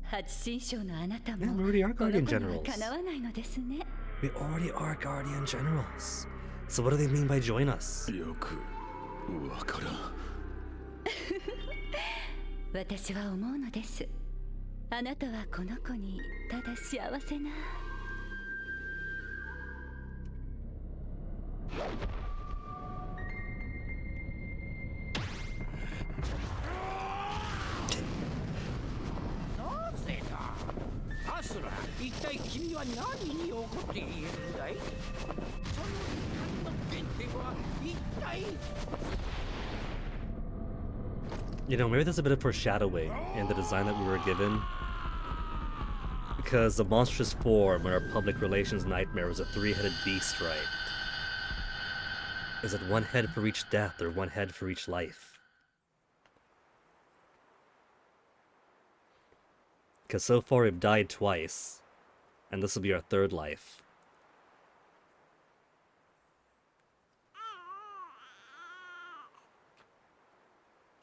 S5: 八神将のあなた
S2: Man,
S5: も
S2: we already are
S5: この
S2: Guardian
S5: 子には
S2: Generals.
S5: かなわないのですね。
S2: We already are Guardian Generals. So what do they mean by join us?
S7: よくわからん。
S5: 私は思うのです。あなたはこの子にただ幸せな。
S3: なぜだ？アスラ、一体君は何に怒っているんだい？その怒りの原点は一体？
S2: You know, maybe there's a bit of foreshadowing in the design that we were given. Because the monstrous form in our public relations nightmare was a three-headed beast, right? Is it one head for each death or one head for each life? Because so far we've died twice, and this will be our third life.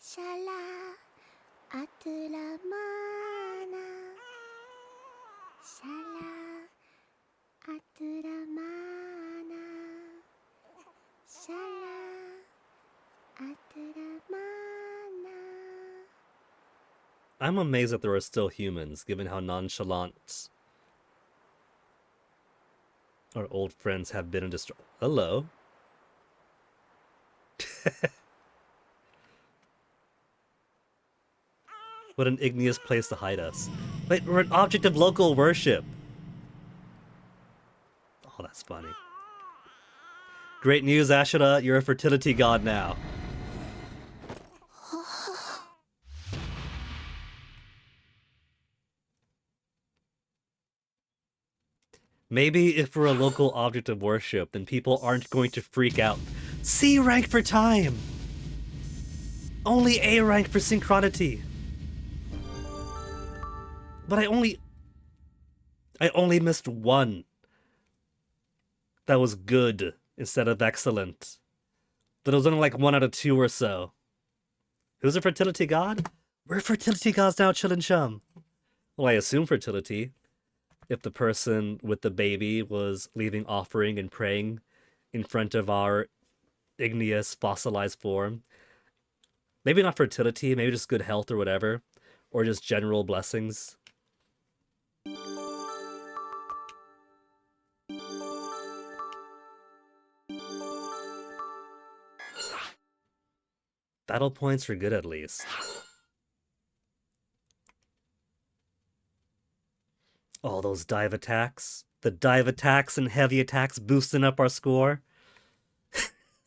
S5: シャラアトゥラマーナシャラアトゥラマーナシャラアトゥラマーナ
S2: I'm amazed that there are still humans, given how nonchalant our old friends have been in destruction. Hello. What an igneous place to hide us. Wait, we're an object of local worship. Oh, that's funny. Great news, Asura. You're a fertility god now. Maybe if we're a local object of worship, then people aren't going to freak out. C rank for time! Only A rank for synchronity. But I only missed one. That was good instead of excellent. But it was only like 1 out of 2 or so. Who's a fertility god? We're fertility gods now, Chill and Chum. Well, I assume fertility. If the person with the baby was leaving offering and praying in front of our igneous fossilized form. Maybe not fertility, maybe just good health or whatever. Or just general blessings. Battle points are good at least. All those dive attacks. The dive attacks and heavy attacks boosting up our score.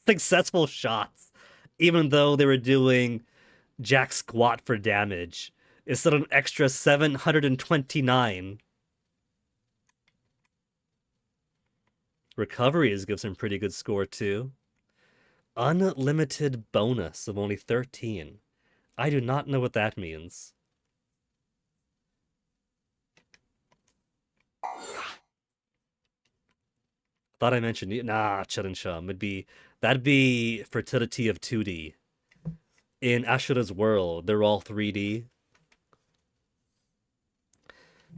S2: Successful shots. Even though they were doing jack squat for damage. Instead of an extra 729. Recoveries gives him pretty good score too. Unlimited bonus of only 13. I do not know what that means. Thought I mentioned you. Nah, Chud and Chum. That'd be fertility of 2D. In Ashura's world, they're all 3D.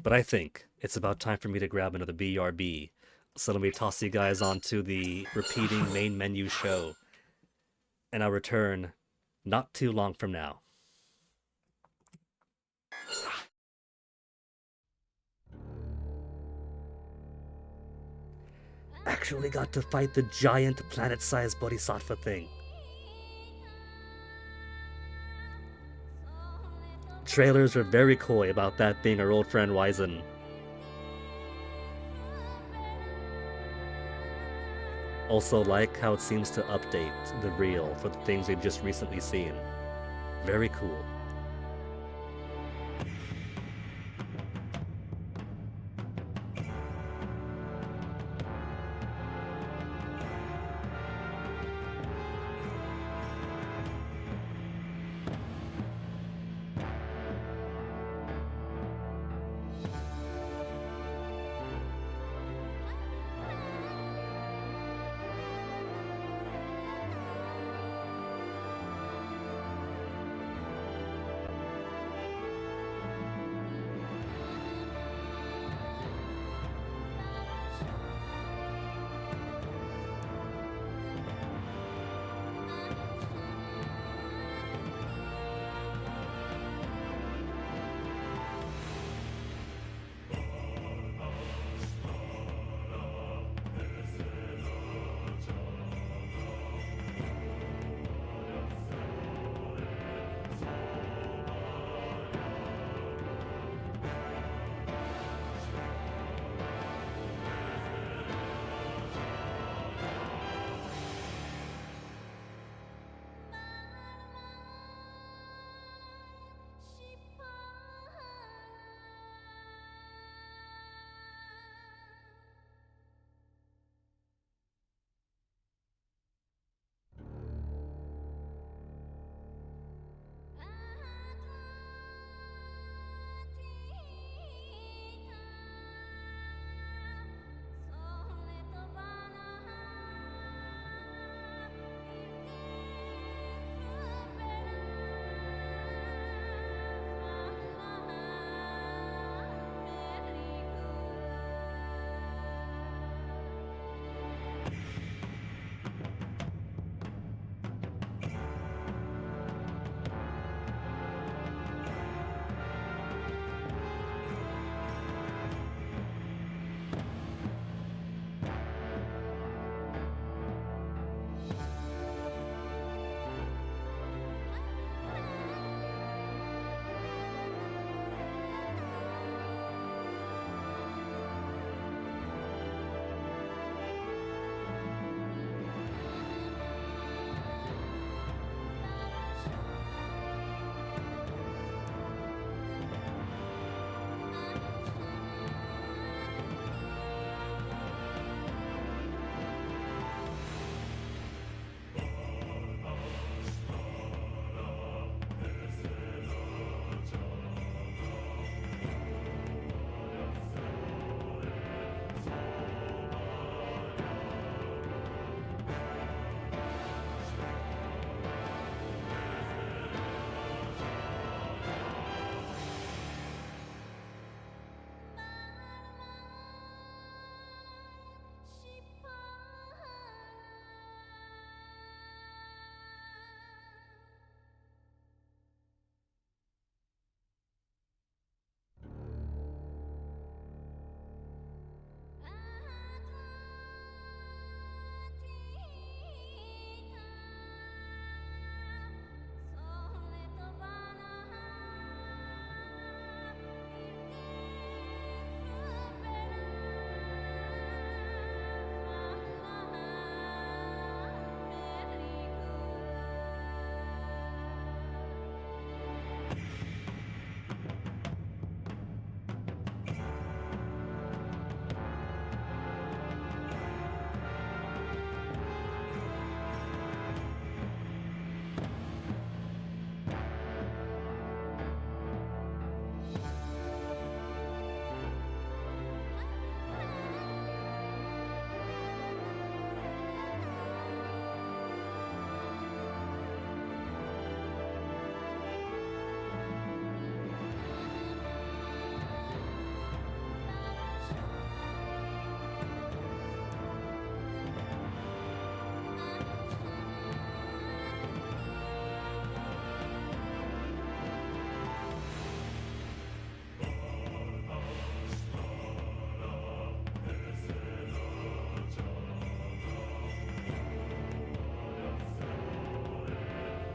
S2: But I think it's about time for me to grab another BRB. So let me toss you guys onto the repeating main menu show. And I'll return not too long from now. Actually got to fight the giant planet-sized Bodhisattva thing. Trailers are very coy about that being our old friend Wizen. Also like how it seems to update the reel for the things we've just recently seen. Very cool.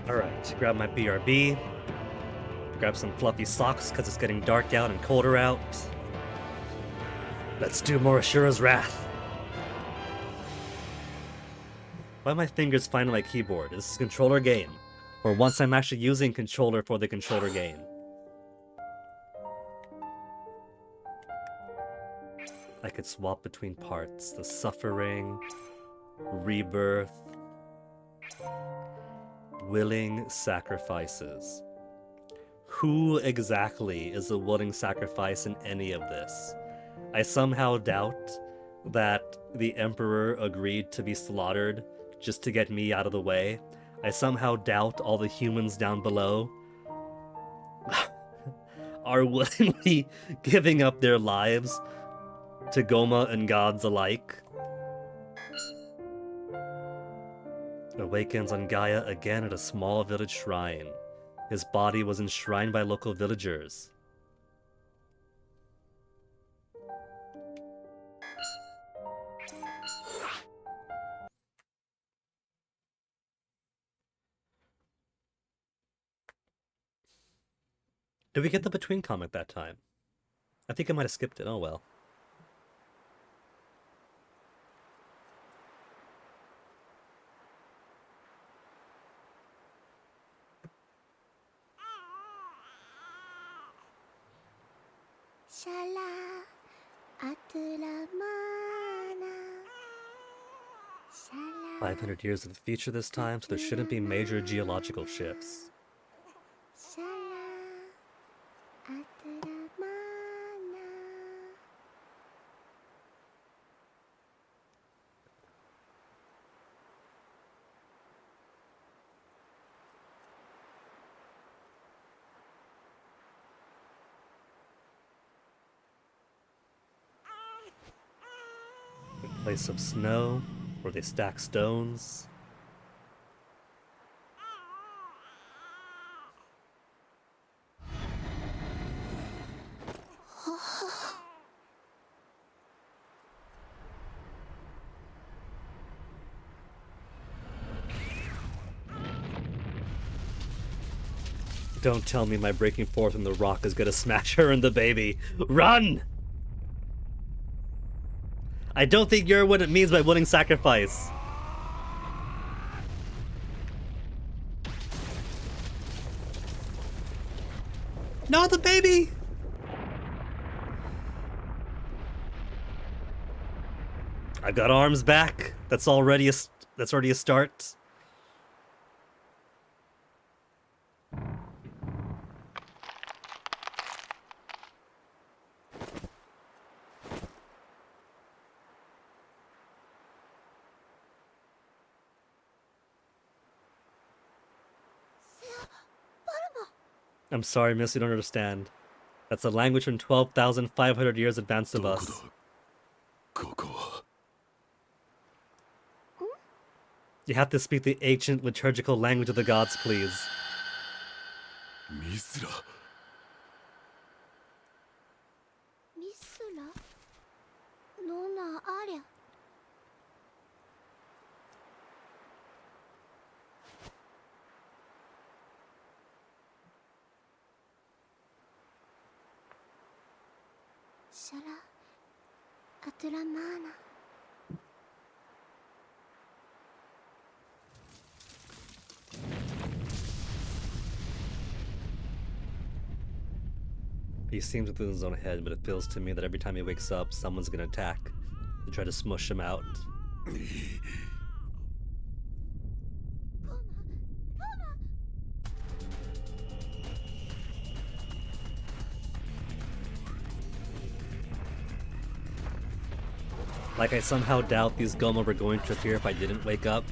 S2: Alright, grab my BRB. Grab some fluffy socks because it's getting dark out and colder out. Let's do more Asura's Wrath. Why are my fingers finding my keyboard? This is a controller game. For once I'm actually using controller for the controller game. I could swap between parts. The suffering, rebirth, willing sacrifices. Who exactly is a willing sacrifice in any of this? I somehow doubt that the Emperor agreed to be slaughtered just to get me out of the way. I somehow doubt all the humans down below are willingly giving up their lives to Goma and gods alike. Awakens on Gaia again at a small village shrine. His body was enshrined by local villagers. Did we get the Between comic that time? I think I might have skipped it. Oh well.
S5: Shala Atula Mana. Shala
S2: 500 years of the future this time, so there shouldn't be major geological shifts.
S5: Shala Atula Mana.
S2: A place of snow, where they stack stones. Don't tell me my breaking forth in the rock is gonna smash her and the baby. Run! I don't think you're what it means by willing sacrifice. No, the baby! I got arms back. That's already a start. I'm sorry, miss, you don't understand. That's a language from 12,500 years advanced of us.
S4: ここは
S2: You have to speak the ancient liturgical language of the gods, please.
S4: ミスラ
S5: ミスラノナありゃ。シャラアトゥラマーナ。
S2: He seems within his own head, but it feels to me that every time he wakes up, someone's gonna attack to try to smush him out. Like I somehow doubt these Goma were going to appear if I didn't wake up.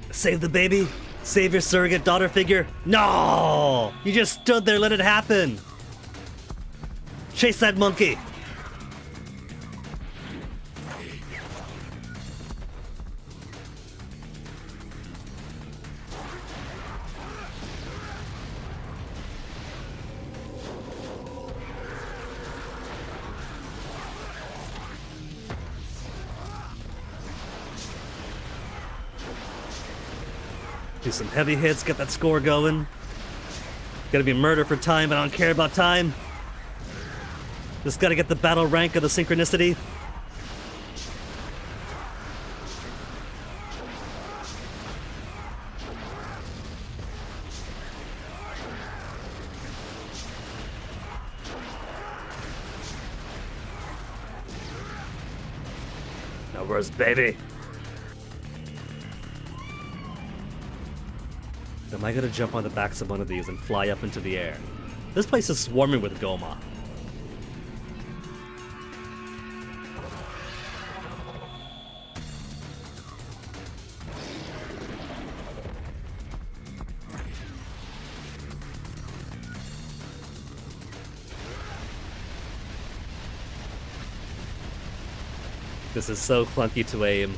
S2: Save the baby! Save your surrogate daughter figure! No! You just stood there, let it happen! Chase that monkey! Do some heavy hits, get that score going. Gotta be murder for time, but I don't care about time. Just gotta get the battle rank of the synchronicity. Now where's baby? Am I gonna jump on the backs of one of these and fly up into the air? This place is swarming with Goma. This is so clunky to aim.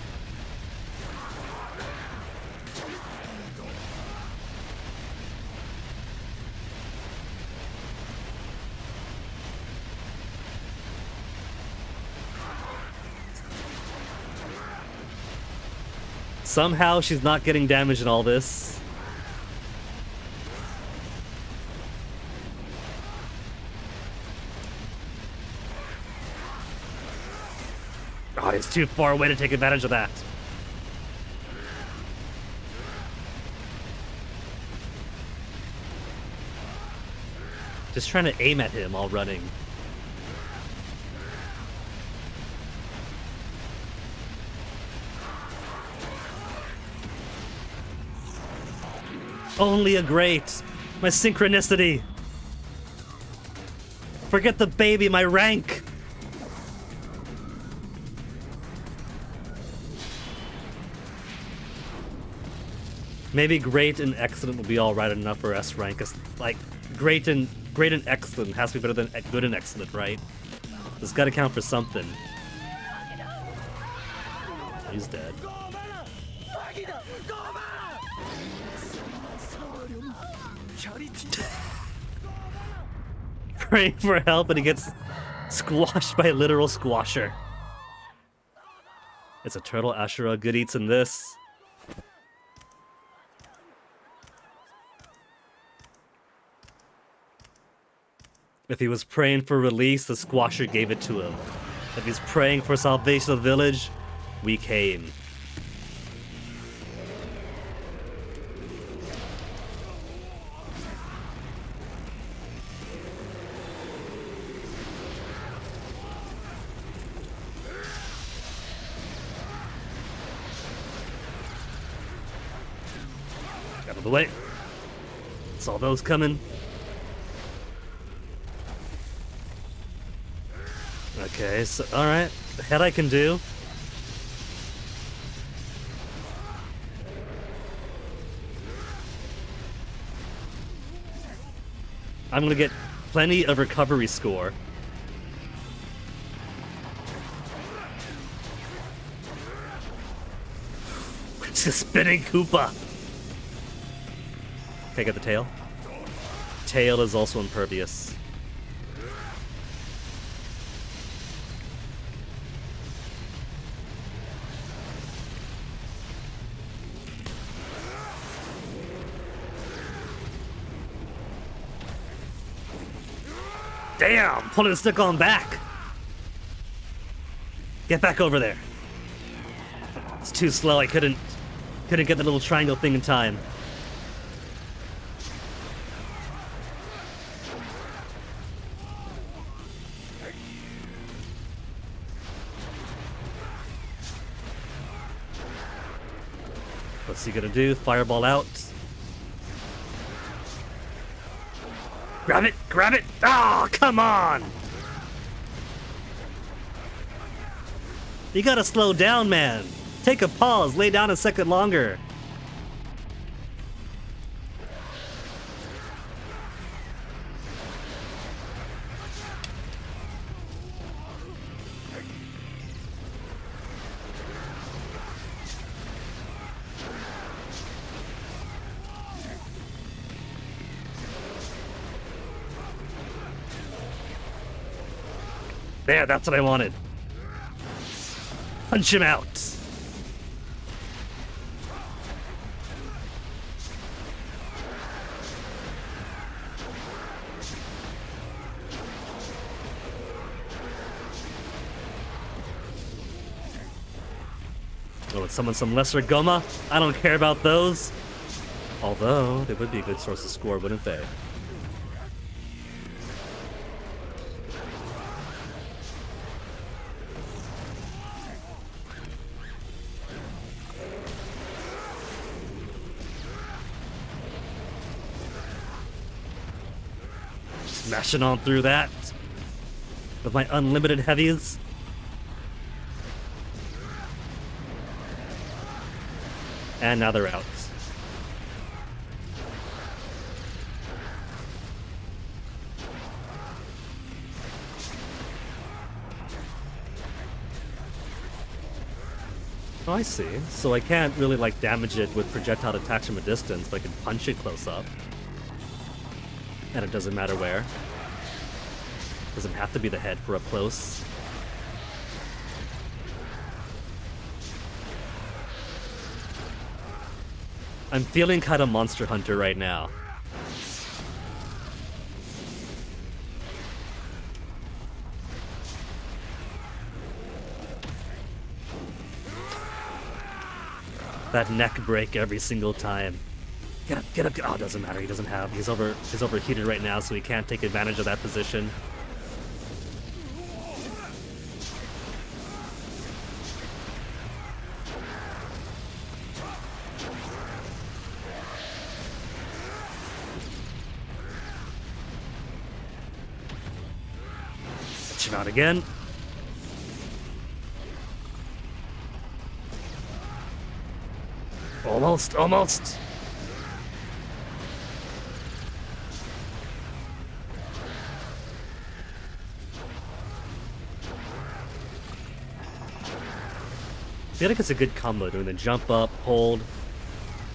S2: Somehow she's not getting damage in all this. Oh, he's too far away to take advantage of that. Just trying to aim at him while running. Only a great. My synchronicity. Forget the baby, my rank. Maybe great and excellent will be alright enough for S rank. Cause like great and excellent has to be better than good and excellent, right? It's gotta count for something. He's dead. Praying for help and he gets squashed by a literal squasher. It's a turtle Asura. Good eats in this. If he was praying for release, the squasher gave it to him. If he's praying for salvation of the village, we came. Out of the way. Saw those coming. Okay, so, alright. The head I can do. I'm gonna get plenty of recovery score. It's a spinning Koopa! Can I get the tail? Tail is also impervious. Damn! Pulling the stick on back! Get back over there. It's too slow, I couldn't get the little triangle thing in time. What's he gonna do? Fireball out. Grab it! Grab it! Oh, come on! You gotta slow down, man. Take a pause. Lay down a second longer. There, that's what I wanted. Punch him out. Oh, let's summon some lesser Goma. I don't care about those. Although, they would be a good source of score, wouldn't they? Smashing on through that with my unlimited heavies. And now they're out. Oh, I see. So I can't really like damage it with projectile attacks from a distance, but I can punch it close up. And it doesn't matter where. Doesn't have to be the head for up close. I'm feeling kind of Monster Hunter right now. That neck break every single time. Get up, get up, get up. Oh, it doesn't matter. He doesn't have. He's overheated right now, so he can't take advantage of that position. Catch him out again. Almost, almost. I feel like it's a good combo, doing the jump up, hold,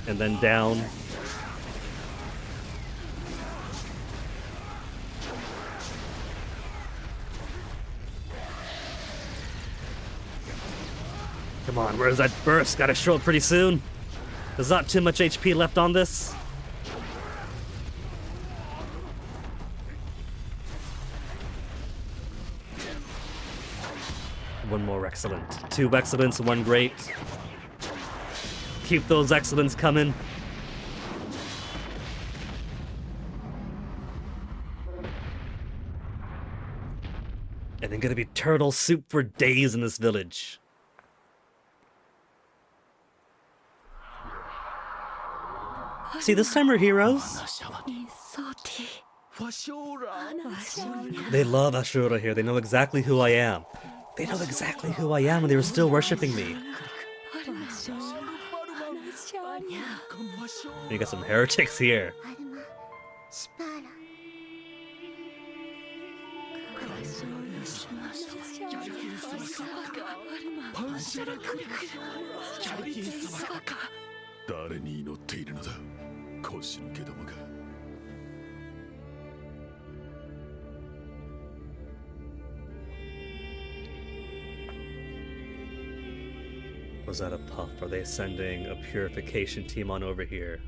S2: and then down. Come on, where's that burst? Gotta show up pretty soon. There's not too much HP left on this. One more excellent. 2 excellents, 1 great. Keep those excellents coming. And then gonna be turtle soup for days in this village. See, this time we're heroes. They love Asura here. They know exactly who I am. They know exactly who I am, and they were still worshipping me. You got some heretics here. Was that a puff? Are they sending a purification team on over here?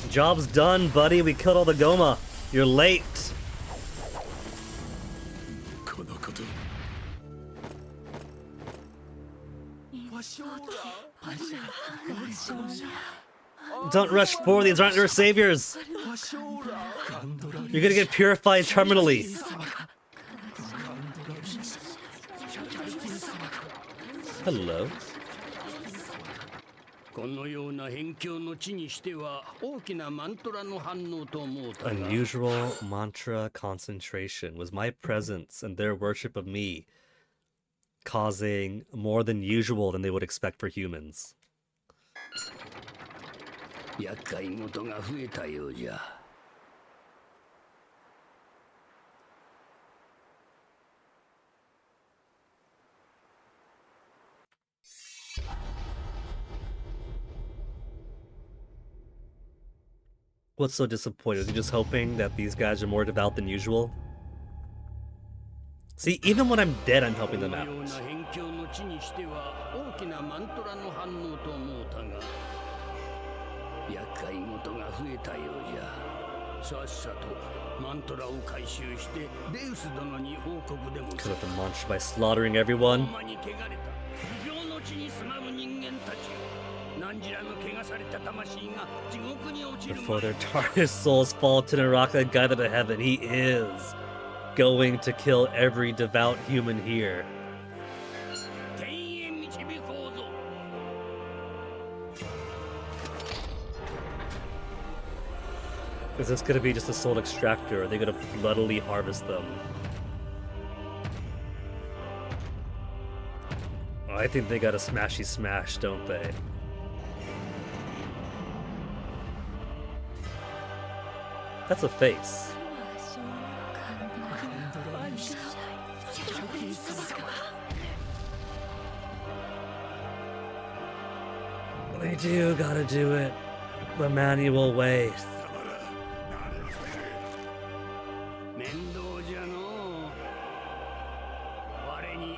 S2: Job's done, buddy. We killed all the Goma. You're late. Don't rush forward. These aren't your saviors. You're gonna get purified terminally. Hello. Unusual mantra concentration. Was my presence and their worship of me causing more than usual than they would expect for humans? What's so disappointing? Is he just hoping that these guys are more devout than usual? See, even when I'm dead, I'm helping them out.
S4: さっさとマントラを回収してデウス殿に報告でも
S2: Kill the monster by slaughtering everyone.
S4: ほんまに汚れた不浄の地に住まう人間たちよ。何時らの汚された魂が地獄に落ちる
S2: Before their darkest souls fall to Naraka, guided to heaven, he is going to kill every devout human here.
S4: 天へ導こうぞ。
S2: Is this gonna be just a soul extractor? Or are they gonna bloodily harvest them? Oh, I think they got a smashy smash, don't they? That's a face. They do gotta do it the manual way.
S4: 面倒じゃのう。我に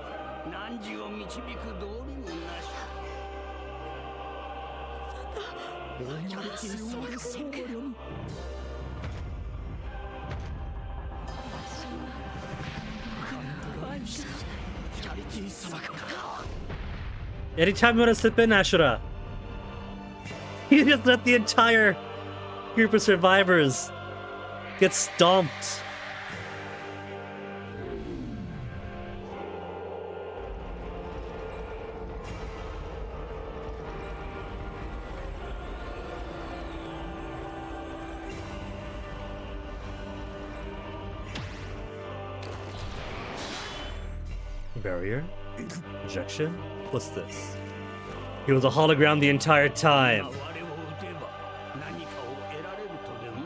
S4: 汝を導く道理もなし。
S2: Anytime you want to slip in, Asura, you just let the entire group of survivors get stomped. Barrier? Injection? What's this? He was a hologram the entire time.
S4: 我を撃てば何かを得られるとでも。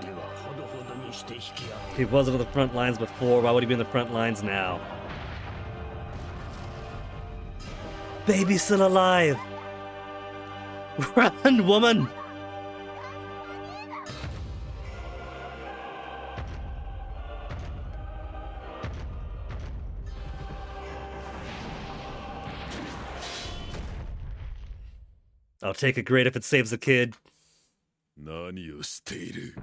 S4: ではほどほどにして引き上げ。
S2: He wasn't on the front lines before, why would he be in the front lines now? Baby's still alive! Run, woman! I'll take a grade if it saves the kid.
S7: 何をしている。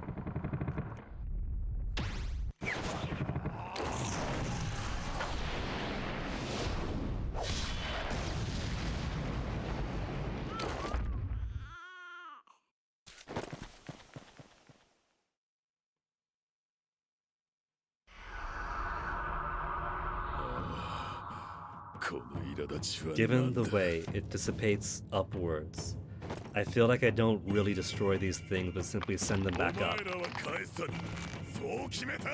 S7: Given the way it dissipates upwards, I feel like I don't really destroy these things, but simply send them back up. そう決めた。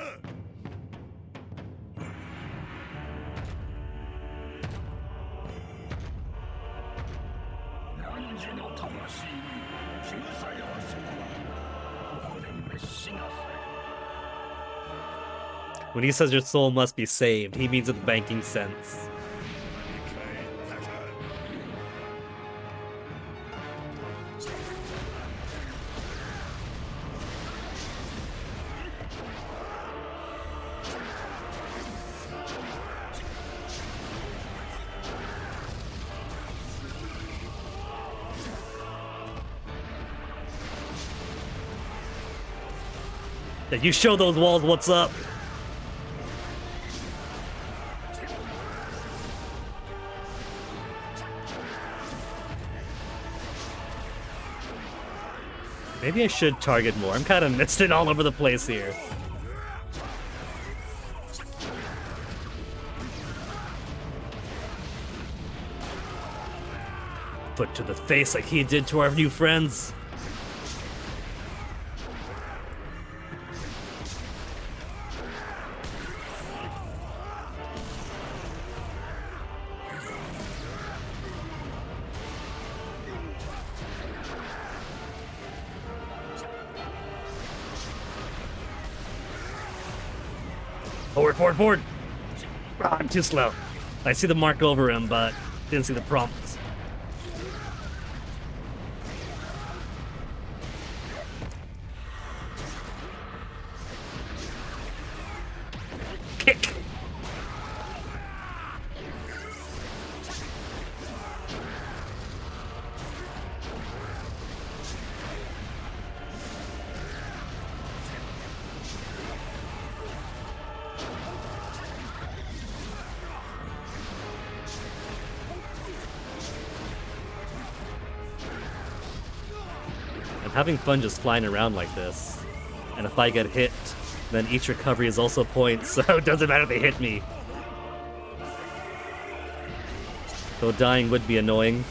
S4: 汝の魂に救済をするわ。ここで召しなさい。
S2: When he says your soul must be saved, he means in the banking sense. Yeah, you show those walls what's up. Maybe I should target more. I'm kind of missed it all over the place here. Foot to the face like he did to our new friends. Forward, forward, forward! Ah, I'm too slow. I see the mark over him, but didn't see the prompts. Kick! having fun just flying around like this. And if I get hit, then each recovery is also points, so it doesn't matter if they hit me. Though dying would be annoying.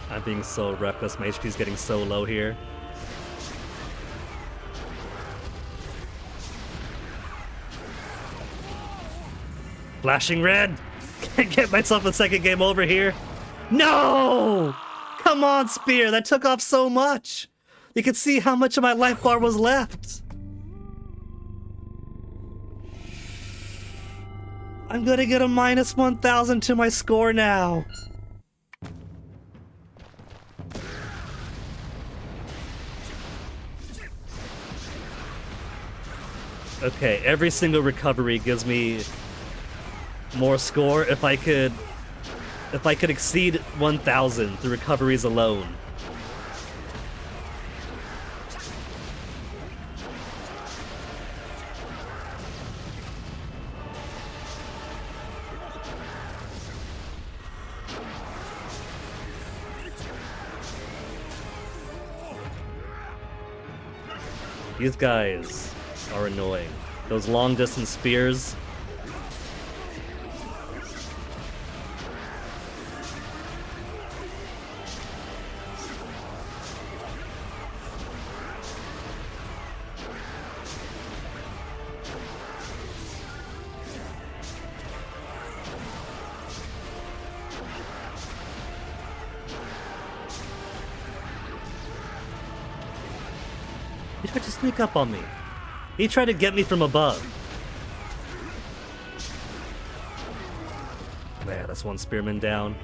S2: I'm being so reckless, my HP's getting so low here. Flashing red! Can't get myself a second game over here. No! Come on, Spear, that took off so much! You can see how much of my life bar was left. I'm gonna get a minus 1,000 to my score now. Okay, every single recovery gives me more score if I could exceed 1,000 through recoveries alone. These guys are annoying. Those long distance spears. He tried to sneak up on me. He tried to get me from above. Man, that's one spearman down.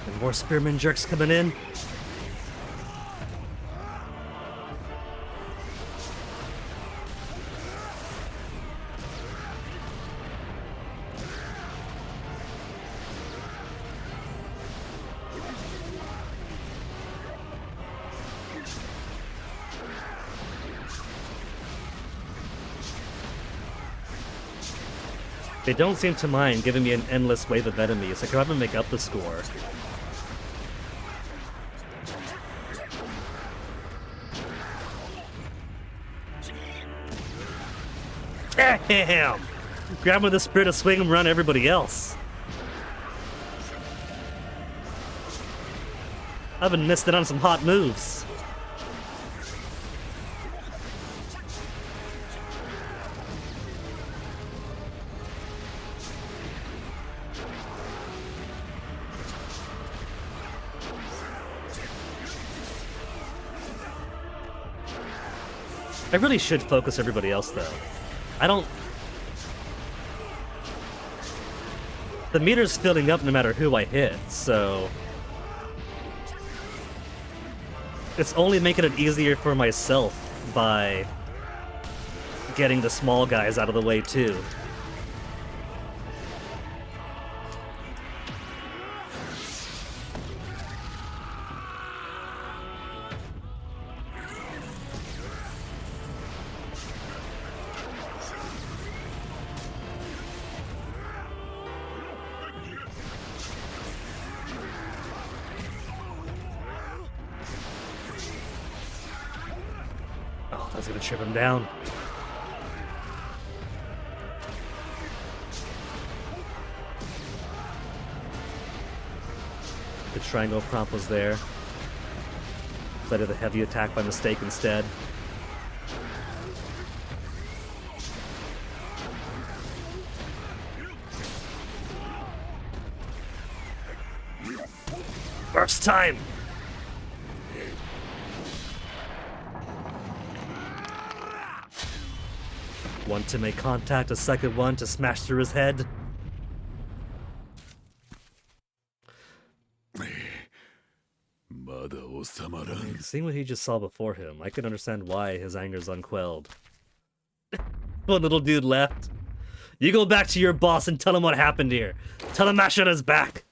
S2: And more spearman jerks coming in. They don't seem to mind giving me an endless wave of enemies. I could probably make up the score. Damn! Grab with the spirit of swing and run everybody else. I've been missing on some hot moves. I really should focus everybody else, though. I don't... The meter's filling up no matter who I hit, so... It's only making it easier for myself by getting the small guys out of the way, too. Oh, that's gonna trip him down. The triangle prompt was there. But I did the heavy attack by mistake instead. First time! One to make contact, a second one to smash through his head.
S4: まだ収まらん。
S2: Seeing what he just saw before him, I can understand why his anger's unquelled. One little dude left. You go back to your boss and tell him what happened here. Tell him Asura's back.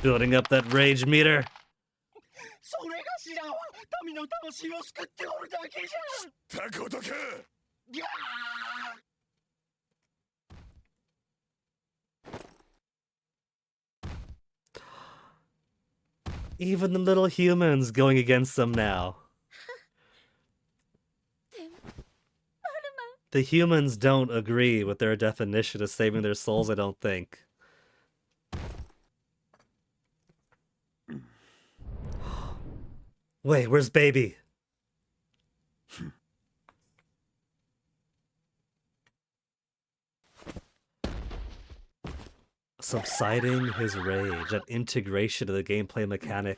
S2: Building up that rage meter.
S4: それがしらは民の魂を救っておるだけじゃ。たことか。ギャー。
S2: Even the little humans going against them now. The humans don't agree with their definition of saving their souls, I don't think. Wait, where's baby? Subsiding his rage, an integration of the gameplay mechanic.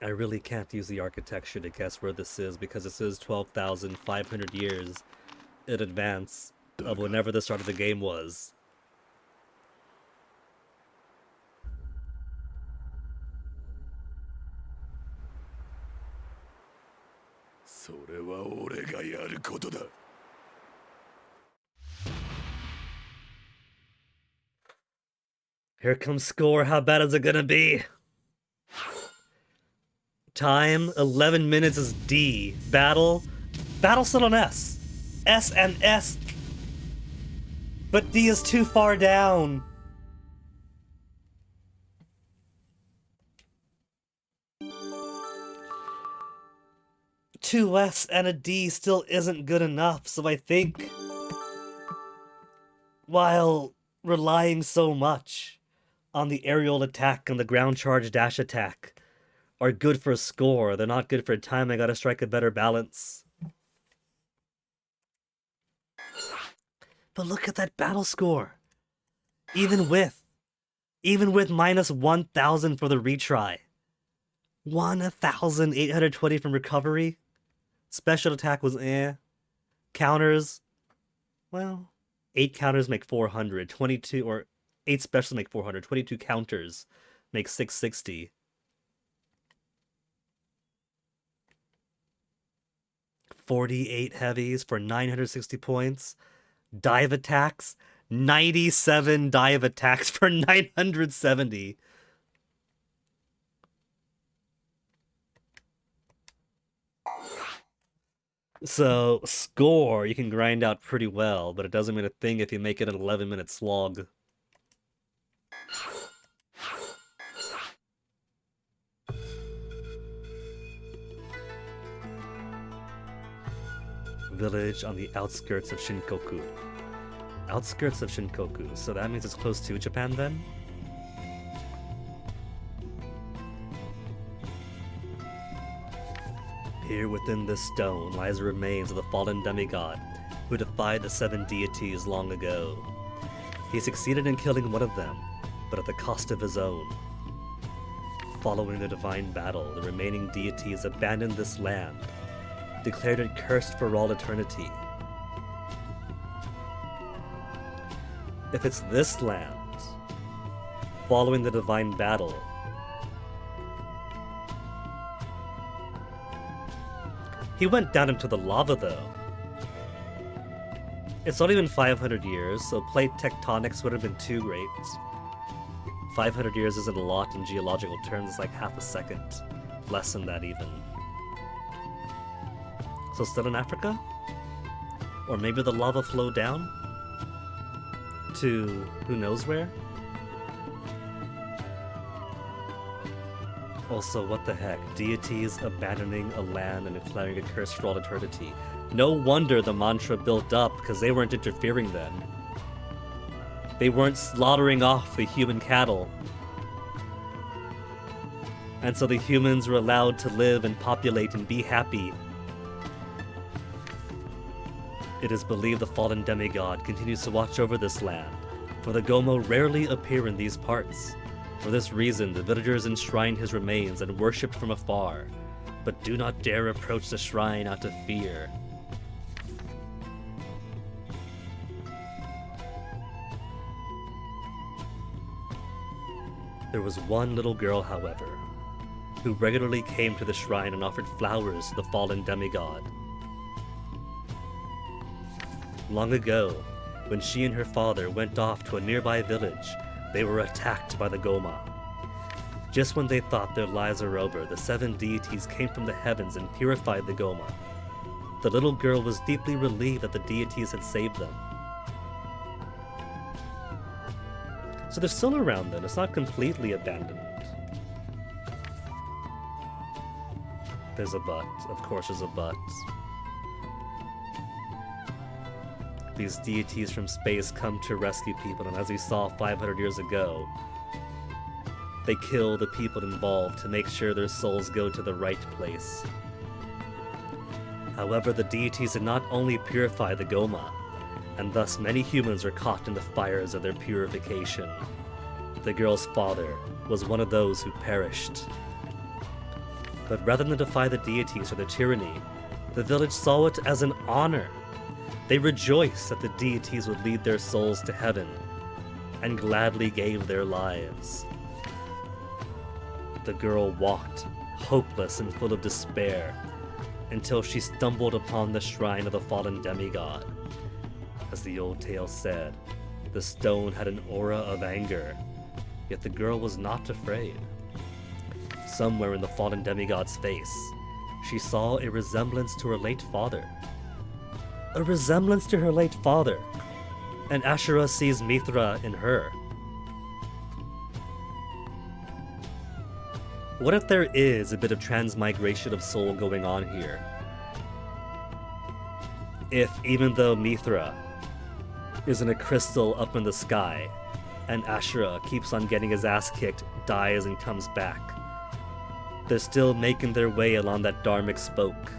S2: I really can't use the architecture to guess where this is because this is 12,500 years in advance of whenever the start of the game was.
S4: それは俺がやることだ。
S2: Here comes score. How bad is it gonna be? Time 11 minutes is D. Battle still on S. S and S. But D is too far down. Two S and a D still isn't good enough, so I think while relying so much on the aerial attack and the ground charge dash attack are good for a score, they're not good for time. I gotta strike a better balance. But look at that battle score. Even with minus 1,000 for the retry. 1,820 from recovery. Special attack was Counters, well, 8 counters make 400. 22, or 8 specials make 400. 22 counters make 660. 48 heavies for 960 points. Dive attacks, 97 dive attacks for 970. So, score you can grind out pretty well, but it doesn't mean a thing if you make it an 11-minute slog. Village on the outskirts of Shinkoku. Outskirts of Shinkoku, so that means it's close to Japan then? Here within this stone lies the remains of the fallen demigod who defied the 7 deities long ago. He succeeded in killing one of them, but at the cost of his own. Following the divine battle, the remaining deities abandoned this land, declared it cursed for all eternity. If it's this land, following the divine battle, he went down into the lava though. It's only been 500 years, so plate tectonics would have been too great. 500 years isn't a lot in geological terms, it's like half a second. Less than that even. So still in Africa? Or maybe the lava flowed down? To who knows where? Also, what the heck? Deities abandoning a land and declaring a curse for all eternity. No wonder the mantra built up, because they weren't interfering then. They weren't slaughtering off the human cattle. And so the humans were allowed to live and populate and be happy. It is believed the fallen demigod continues to watch over this land, for the Gomo rarely appear in these parts. For this reason, the villagers enshrine his remains and worshipped from afar, but do not dare approach the shrine out of fear. There was one little girl, however, who regularly came to the shrine and offered flowers to the fallen demigod. Long ago, when she and her father went off to a nearby village, they were attacked by the Goma. Just when they thought their lives were over, the 7 deities came from the heavens and purified the Goma. The little girl was deeply relieved that the deities had saved them. So they're still around then, it's not completely abandoned. There's a but, of course there's a but. These deities from space come to rescue people, and as we saw 500 years ago, they kill the people involved to make sure their souls go to the right place. However, the deities did not only purify the Goma, and thus many humans are caught in the fires of their purification. The girl's father was one of those who perished. But rather than defy the deities or their tyranny, the village saw it as an honor. They rejoiced that the deities would lead their souls to heaven, and gladly gave their lives. The girl walked, hopeless and full of despair, until she stumbled upon the shrine of the fallen demigod. As the old tale said, the stone had an aura of anger, yet the girl was not afraid. Somewhere in the fallen demigod's face, she saw a resemblance to her late father. A resemblance to her late father, and Asura sees Mithra in her. What if there is a bit of transmigration of soul going on here? If, even though Mithra is in a crystal up in the sky, and Asura keeps on getting his ass kicked, dies and comes back, they're still making their way along that dharmic spoke.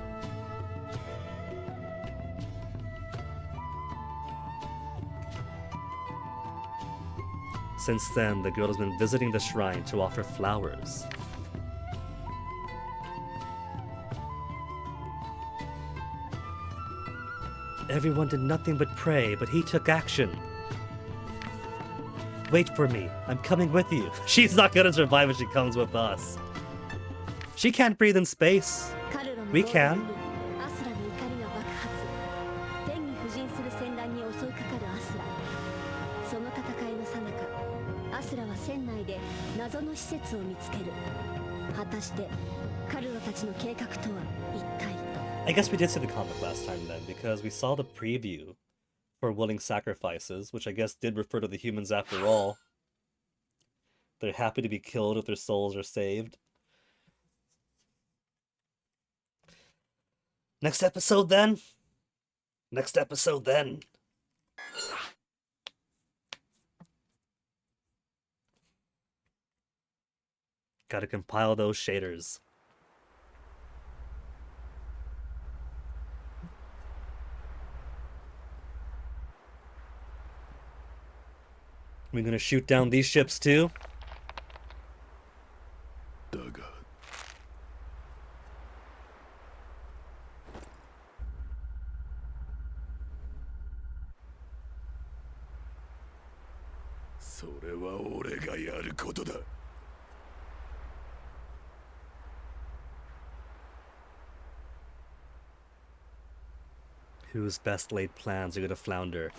S2: Since then, the girl has been visiting the shrine to offer flowers. Everyone did nothing but pray, but he took action. Wait for me. I'm coming with you. She's not gonna survive if she comes with us. She can't breathe in space. We can. I guess we did see the comic last time then, because we saw the preview for Willing Sacrifices, which I guess did refer to the humans after all. They're happy to be killed if their souls are saved. Next episode then? Next episode then. Gotta compile those shaders. We're gonna shoot down these ships too? Whose best laid plans are gonna flounder?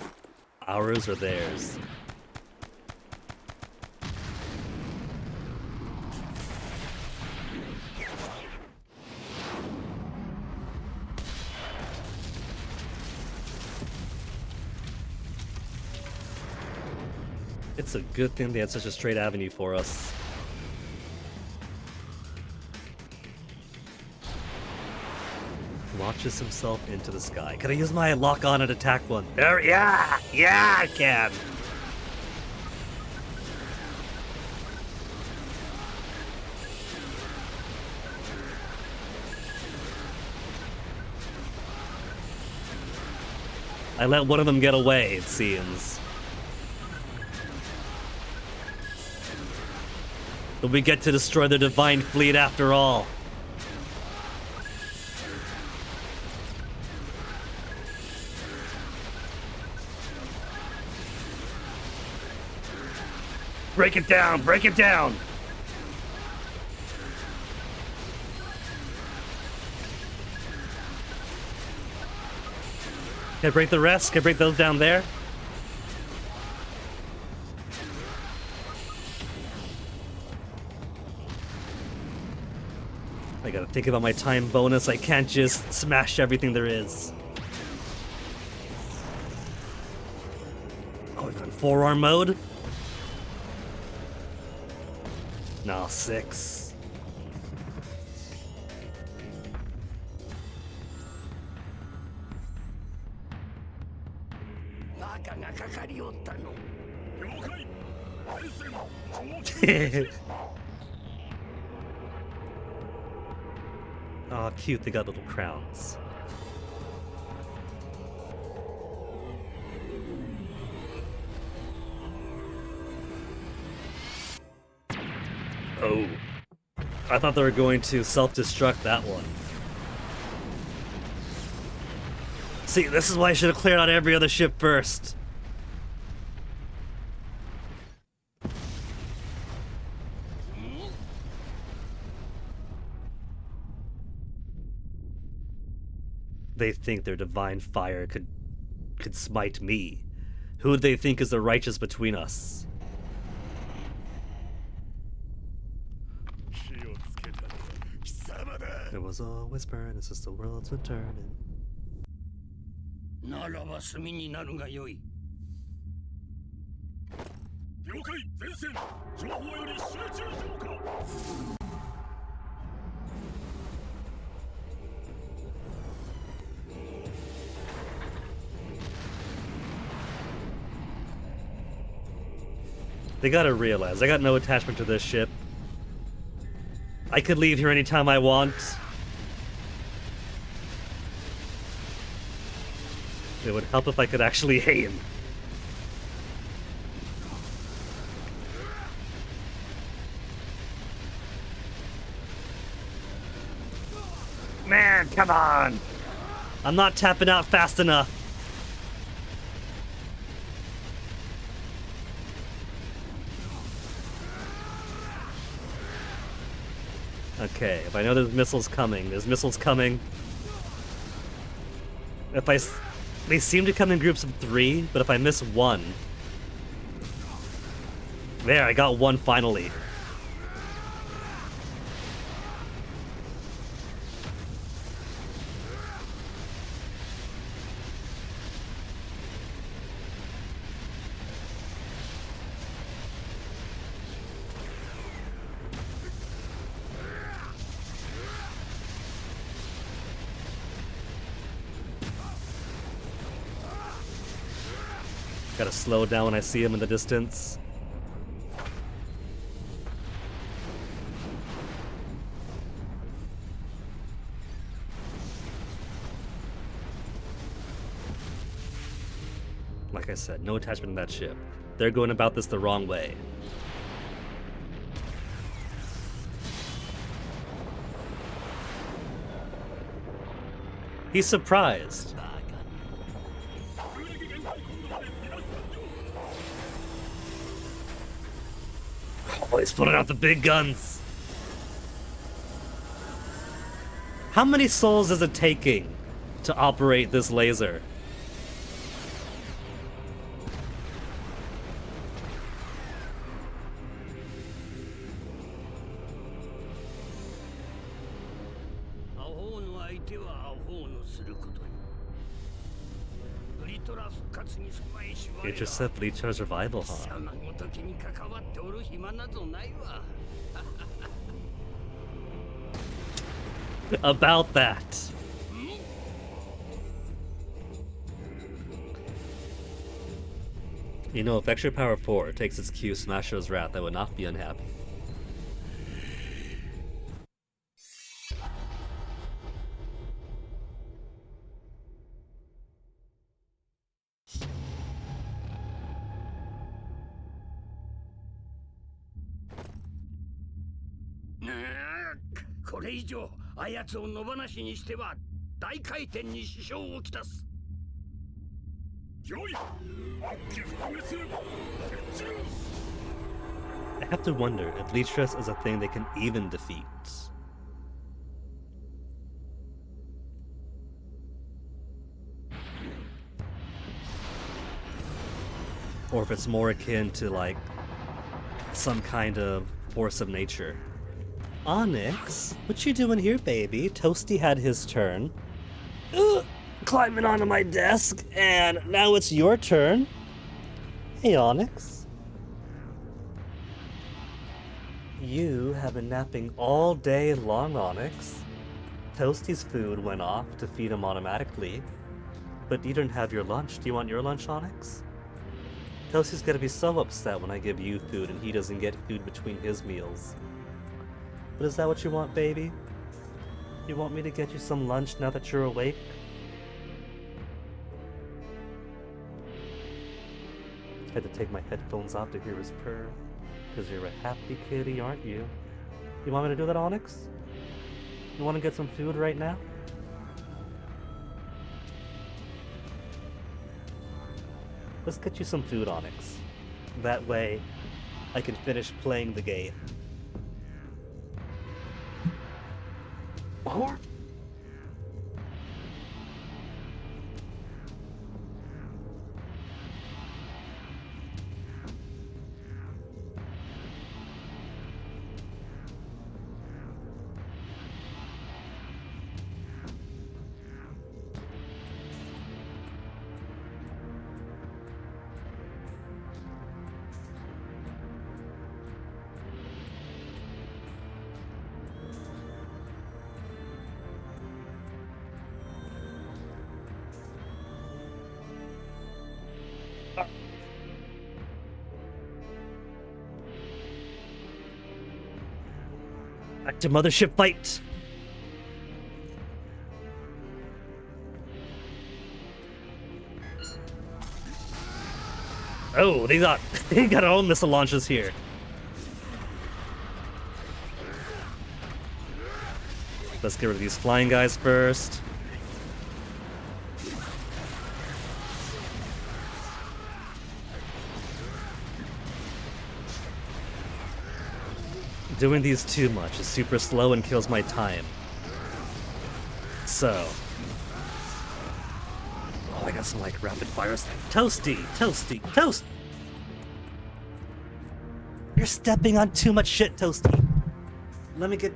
S2: Ours or theirs? It's a good thing they had such a straight avenue for us. launches himself into the sky. Can I use my lock on and attack one? There, yeah, I can. I let one of them get away, it seems. But we get to destroy the divine fleet after all. Break it down! Break it down! Can I break the rest? Can I break those down there? I gotta think about my time bonus. I can't just smash everything there is. Oh, we're on forearm mode? No, 6. Oh, cute, they got little crowns. Oh. I thought they were going to self-destruct that one. See, this is why I should have cleared out every other ship first. They think their divine fire could smite me. Who would they think is the righteous between us? There was a whisper, and it's just the world's returning.
S3: ならば炭になるがよい。
S4: 了解前線情報より集中浄化
S2: They gotta realize, I got no attachment to this ship. I could leave here anytime I want. It would help if I could actually aim. Man, come on! I'm not tapping out fast enough. Okay, if I know there's missiles coming, They seem to come in groups of 3, but if I miss one... There, I got one finally. Gotta slow down when I see him in the distance. Like I said, no attachment to that ship. They're going about this the wrong way. He's surprised. Oh, he's pulling out the big guns. How many souls is it taking to operate this laser? Intercept Bleacher's revival, huh? About that. You know, if Extra Power 4 takes its cue Smasher's Wrath, I would not be unhappy.
S4: ねえ、これ以上あやつを野放しにしては大回転に支障をきたす。よい、悪鬼不滅、決中。
S2: I have to wonder if Leechress is a thing they can even defeat. Or if it's more akin to, like, some kind of force of nature. Onyx, what you doing here, baby? Toasty had his turn. Ugh, climbing onto my desk, and now it's your turn. Hey, Onyx. You have been napping all day long, Onyx. Toasty's food went off to feed him automatically, but you didn't have your lunch. Do you want your lunch, Onyx? Toasty's gonna be so upset when I give you food and he doesn't get food between his meals. But is that what you want, baby? You want me to get you some lunch now that you're awake? I had to take my headphones off to hear his purr. Because you're a happy kitty, aren't you? You want me to do that, Onyx? You want to get some food right now? Let's get you some food, Onyx. That way, I can finish playing the game. Or... Back to Mothership fight! Oh, they got our own missile launches here. Let's get rid of these flying guys first. Doing these too much is super slow and kills my time. So... Oh, I got some, like, rapid fires. Toasty! Toasty! Toast! You're stepping on too much shit, Toasty. Let me get...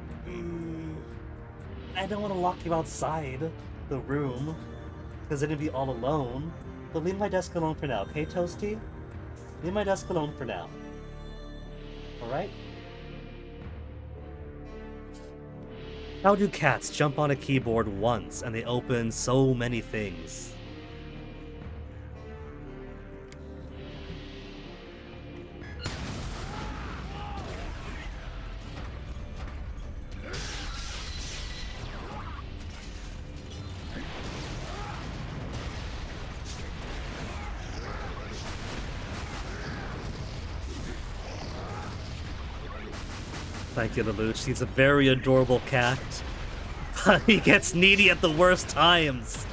S2: I don't want to lock you outside the room, because then it'd be all alone. But leave my desk alone for now, okay, Toasty? Leave my desk alone for now. Alright? How do cats jump on a keyboard once and they open so many things? Thank you, Lelouch. He's a very adorable cat. But he gets needy at the worst times.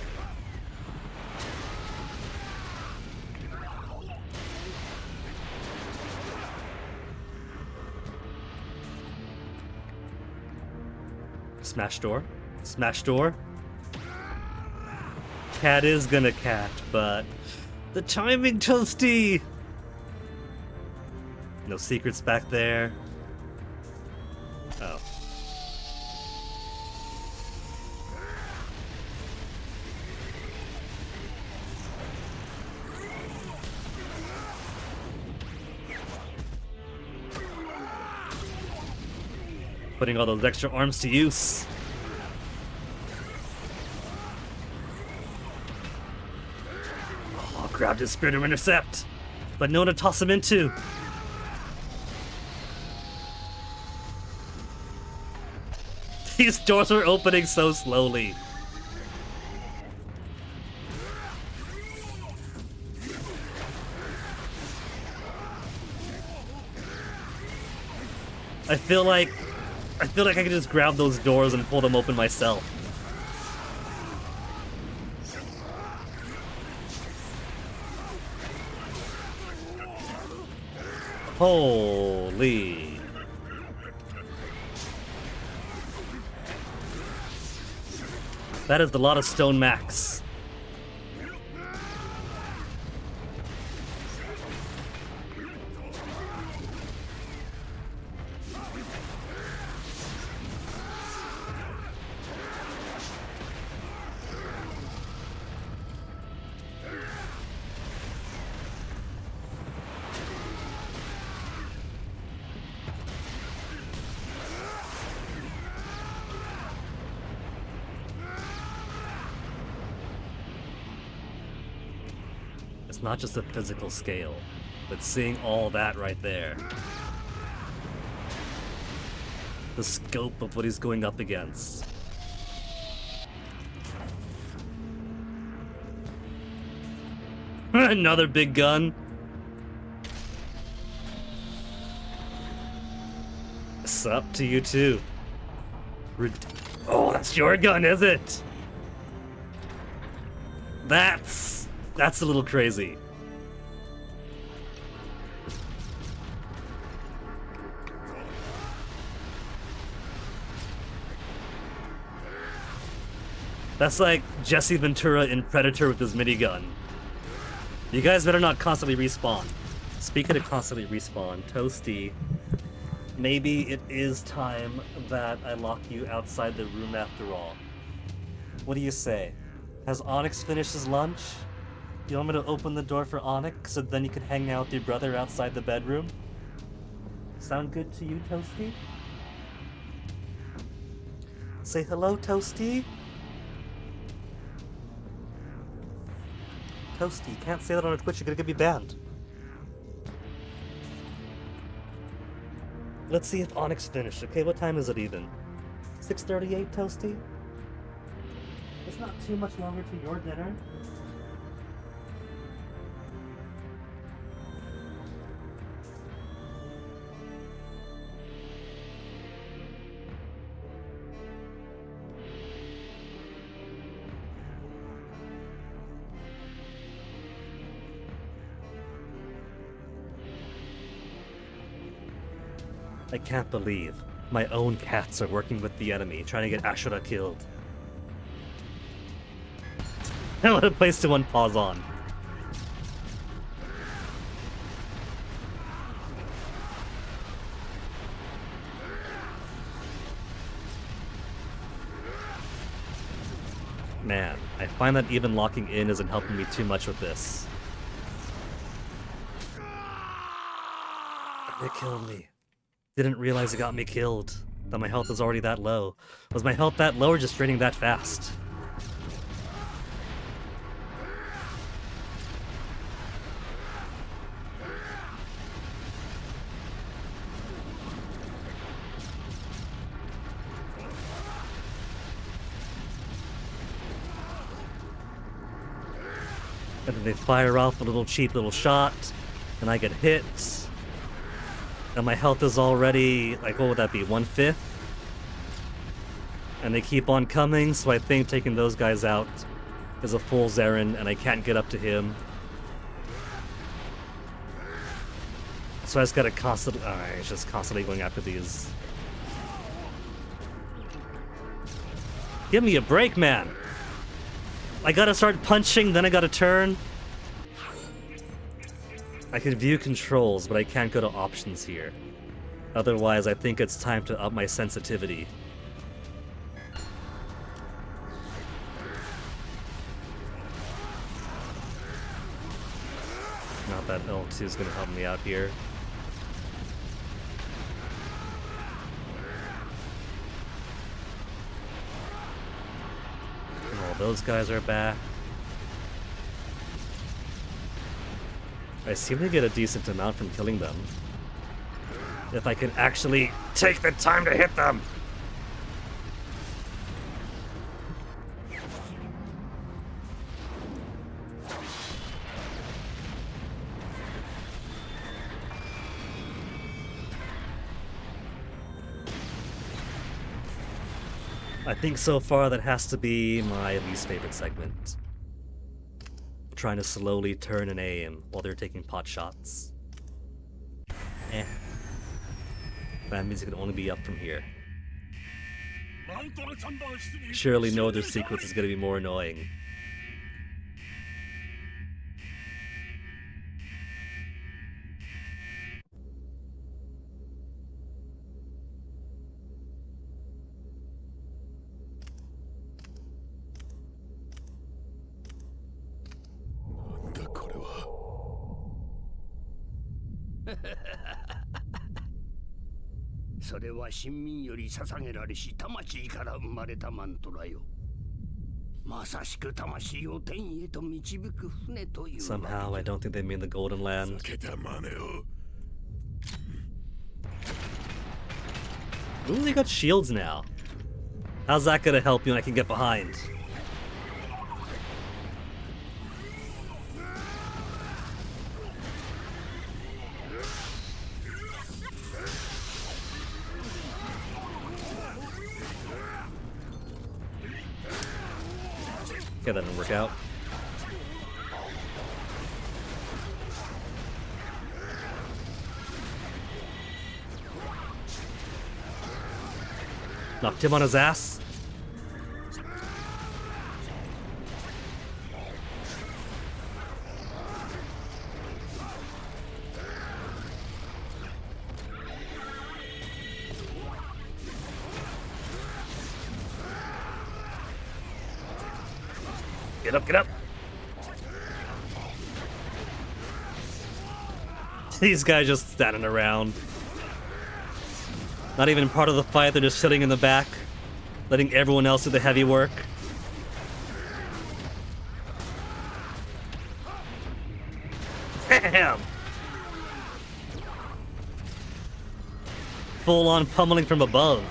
S2: Smash door. Smash door. Cat is gonna cat, but... The timing, Toasty! No secrets back there. Oh. Putting all those extra arms to use. Oh, grabbed his spear to intercept. but no one to toss him into. These doors are opening so slowly. I feel like I can just grab those doors and pull them open myself. Holy. That is a lot of stone max. It's not just a physical scale, but seeing all that right there. The scope of what he's going up against. Another big gun. It's up to you too. Oh, that's your gun, is it? That's a little crazy. That's like Jesse Ventura in Predator with his minigun. You guys better not constantly respawn. Speaking of constantly respawn, Toasty, maybe it is time that I lock you outside the room after all. What do you say? Has Onyx finished his lunch? You want me to open the door for Onyx so then you can hang out with your brother outside the bedroom? Sound good to you, Toasty? Say hello, Toasty? Toasty, you can't say that on a Twitch, you're gonna get me banned. Let's see if Onyx finished. Okay, what time is it even? 6:38, Toasty? It's not too much longer to your dinner. I can't believe my own cats are working with the enemy, trying to get Asura killed. What a place to unpause on. Man, I find that even locking in isn't helping me too much with this. They killed me. Didn't realize it got me killed. That my health is already that low. Was my health that low or just draining that fast? And then they fire off a little cheap little shot, and I get hit. And my health is already, like, what would that be, 1/5? And they keep on coming, so I think taking those guys out is a fool's errand, and I can't get up to him. So I just gotta constantly, alright, it's just constantly going after these. Give me a break, man! I gotta start punching, then I gotta turn. I can view controls, but I can't go to options here. Otherwise, I think it's time to up my sensitivity. Not that L2 is gonna help me out here. And all those guys are back. I seem to get a decent amount from killing them. If I can actually take the time to hit them! I think so far that has to be my least favorite segment. Trying to slowly turn and aim while they're taking pot shots. Eh. That means it can only be up from here. Surely no other sequence is gonna be more annoying.
S3: That's それは神民より捧げられし魂から生まれたマントラよ。まさしく魂を天へと導く船という。
S2: Somehow I don't think they mean the Golden Land. Ooh, they got shields now. How's that gonna help you when I can get behind? Okay, that didn't work out. Knocked him on his ass. Get up, get up. These guys just standing around. Not even part of the fight, they're just sitting in the back, letting everyone else do the heavy work. Bam! Full on pummeling from above.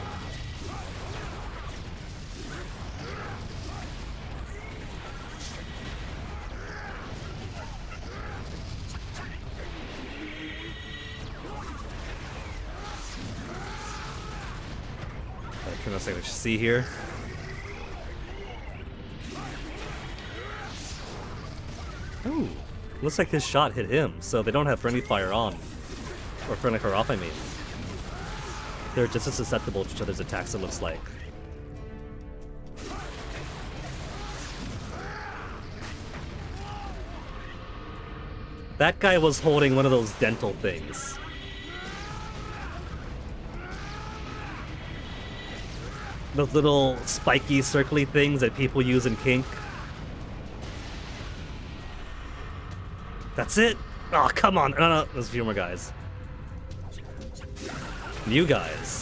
S2: Turn on second, see here. Ooh, looks like his shot hit him, so they don't have friendly fire on. Or friendly fire off, I mean. They're just as susceptible to each other's attacks, it looks like. That guy was holding one of those dental things. Those little spiky, circly things that people use in kink. That's it? Oh, come on. No, there's a few more guys. New guys.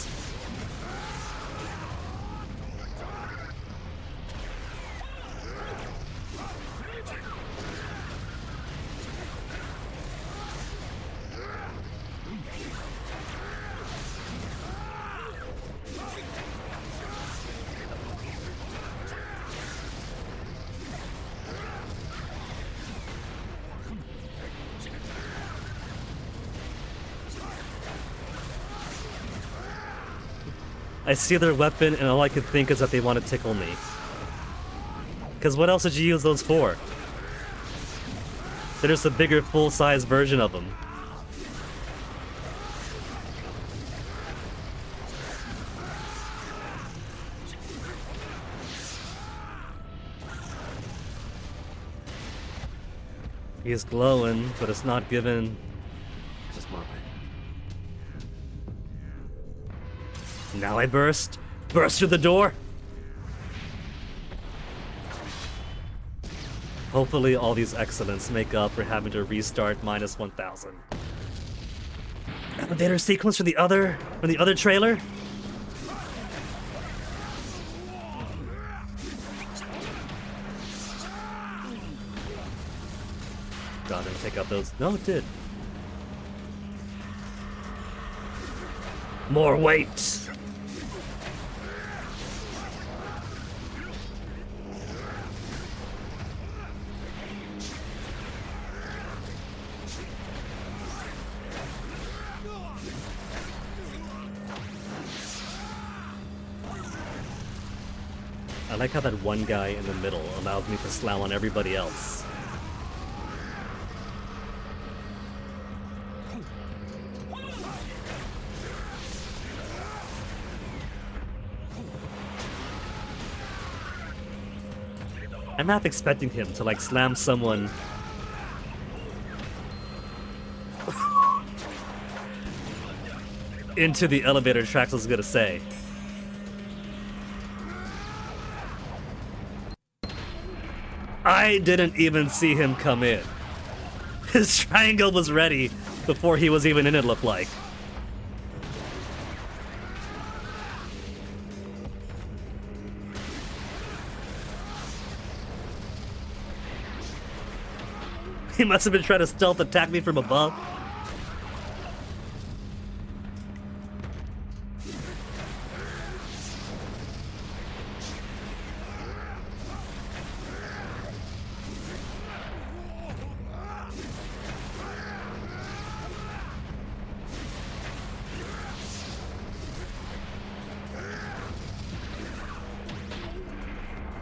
S2: I see their weapon and all I can think is that they want to tickle me. Because what else did you use those for? They're just a bigger, full-size version of them. He's glowing, but it's not given. Just more. Now I burst. Burst through the door. Hopefully all these excellents make up for having to restart minus 1,000. Elevator sequence from the other trailer? Got him, take out those. No, it did. More weight. I like how that one guy in the middle allowed me to slam on everybody else. I'm half expecting him to like slam someone into the elevator tracks, I was gonna say. I didn't even see him come in. His triangle was ready before he was even in it, looked like. He must have been trying to stealth attack me from above.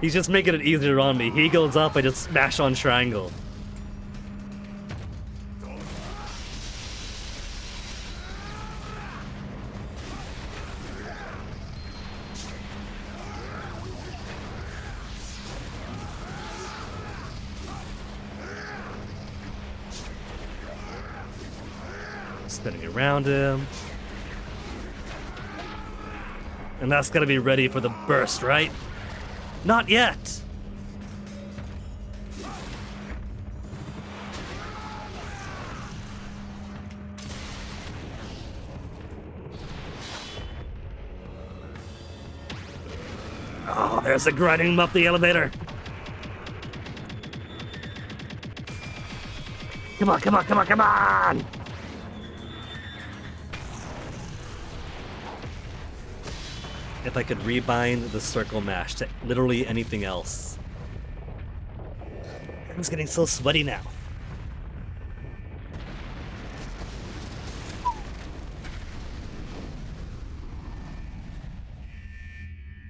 S2: He's just making it easier on me. He goes up, I just smash on triangle. Spinning around him. And that's gotta be ready for the burst, right? Not yet! Oh, there's the grinding him up the elevator! Come on, come on, come on, come on! If I could rebind the circle mash to literally anything else. I'm getting so sweaty now.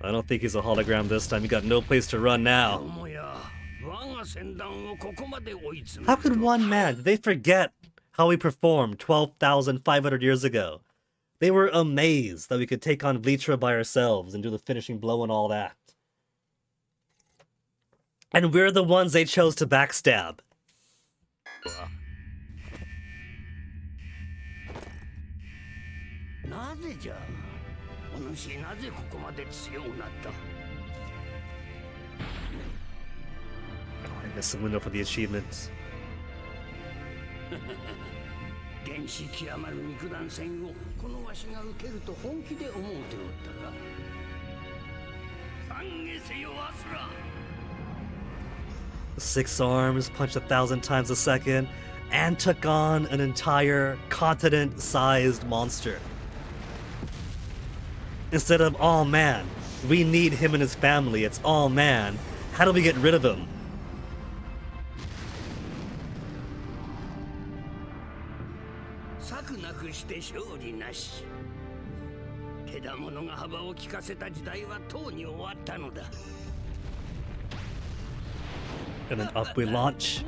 S2: I don't think he's a hologram this time. He got no place to run now. How could one man, did they forget how we performed 12,500 years ago? They were amazed that we could take on Vlitra by ourselves and do the finishing blow and all that. And we're the ones they chose to backstab. I missed the window for the achievements.
S3: 原始極まる肉弾戦をこのわしが受けると本気で思うておったか。懺悔せよアスラ。
S2: 6 arms, punched 1,000 times a second, and took on an entire continent-sized monster. Instead of, oh man, we need him and his family, it's oh man, how do we get rid of him?
S3: 策なくして勝利なし。けだものが幅を利かせた時代はとうに終わったのだ。
S2: And then up we launch.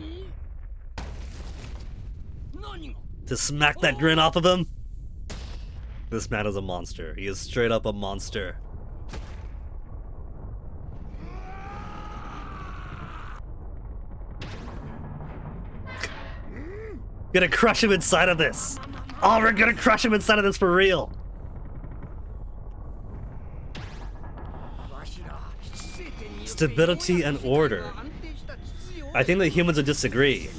S2: To smack that grin off of him. This man is a monster. He is straight up a monster. Gonna crush him inside of this. Oh, we're gonna crush him inside of this for real. Stability and order. I think the humans would disagree.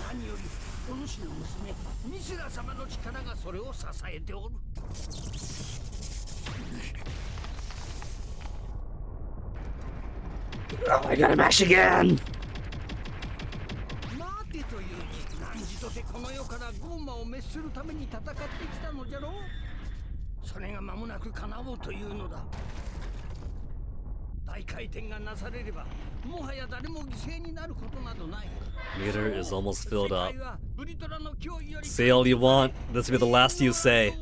S2: Oh, I gotta mash again!
S3: 魔を滅するために戦ってきたのじゃろう。それが間もなく叶おうというのだ。大回転がなされればもはや誰も犠牲になることなどない。
S2: Meter is almost filled up.
S3: 世界はブリトラの脅威より
S2: Say all you want. This will be the last you say.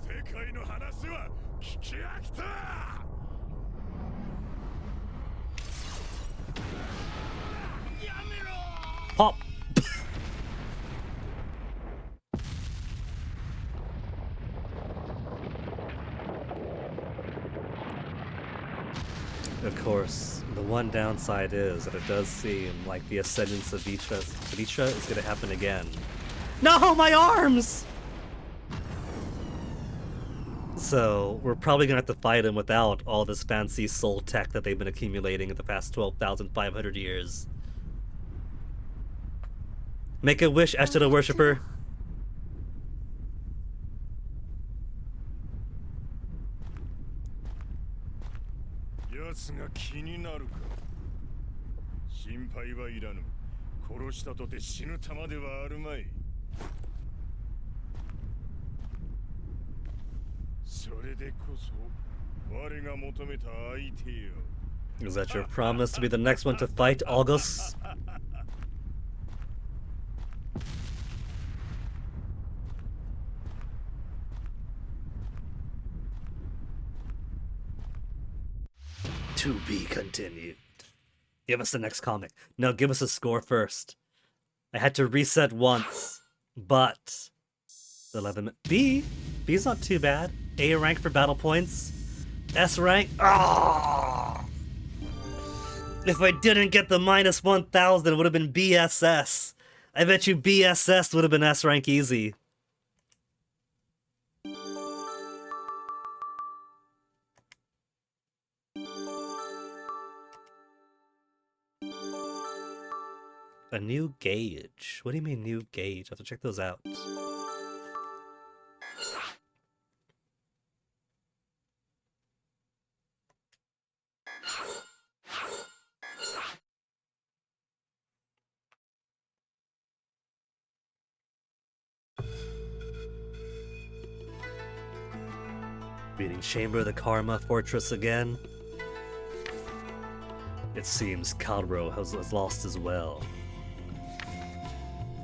S4: 世界の話は聞き飽きた。
S2: Pop! Of course, the one downside is that it does seem like the ascendance of Vitra is going to happen again. No, my arms! So, we're probably going to have to fight him without all this fancy soul tech that they've been accumulating in the past 12,500 years. Make a wish, Ashton Worshipper.
S4: 奴が気になるか。心配はいらぬ。殺したとて死ぬ玉ではあるまい。それでこそ我が求めた相手よ。
S2: Is that your promise to be the next one to fight, August? To be continued. Give us the next comic. No, give us a score first. I had to reset once, but 11 B. B's not too bad. A rank for battle points. S rank. Ah! If I didn't get the minus 1000, it would have been BSS. I bet you BSS would have been S rank easy. A new gauge? What do you mean new gauge? I have to check those out. Reading Chamber of the Karma Fortress again. It seems Kalro has lost as well.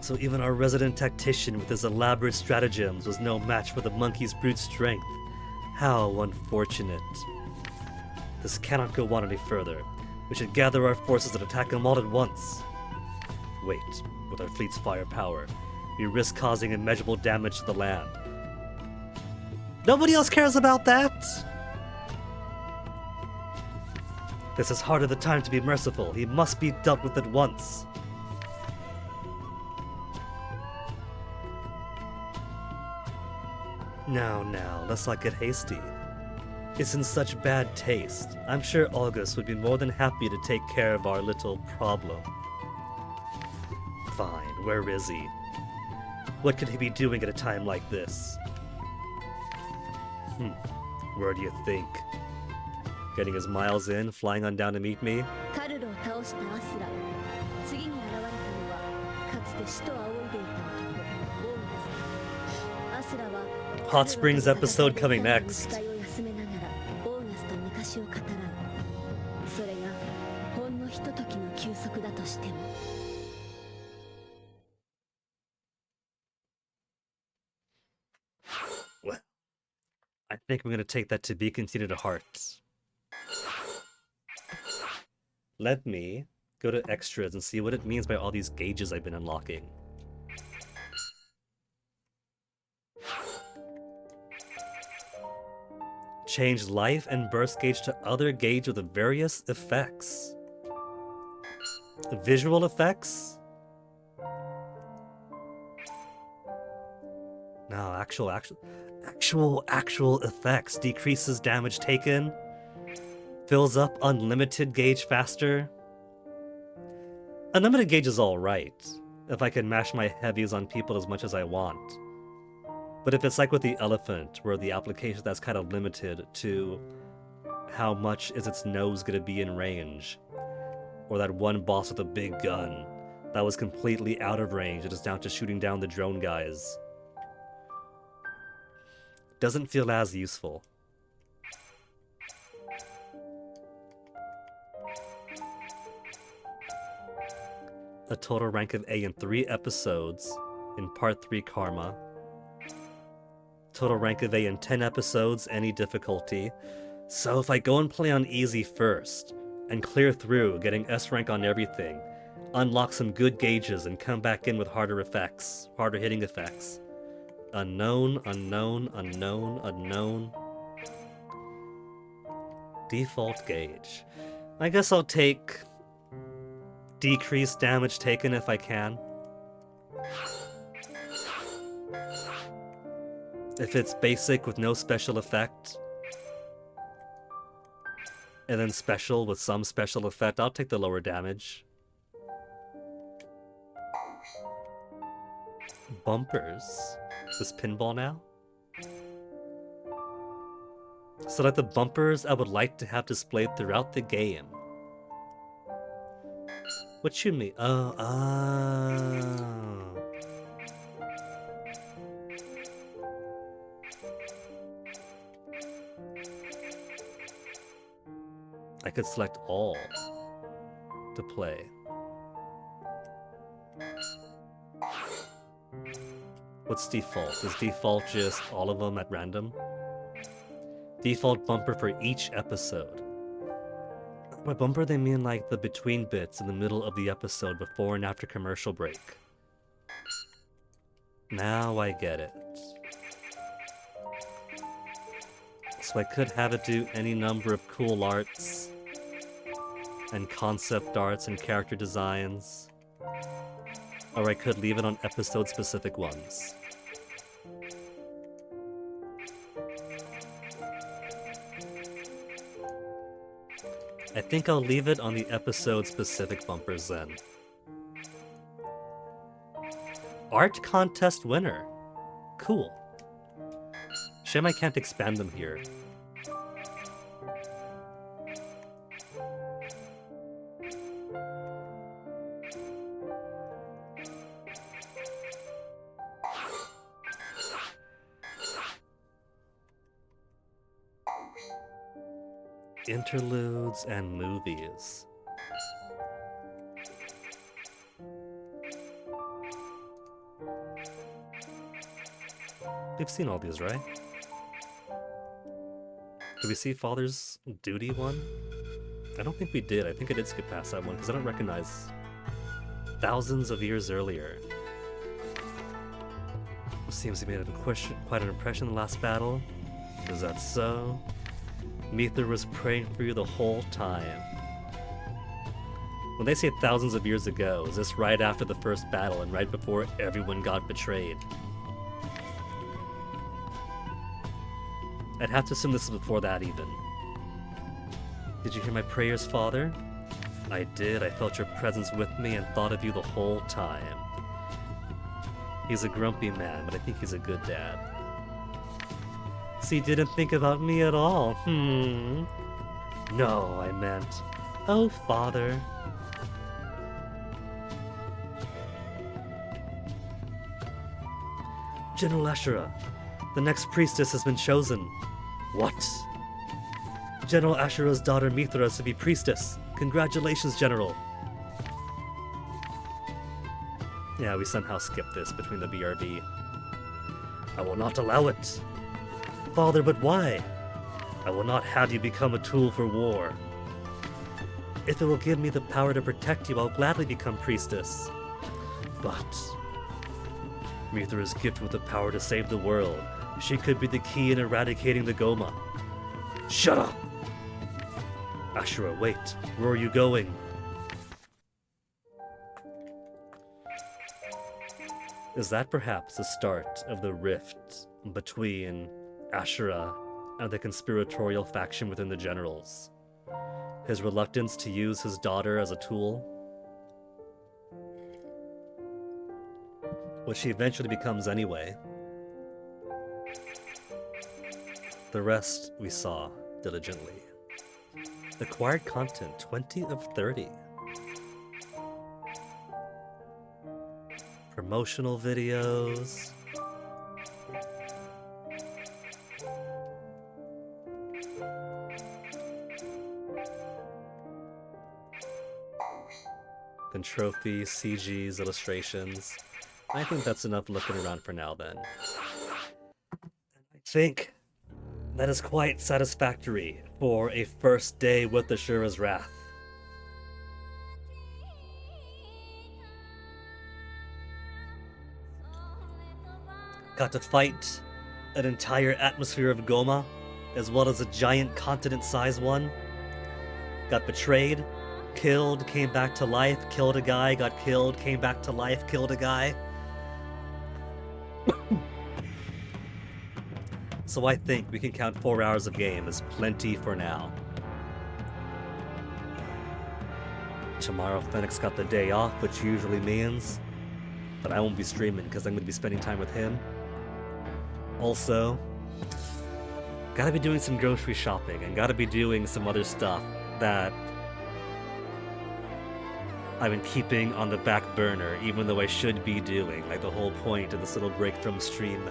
S2: So even our resident tactician with his elaborate stratagems was no match for the monkey's brute strength. How unfortunate. This cannot go on any further. We should gather our forces and attack them all at once. Wait, with our fleet's firepower, we risk causing immeasurable damage to the land. Nobody else cares about that! This is hardly the time to be merciful. He must be dealt with at once. Now, let's not get hasty. It's in such bad taste. I'm sure August would be more than happy to take care of our little problem. Fine, where is he? What could he be doing at a time like this? Where do you think? Getting his miles in, flying on down to meet me?
S5: カルロを倒したアスラ。次に現れたのはかつて死と仰いでいた男ボーンガス。アスラは
S2: Hot Springs episode coming next.
S5: 使いを休めながらボーガスと昔を語らう。それがほんのひとときの休息だとしても。
S2: Well, I think I'm gonna take that to be continued to heart. Let me go to extras and see what it means by all these gauges I've been unlocking. Change life and burst gauge to other gauge with the various effects. Visual effects? No, actual effects. Decreases damage taken. Fills up unlimited gauge faster. Unlimited gauge is alright, if I can mash my heavies on people as much as I want. But if it's like with the elephant, where the application that's kind of limited to how much is its nose gonna be in range, or that one boss with a big gun, that was completely out of range. It is down to shooting down the drone guys. Doesn't feel as useful. A total rank of A in 3 episodes in Part 3 Karma. Total rank of A in 10 episodes, any difficulty. So if I go and play on easy first, and clear through, getting S rank on everything, unlock some good gauges, and come back in with harder effects, harder hitting effects. Unknown, unknown, unknown, unknown. Default gauge. I guess I'll take decreased damage taken if I can. If it's basic with no special effect, and then special with some special effect, I'll take the lower damage. Bumpers. This pinball now? So like the bumpers I would like to have displayed throughout the game. What you mean? Oh. I could select all to play. What's default? Is default just all of them at random? Default bumper for each episode. By bumper they mean like the between bits in the middle of the episode before and after commercial break. Now I get it. So I could have it do any number of cool arts and concept arts and character designs. Or I could leave it on episode-specific ones. I think I'll leave it on the episode-specific bumpers then. Art contest winner. Cool. Shame I can't expand them here. Interludes and movies. We've seen all these, right? Did we see Father's Duty one? I don't think we did. I think I did skip past that one because I don't recognize thousands of years earlier. Seems to be quite an impression in the last battle. Is that so? Mithra was praying for you the whole time. When they say thousands of years ago, is this right after the first battle and right before everyone got betrayed? I'd have to assume this is before that even. Did you hear my prayers, Father? I did. I felt your presence with me and thought of you the whole time. He's a grumpy man, but I think he's a good dad. So you didn't think about me at all, No, I meant... Oh, Father. General Asura, the next priestess has been chosen. What? General Ashura's daughter Mithra is to be priestess. Congratulations, General. Yeah, we somehow skipped this between the BRB. I will not allow it. Father, but why? I will not have you become a tool for war. If it will give me the power to protect you, I'll gladly become priestess. But Mithra is gifted with the power to save the world. She could be the key in eradicating the Goma. Shut up! Ashura, wait. Where are you going? Is that perhaps the start of the rift between Asura and the conspiratorial faction within the generals? His reluctance to use his daughter as a tool? Which she eventually becomes anyway. The rest we saw diligently. Acquired content, 20 of 30. promotional videos. Then trophies, CGs, illustrations. I think that's enough looking around for now then. I think that is quite satisfactory for a first day with Asura's Wrath. Got to fight an entire atmosphere of Goma, as well as a giant continent-sized one. Got betrayed, killed, came back to life, killed a guy, got killed, came back to life, killed a guy. So I think we can count 4 hours of game as plenty for now. Tomorrow Fenix got the day off, which usually means that I won't be streaming because I'm going to be spending time with him. Also, gotta be doing some grocery shopping and gotta be doing some other stuff that I've been keeping on the back burner, even though I should be doing. Like, the whole point of this little break from stream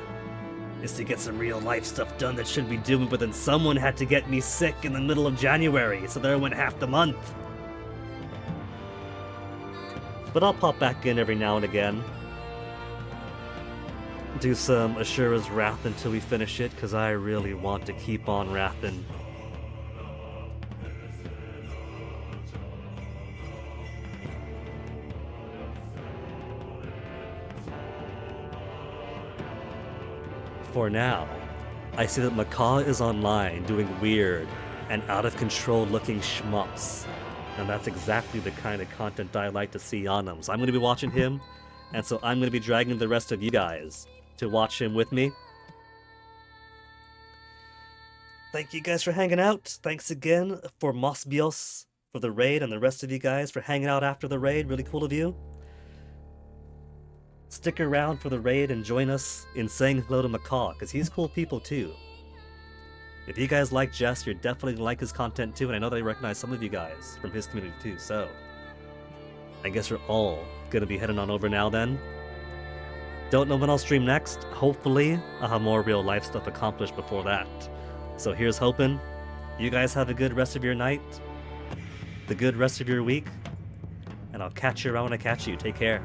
S2: is to get some real life stuff done that should be doing, but then someone had to get me sick in the middle of January, so there went half the month. But I'll pop back in every now and again. Do some Asura's Wrath until we finish it, because I really want to keep on wrathing. For now, I see that Macaw is online doing weird and out-of-control looking shmups. And that's exactly the kind of content I like to see on him. So I'm going to be watching him, and so I'm going to be dragging the rest of you guys to watch him with me. Thank you guys for hanging out. Thanks again for Mosbios for the raid, and the rest of you guys for hanging out after the raid. Really cool of you. Stick around for the raid and join us in saying hello to Macaw, because he's cool people too. If you guys like Jess, you're definitely gonna like his content too, and I know that I recognize some of you guys from his community too, so I guess we're all gonna be heading on over now then. Don't know when I'll stream next. Hopefully, I'll have more real life stuff accomplished before that. So here's hoping. You guys have a good rest of your night, the good rest of your week, and I'll catch you around when I catch you. Take care.